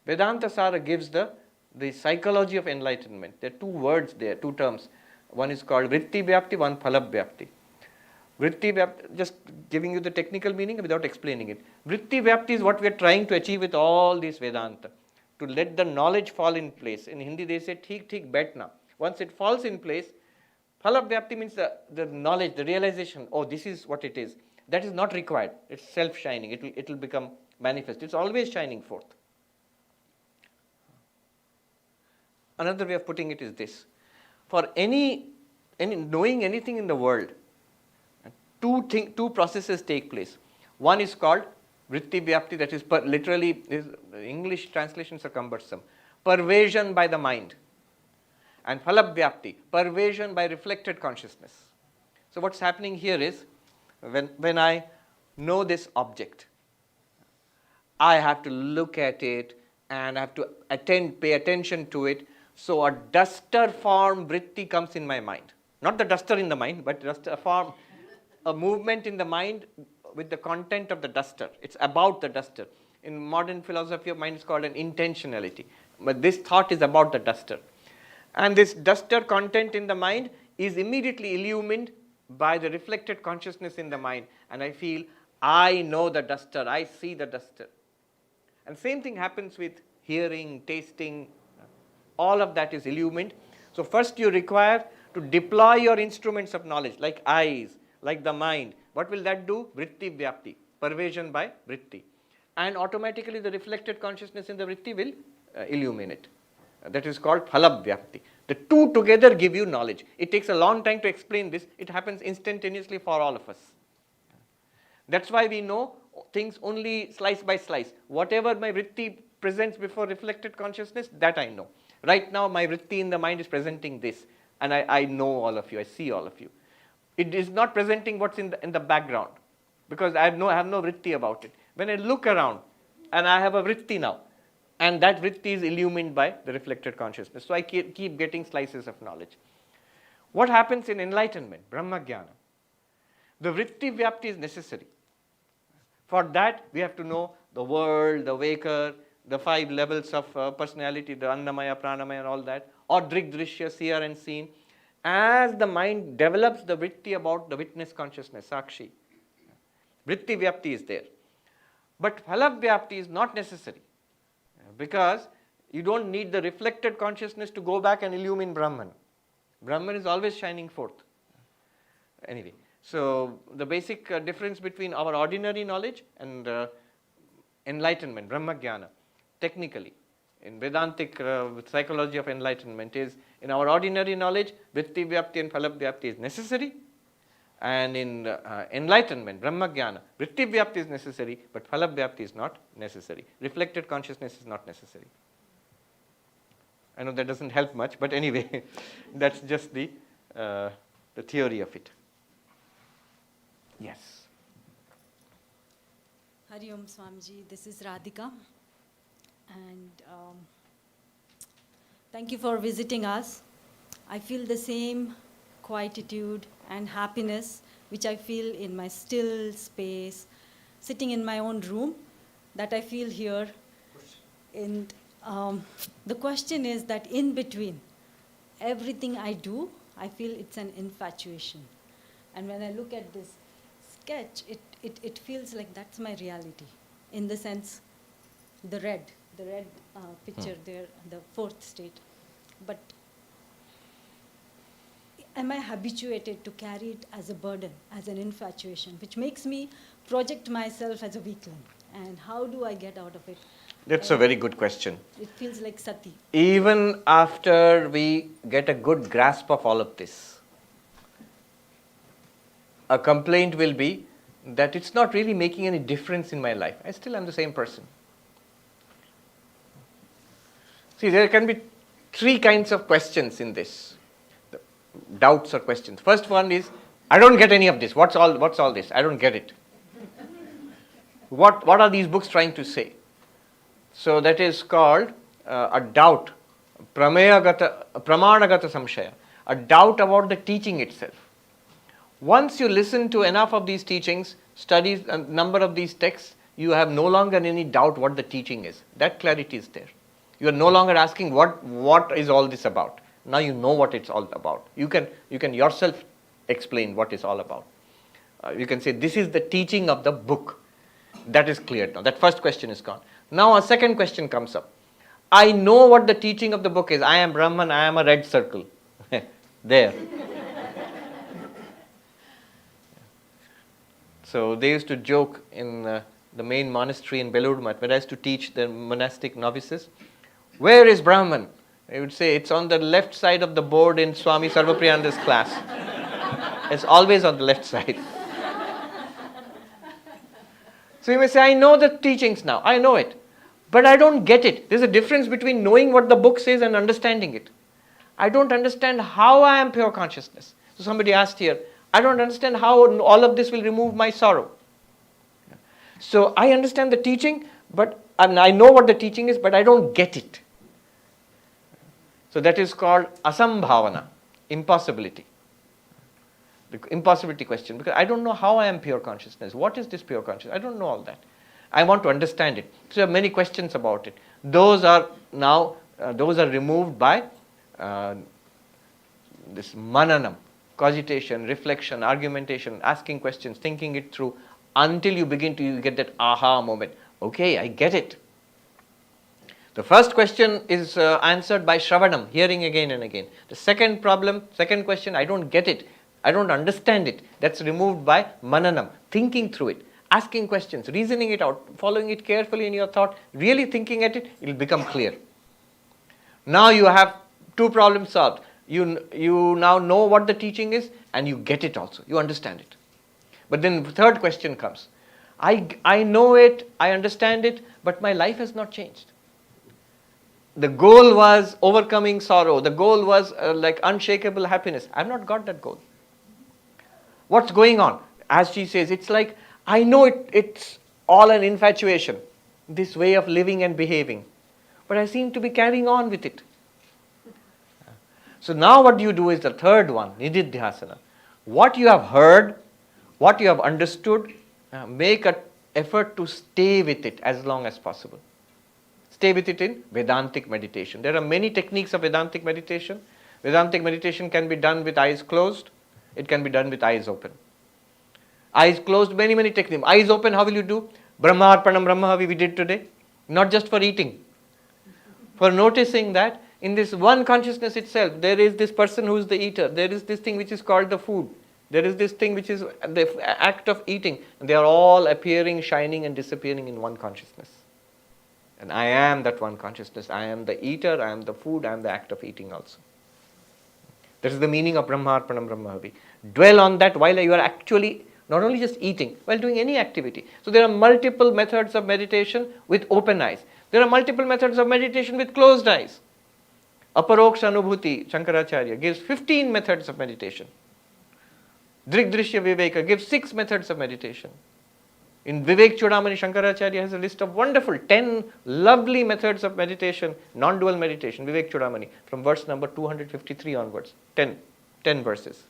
Vedanta Sara gives the psychology of enlightenment. There are two words there, two terms. One is called Vritti Vyapti, one Phalab Vyapti. Vritti Vyapti, just giving you the technical meaning without explaining it. Vritti Vyapti is what we are trying to achieve with all this Vedanta. To let the knowledge fall in place. In Hindi they say, Theek theek baithna. Once it falls in place, Phalab Vyapti means the knowledge, the realization, oh, this is what it is. That is not required. It's self-shining. It will become manifest. It's always shining forth. Another way of putting it is this. For any knowing anything in the world, two processes take place. One is called Vritti Vyapti, that is literally, English translations are cumbersome. Pervasion by the mind. And Phalab Vyapti, pervasion by reflected consciousness. So what's happening here is, when I know this object, I have to look at it and I have to pay attention to it. So a duster form vritti comes in my mind. Not the duster in the mind, but just a movement in the mind with the content of the duster. It's about the duster. In modern philosophy of mind, it's called an intentionality. But this thought is about the duster. And this duster content in the mind is immediately illumined by the reflected consciousness in the mind. And I feel, I know the duster, I see the duster. And same thing happens with hearing, tasting, all of that is illumined. So first you require to deploy your instruments of knowledge, like eyes, like the mind. What will that do? Vritti Vyapti, pervasion by vritti. And automatically the reflected consciousness in the vritti will illuminate. That is called Phalab Vyapti. The two together give you knowledge. It takes a long time to explain this. It happens instantaneously for all of us. That's why we know things only slice by slice. Whatever my vritti presents before reflected consciousness, that I know. Right now my vritti in the mind is presenting this. And I know all of you, I see all of you. It is not presenting what's in the background. Because I have no vritti about it. When I look around, and I have a vritti now, and that vritti is illumined by the reflected consciousness. So I keep getting slices of knowledge. What happens in enlightenment, Brahma-jnana? The vritti vyapti is necessary. For that, we have to know the world, the waker, the 5 levels of personality, the Annamaya, Pranamaya and all that, or Drig, Drishya, seer and seen. As the mind develops the vritti about the witness consciousness, Sakshi, vritti vyapti is there. But phalabhyapti is not necessary, because you don't need the reflected consciousness to go back and illumine Brahman. Brahman is always shining forth. Anyway, so the basic difference between our ordinary knowledge and enlightenment, Brahma-jnana, technically, in Vedantic psychology of enlightenment, is in our ordinary knowledge, vritti-vyapti and phalabhyapti is necessary, and in enlightenment, Brahma-jnana, vritti-vyapti is necessary, but phalabhyapti is not necessary. Reflected consciousness is not necessary. I know that doesn't help much, but anyway, that's just the theory of it. Yes. Hari Om Swamiji, this is Radhika, and thank you for visiting us. I feel the same quietude and happiness which I feel in my still space, sitting in my own room, that I feel here. And the question is that in between everything I do, I feel it's an infatuation. And when I look at this sketch, it feels like that's my reality. In the sense, the red picture there, the fourth state. But am I habituated to carry it as a burden, as an infatuation, which makes me project myself as a weakling? And how do I get out of it? That's a very good question. It feels like sati. Even after we get a good grasp of all of this, a complaint will be that it's not really making any difference in my life. I still am the same person. See, there can be three kinds of questions in this. Doubts or questions. First one is, I don't get any of this. What's all this? I don't get it. What are these books trying to say? So that is called a doubt, pramanagata samshaya, a doubt about the teaching itself. Once you listen to enough of these teachings, study a number of these texts, you have no longer any doubt what the teaching is. That clarity is there. You are no longer asking what is all this about. Now you know what it's all about. You can yourself explain what it's all about. You can say, this is the teaching of the book. That is clear now. That first question is gone. Now a second question comes up. I know what the teaching of the book is. I am Brahman, I am a red circle. There. So they used to joke in the main monastery in Belur Math, when I used to teach the monastic novices, where is Brahman? They would say, it's on the left side of the board in Swami Sarvapriyananda's class. It's always on the left side. So you may say, I know the teachings now, I know it, but I don't get it. There's a difference between knowing what the book says and understanding it. I don't understand how I am pure consciousness. So somebody asked here, I don't understand how all of this will remove my sorrow. So I understand the teaching, but I know what the teaching is, but I don't get it. So that is called asambhavana, impossibility. The impossibility question, because I don't know how I am pure consciousness. What is this pure consciousness? I don't know all that. I want to understand it. So there are many questions about it. Those are now, those are removed by this mananam, cogitation, reflection, argumentation, asking questions, thinking it through, until you begin to get that aha moment. Okay, I get it. The first question is answered by shravanam, hearing again and again. The second question, I don't get it. I don't understand it. That's removed by mananam, thinking through it, asking questions, reasoning it out, following it carefully in your thought, really thinking at it, it will become clear. Now you have two problems solved. You now know what the teaching is, and you get it also. You understand it. But then the third question comes. I know it, I understand it, but my life has not changed. The goal was overcoming sorrow. The goal was like unshakable happiness. I have not got that goal. What's going on? As she says, it's like, I know it's all an infatuation, this way of living and behaving, but I seem to be carrying on with it. So now what you do is the third one, nididhyasana. What you have heard, what you have understood, make an effort to stay with it as long as possible. Stay with it in Vedantic meditation. There are many techniques of Vedantic meditation. Vedantic meditation can be done with eyes closed. It can be done with eyes open. Eyes closed, many techniques. Eyes open, how will you do? Brahmarpanam Brahmahavi we did today, not just for eating, for noticing that in this one consciousness itself, there is this person who is the eater, there is this thing which is called the food, there is this thing which is the act of eating, and they are all appearing, shining and disappearing in one consciousness. And I am that one consciousness. I am the eater, I am the food, I am the act of eating also. That is the meaning of Brahmarpanam Brahmahavi. Dwell on that while you are actually not only just eating, while doing any activity. So there are multiple methods of meditation with open eyes. There are multiple methods of meditation with closed eyes. Aparoksha Anubhuti, Shankaracharya, gives 15 methods of meditation. Drigdrishya Viveka gives 6 methods of meditation. In Vivek Chudamani, Shankaracharya has a list of wonderful 10 lovely methods of meditation, non-dual meditation, Vivek Chudamani, from verse number 253 onwards, 10 verses.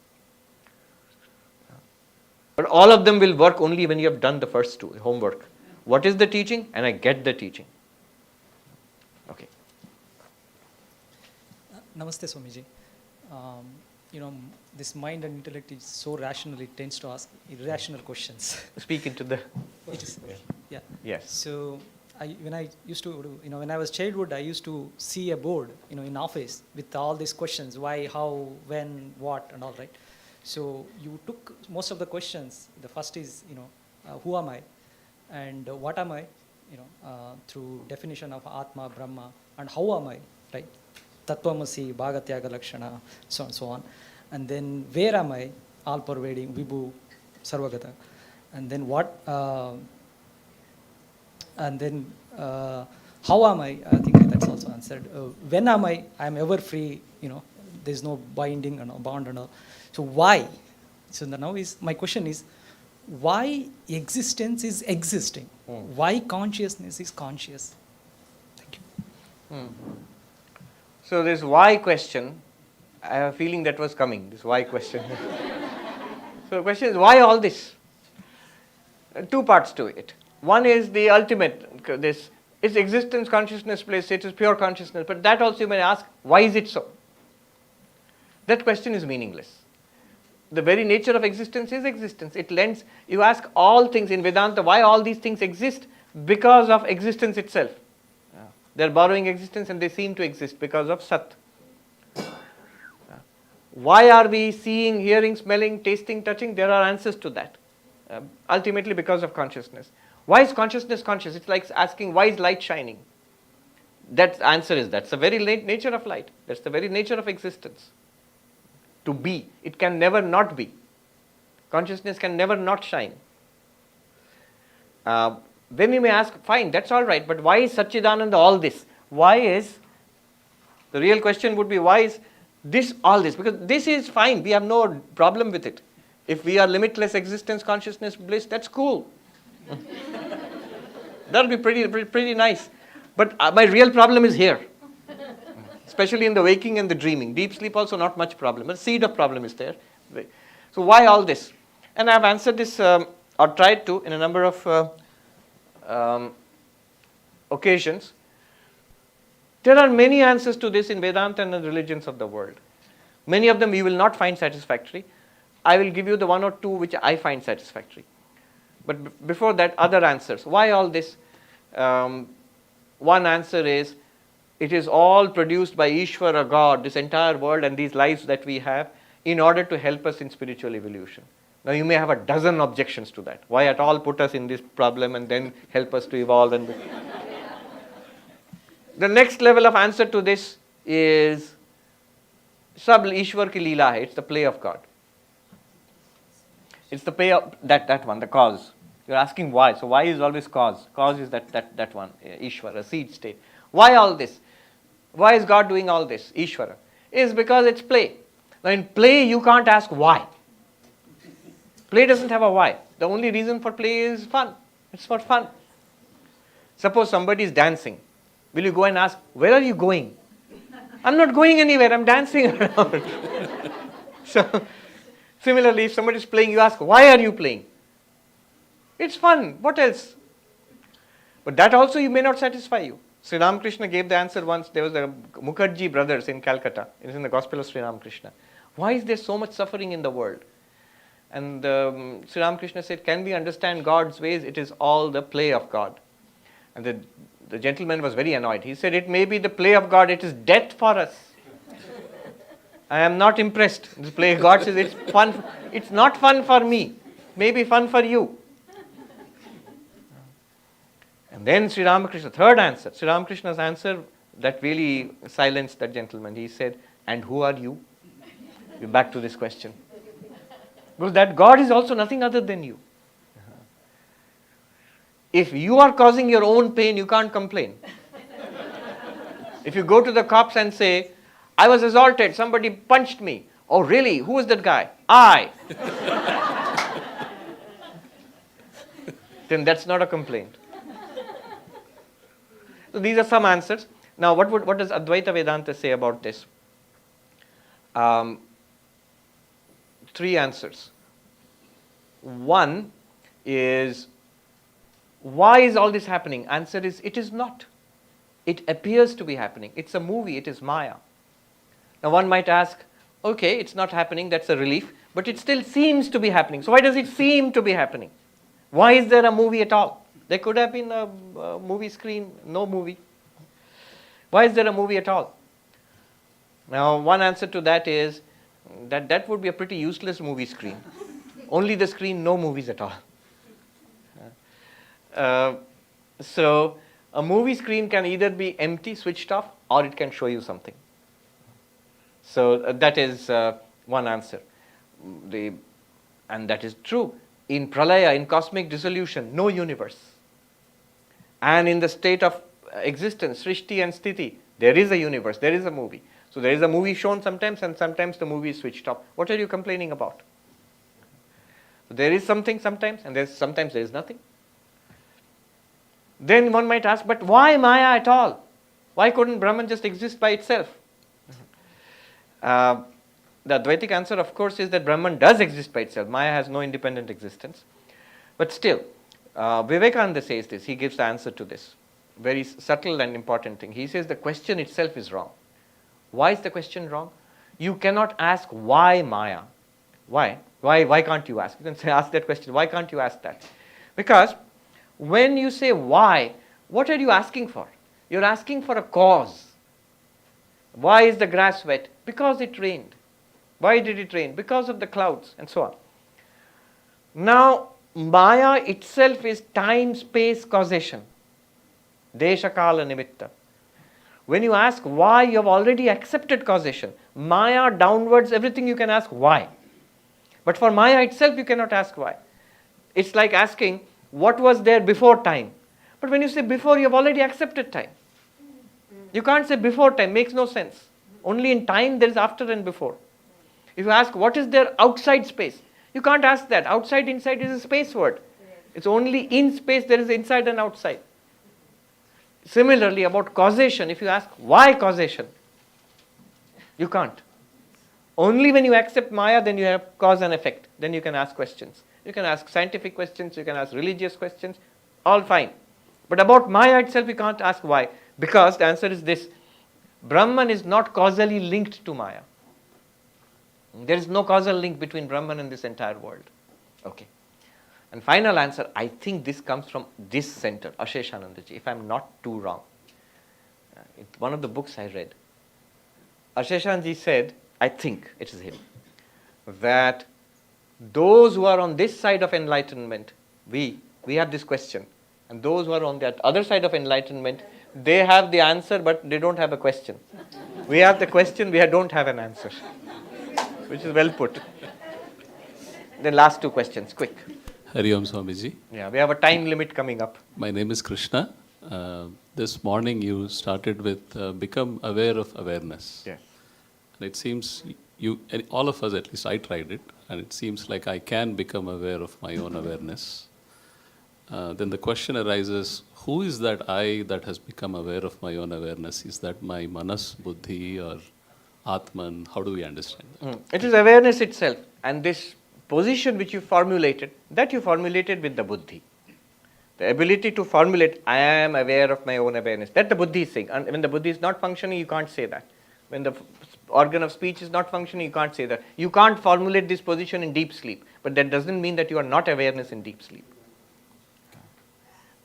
But all of them will work only when you have done the first two, homework. What is the teaching? And I get the teaching. Okay. Namaste, Swamiji. This mind and intellect is so rational, it tends to ask irrational questions. Speak into the... It is, yeah. Yes. So, when I used to, when I was childhood, I used to see a board, in office with all these questions, why, how, when, what, and all, right? So, you took most of the questions. The first is, who am I? And what am I? Through definition of Atma, Brahma, and how am I, right? Tattvamasi, Bhagatyaga Lakshana, so on and so on. And then where am I? All pervading, Vibhu, Sarvagata. And then what, and then how am I? I think that's also answered. When am I? I am ever free, there's no binding and bond and all. So why? So now my question is, why existence is existing? Why consciousness is conscious? Thank you. So this why question, I have a feeling that was coming, this why question. So the question is, why all this? Two parts to it. One is the ultimate, is existence, consciousness, place, it is pure consciousness, but that also you may ask, why is it so? That question is meaningless. The very nature of existence is existence. It lends, you ask all things in Vedanta, why all these things exist? Because of existence itself. They are borrowing existence and they seem to exist because of Sat. Why are we seeing, hearing, smelling, tasting, touching? There are answers to that. Ultimately because of consciousness. Why is consciousness conscious? It's like asking, why is light shining? That answer is, that's the very nature of light. That's the very nature of existence. To be. It can never not be. Consciousness can never not shine. Then you may ask, fine, that's all right, but why is Satchidananda all this? Why is, the real question would be, why is this all this? Because this is fine, we have no problem with it. If we are limitless existence, consciousness, bliss, that's cool. That'll be pretty nice. But my real problem is here. Especially in the waking and the dreaming. Deep sleep also not much problem. A seed of problem is there. So why all this? And I've answered this, or tried to, in a number of occasions. There are many answers to this in Vedanta and the religions of the world. Many of them you will not find satisfactory. I will give you the one or two which I find satisfactory. But before that, other answers. Why all this? One answer is, it is all produced by Ishvara, God, this entire world and these lives that we have, in order to help us in spiritual evolution. Now you may have a dozen objections to that. Why at all put us in this problem and then help us to evolve? And the next level of answer to this is Sab Ishwar ki Leela hai. It's the play of God. It's the play of that one, the cause. You're asking why. So why is always cause? Cause is that one, Ishvara, a seed state. Why all this? Why is God doing all this? Ishvara. Is because it's play. Now in play you can't ask why. Play doesn't have a why. The only reason for play is fun. It's for fun. Suppose somebody is dancing. Will you go and ask, where are you going? I'm not going anywhere, I'm dancing around. So, similarly, if somebody is playing, you ask, why are you playing? It's fun, what else? But that also you may not satisfy you. Sri Ramakrishna gave the answer once. There was the Mukherjee brothers in Calcutta. It is in the Gospel of Sri Ramakrishna. Why is there so much suffering in the world? And Sri Ramakrishna said, can we understand God's ways? It is all the play of God. And the gentleman was very annoyed. He said, it may be the play of God, it is death for us. I am not impressed. This play, God says, it's fun. It's not fun for me. Maybe fun for you. And then Sri Ramakrishna, third answer, Sri Ramakrishna's answer that really silenced that gentleman. He said, and who are you? We're back to this question. Because that God is also nothing other than you. If you are causing your own pain, you can't complain. If you go to the cops and say, I was assaulted, somebody punched me. Oh, really? Who was that guy? I. Then that's not a complaint. So these are some answers. Now, what does Advaita Vedanta say about this? 3 answers. One is, why is all this happening? Answer is, it is not. It appears to be happening. It's a movie, it is Maya. Now one might ask, okay, it's not happening, that's a relief, but it still seems to be happening. So why does it seem to be happening? Why is there a movie at all? There could have been a movie screen, no movie. Why is there a movie at all? Now one answer to that is that would be a pretty useless movie screen. Only the screen, no movies at all. So a movie screen can either be empty, switched off, or it can show you something. So that is one answer. And that is true. In pralaya, in cosmic dissolution, no universe. And in the state of existence, srishti and sthiti, there is a universe, there is a movie. So there is a movie shown sometimes, and sometimes the movie is switched off. What are you complaining about? There is something sometimes, and sometimes there is nothing. Then one might ask, but why Maya at all? Why couldn't Brahman just exist by itself? The Advaitic answer, of course, is that Brahman does exist by itself. Maya has no independent existence. But still, Vivekananda says this. He gives the answer to this. Very subtle and important thing. He says the question itself is wrong. Why is the question wrong? You cannot ask why Maya. Why? Why can't you ask? You can say, ask that question. Why can't you ask that? Because when you say why, what are you asking for? You're asking for a cause. Why is the grass wet? Because it rained. Why did it rain? Because of the clouds, and so on. Now, Maya itself is time-space causation. Desha-kala nimitta. When you ask why, you have already accepted causation. Maya downwards, everything you can ask why. But for Maya itself, you cannot ask why. It's like asking what was there before time. But when you say before, you have already accepted time. You can't say before time, makes no sense. Only in time there is after and before. If you ask what is there outside space, you can't ask that. Outside, inside is a space word. It's only in space there is inside and outside. Similarly, about causation, if you ask why causation, you can't. Only when you accept Maya, then you have cause and effect. Then you can ask questions. You can ask scientific questions, you can ask religious questions, all fine. But about Maya itself, you can't ask why. Because the answer is this: Brahman is not causally linked to Maya. There is no causal link between Brahman and this entire world. Okay. And final answer, I think this comes from this center, Asheshanandaji, if I'm not too wrong. It's one of the books I read. Asheshanji said, I think it is him, that those who are on this side of enlightenment, we have this question. And those who are on that other side of enlightenment, they have the answer, but they don't have a question. We have the question, we don't have an answer. Which is well put. The last 2 questions, quick. Hari Om Swamiji. Yeah, we have a time limit coming up. My name is Krishna. This morning you started with become aware of awareness. Yes. And it seems and all of us, at least I tried it, and it seems like I can become aware of my own awareness. Then the question arises, who is that I that has become aware of my own awareness? Is that my manas, buddhi, or atman? How do we understand that? It is awareness itself. And this position which you formulated with the buddhi. The ability to formulate, I am aware of my own awareness. That the buddhi is saying. And when the buddhi is not functioning, you can't say that. When the organ of speech is not functioning, you can't say that. You can't formulate this position in deep sleep, but that doesn't mean that you are not awareness in deep sleep.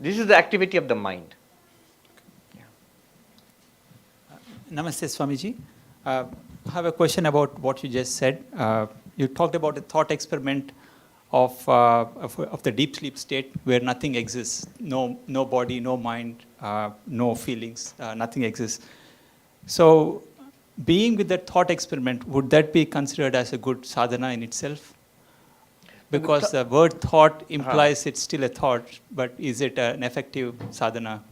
This is the activity of the mind. Namaste, Swamiji. I have a question about what you just said. You talked about a thought experiment of the deep sleep state where nothing exists, no body, no mind, no feelings, nothing exists. So, being with that thought experiment, would that be considered as a good sadhana in itself? Because the word thought implies it's still a thought, but is it an effective sadhana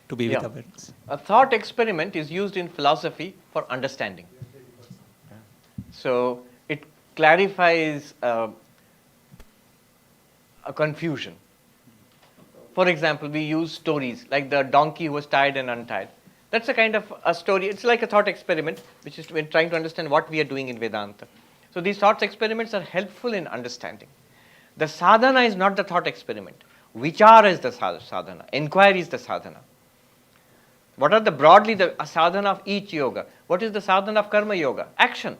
to be with awareness? A thought experiment is used in philosophy for understanding. So it clarifies a confusion. For example, we use stories like the donkey who was tied and untied. That's a kind of a story. It's like a thought experiment, which is when trying to understand what we are doing in Vedanta. So these thought experiments are helpful in understanding. The sadhana is not the thought experiment. Vichara is the sadhana. Inquiry is the sadhana. What are broadly the sadhana of each yoga? What is the sadhana of karma yoga? Action.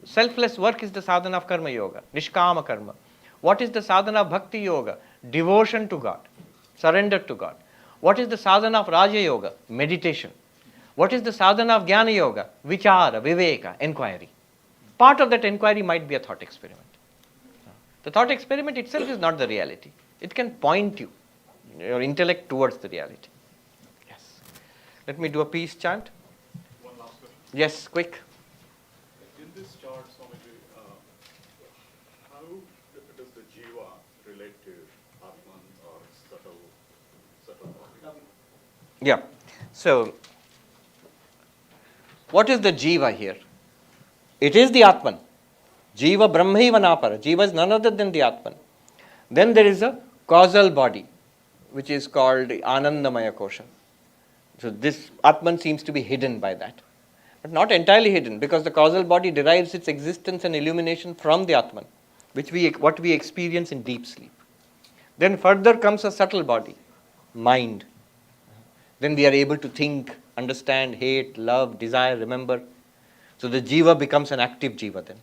Selfless work is the sadhana of karma yoga. Nishkama karma. What is the sadhana of bhakti yoga? Devotion to God. Surrender to God. What is the sadhana of Raja yoga? Meditation. What is the sadhana of Jnana yoga? Vichara, Viveka, inquiry. Part of that inquiry might be a thought experiment. The thought experiment itself is not the reality. It can point you, your intellect, towards the reality. Yes. Let me do a peace chant. One last question. Yes, quick. In this chart, Swamiji, how does the jiva relate to Atman or subtle body? Yeah. So, what is the jiva here? It is the Atman. Jiva Brahmaiva Napara. Jiva is none other than the Atman. Then there is a causal body, which is called the Anandamaya Kosha. So this Atman seems to be hidden by that. But not entirely hidden, because the causal body derives its existence and illumination from the Atman, what we experience in deep sleep. Then further comes a subtle body, mind. Then we are able to think, understand, hate, love, desire, remember. So the jiva becomes an active jiva then.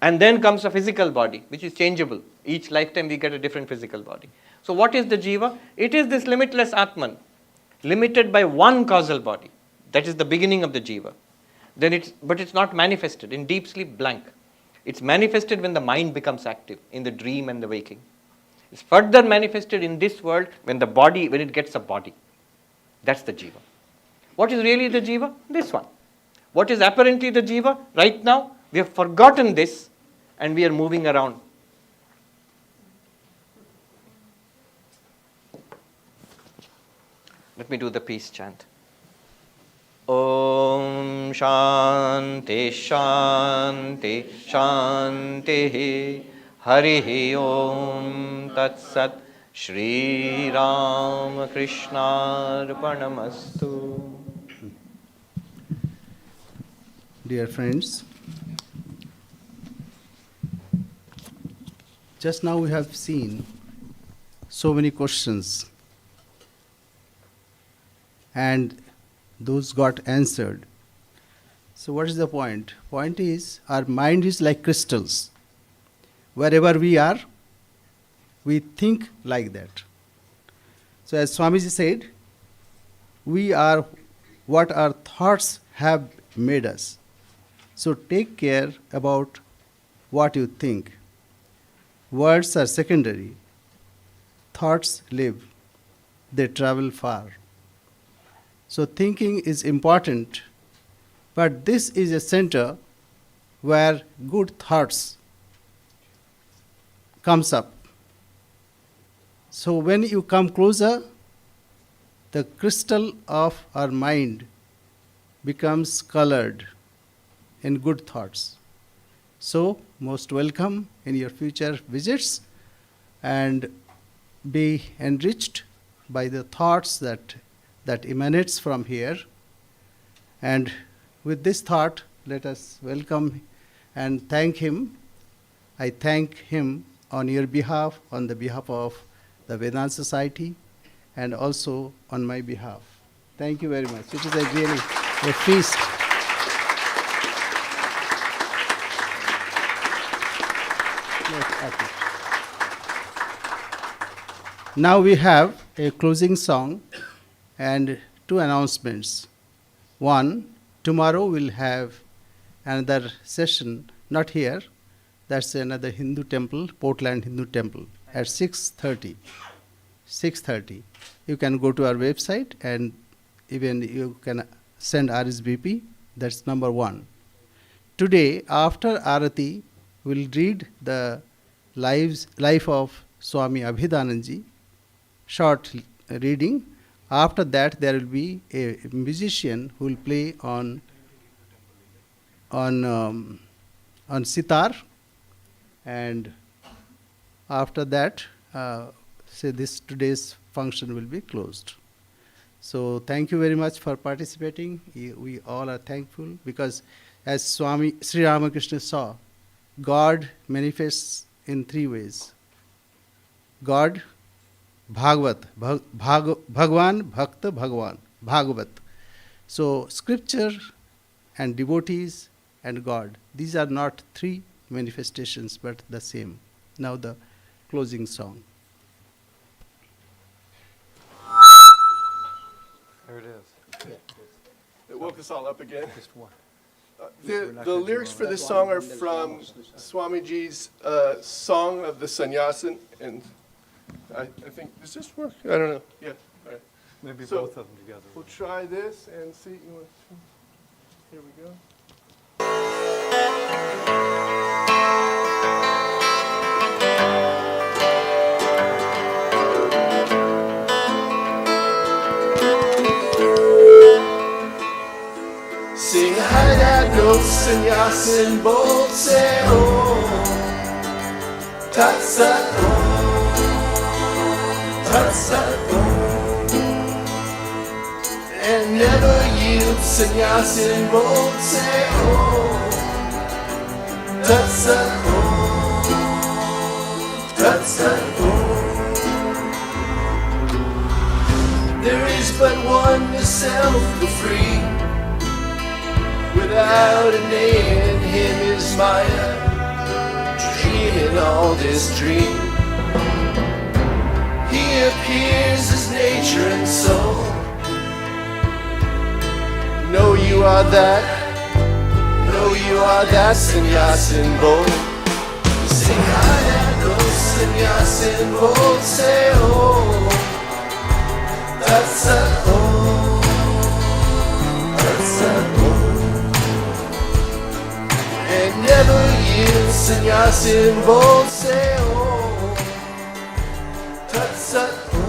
And then comes a physical body, which is changeable. Each lifetime we get a different physical body. So what is the jiva? It is this limitless Atman, limited by one causal body. That is the beginning of the jiva. But it's not manifested. In deep sleep, blank. It's manifested when the mind becomes active, in the dream and the waking. It's further manifested in this world when it gets a body. That's the jiva. What is really the jiva? This one. What is apparently the jiva? Right now, we have forgotten this and we are moving around. Let me do the peace chant. Om Shanti Shanti Shanti Harihi Om Tat Sat Shri Ram Krishna Arpanamastu. Dear friends, just now we have seen so many questions and those got answered. So what is the point? Point is, our mind is like crystals. Wherever we are, we think like that. So as Swamiji said, we are what our thoughts have made us. So take care about what you think. Words are secondary. Thoughts live. They travel far. So thinking is important, but this is a center where good thoughts comes up. So when you come closer, the crystal of our mind becomes colored in good thoughts. So most welcome in your future visits and be enriched by the thoughts that emanates from here. And with this thought, let us welcome and thank him. I thank him on your behalf, on the behalf of the Vedanta Society, and also on my behalf. Thank you very much. It is a really a feast. Now we have a closing song and two announcements. One, tomorrow we'll have another session, not here, that's another Hindu temple, Portland Hindu temple, at 6:30. 6:30. You can go to our website and even you can send RSVP. That's number one. Today, after Arati, we'll read the life of Swami Abhidanandji, short reading. After that, there will be a musician who will play on sitar, and after that, today's function will be closed. So thank you very much for participating. We all are thankful because, as Swami Sri Ramakrishna saw, God manifests in three ways. God, Bhagavat, Bhagwan, Bhakta, Bhagwan, Bhagavat. So scripture and devotees and God, these are not three manifestations but the same. Now the closing song. There it is. It woke us all up again. The lyrics for this song are from Swamiji's Song of the Sannyasin, and I think, does this work? I don't know. Yeah, all right. Maybe So, both of them together. We'll try this and see. Here we go. Sing high that note, sannyasin bold, say oh, tat sat oh, tat sat oh, and never yield, sannyasin bold, say oh, tat sat oh, tat sat oh. There is but one to self the free. Without a name, in him is Maya, dreaming all this dream. He appears as nature and soul. Know you are that, sannyasin bold. Sing high and low, sannyasin bold, say oh, that's a oh, that's a oh. And never yield, sannyasin bold, say oh, tat sat oh,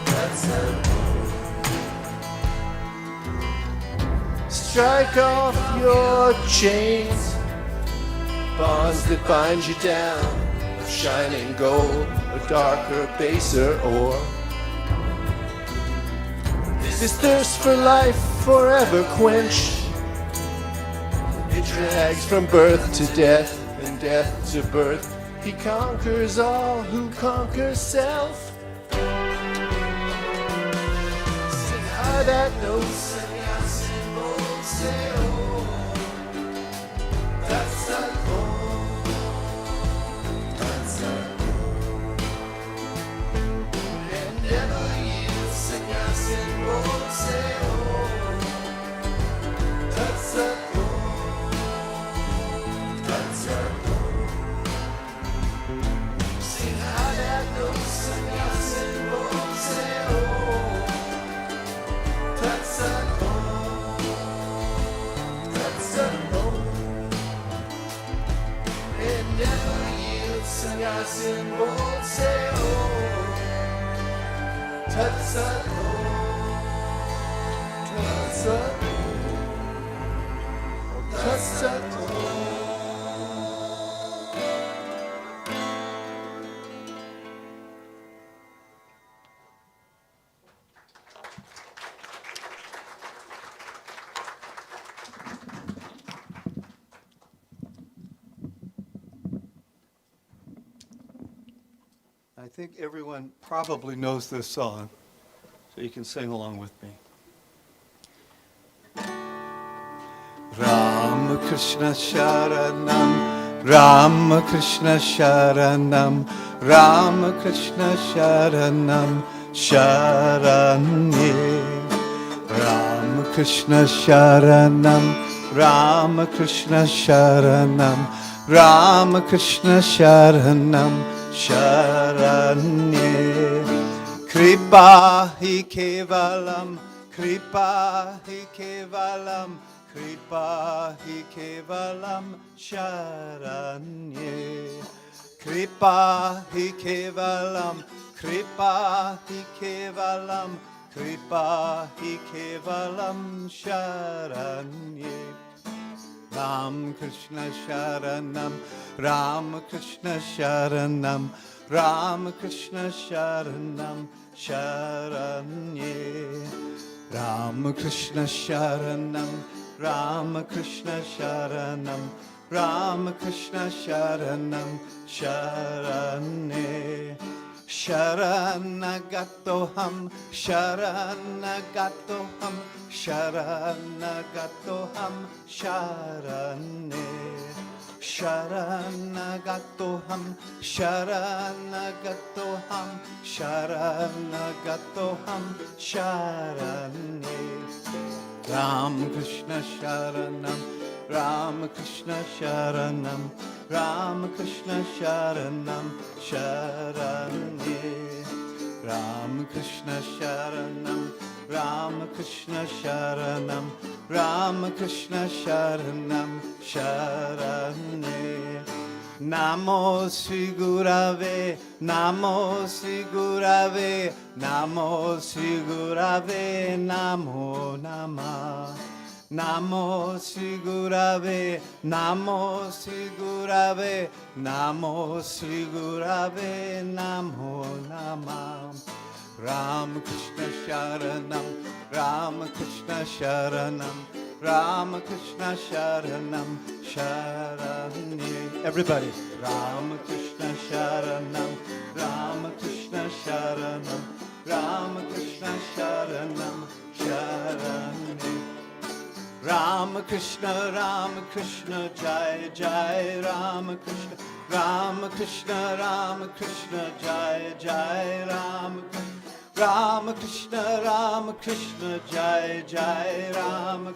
tat sat oh. Strike off your chains, bonds that bind you down, of shining gold, or darker, baser ore. This thirst for life forever quench. It drags from birth to death, and death to birth. He conquers all who conquer self. Sing high that note, sannyasin bold, say oh, that's a oh, that's a oh. And never yield, sannyasin bold, say oh, that's a oh. Sing high that note, sannyasin bold, say oh, that's a oh, that's a oh. And never yield, sannyasin bold, say oh, that's a oh, that's a oh, that's a oh. I think everyone probably knows this song, so you can sing along with me. Krishna Sharanam, Ram Krishna Sharanam, Ram Krishna Sharanam, Sharanye. Ram Krishna Sharanam, Ram Krishna Sharanam, Ram Krishna Sharanam, Sharanye. Kripa hi kevalam, Kripa hi kevalam, Kripa hi kevalam, Sharanye. Kripa hi kevalam, Kripa hi kevalam, Kripa hi kevalam, Sharanye. Ram Krishna Sharanam, Ram Krishna Sharanam, Ram Krishna Sharanam, Sharanye. Ram Krishna Sharanam, Ram Krishna Sharanam, Ram Krishna Sharanam, Sharanye. Sharanagatoham, Sharanagatoham, Sharanagatoham, Sharane. Sharanagatoham, Sharanagatoham, Sharanagatoham, Sharane. Ram Krishna Sharanam, Ram Krishna Sharanam, Ram Krishna Sharanam, Sharanye. Ram Krishna Sharanam, Ram Krishna Sharanam, Ram Krishna Sharanam, Sharanye. Namo Sri Gurave, Namo Sri Gurave, Namo Sri Gurave, Namo Namah. Namo Sri Gurave, Namo Sri Gurave, Namo Sri Gurave, Namo Namah. Ram Krishna Sharanam, Ram Krishna Sharanam, Ram Krishna Sharanam, Sharanye. Everybody. Ram Krishna Sharanam, Ram Krishna Sharanam, Ram Krishna Sharanam, Sharanye. Ram Krishna, Jai Jai Ram Krishna, Ram Krishna, Jai Jai Ram Krishna. Ram Krishna, Jai Jai Ram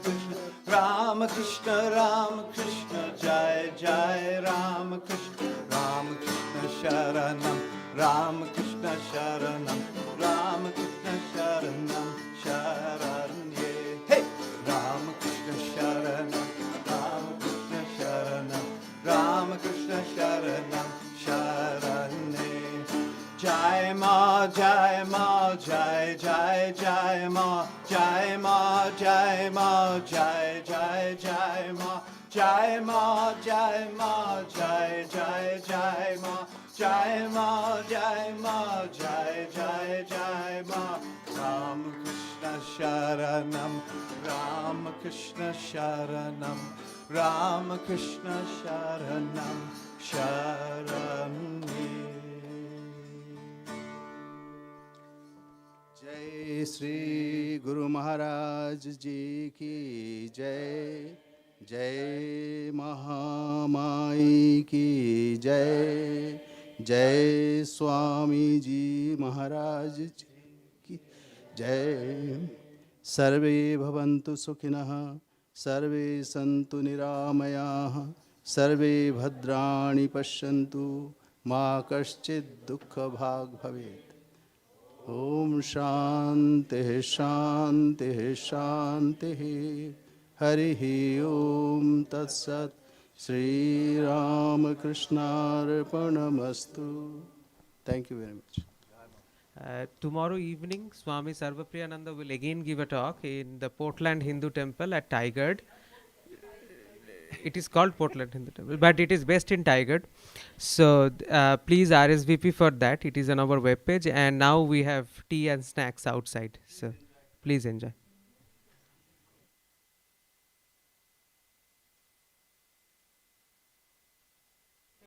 Krishna, Ram Krishna, Jai Jai Ram Krishna. Ram Krishna Sharanam, Ram Krishna Sharanam, Ram Krishna Sharanam, Sharanye. Hey! Ram Krishna Sharanam, Ram Krishna Sharanam, Ram Krishna Sharanam, Sharanye. Jai Ma, Jai Ma, Jai Jai Jai Ma, Jai Ma, Jai Ma, Jai Jai Jai Ma, Jai Ma, Jai Ma, Jai Jai Jai Ma, Jai Ma, Jai Ma, Jai Jai Jai Ma. Ram Krishna Sharanam, Ram Krishna Sharanam, Ram Krishna Sharanam, Sharanye. जय श्री गुरु महाराज जी की जय, जय महामाई की जय, जय स्वामी जी महाराज जी की जय. सर्वे भवन्तु सुखिनः, सर्वे सन्तु निरामयाः, सर्वे भद्राणि पश्यन्तु, मा कश्चित् दुःखभाग् भवेत्. Om Shanti Shanti Shanti. Harihi Om Tat Sat. Sri Ramakrishna Arpanamastu. Thank you very much. Tomorrow evening, Swami Sarvapriyananda will again give a talk in the Portland Hindu Temple at Tigard. It is called Portland Hindu Temple, but it is based in Tigard. So please RSVP for that. It is on our webpage, and now we have tea and snacks outside. So please enjoy.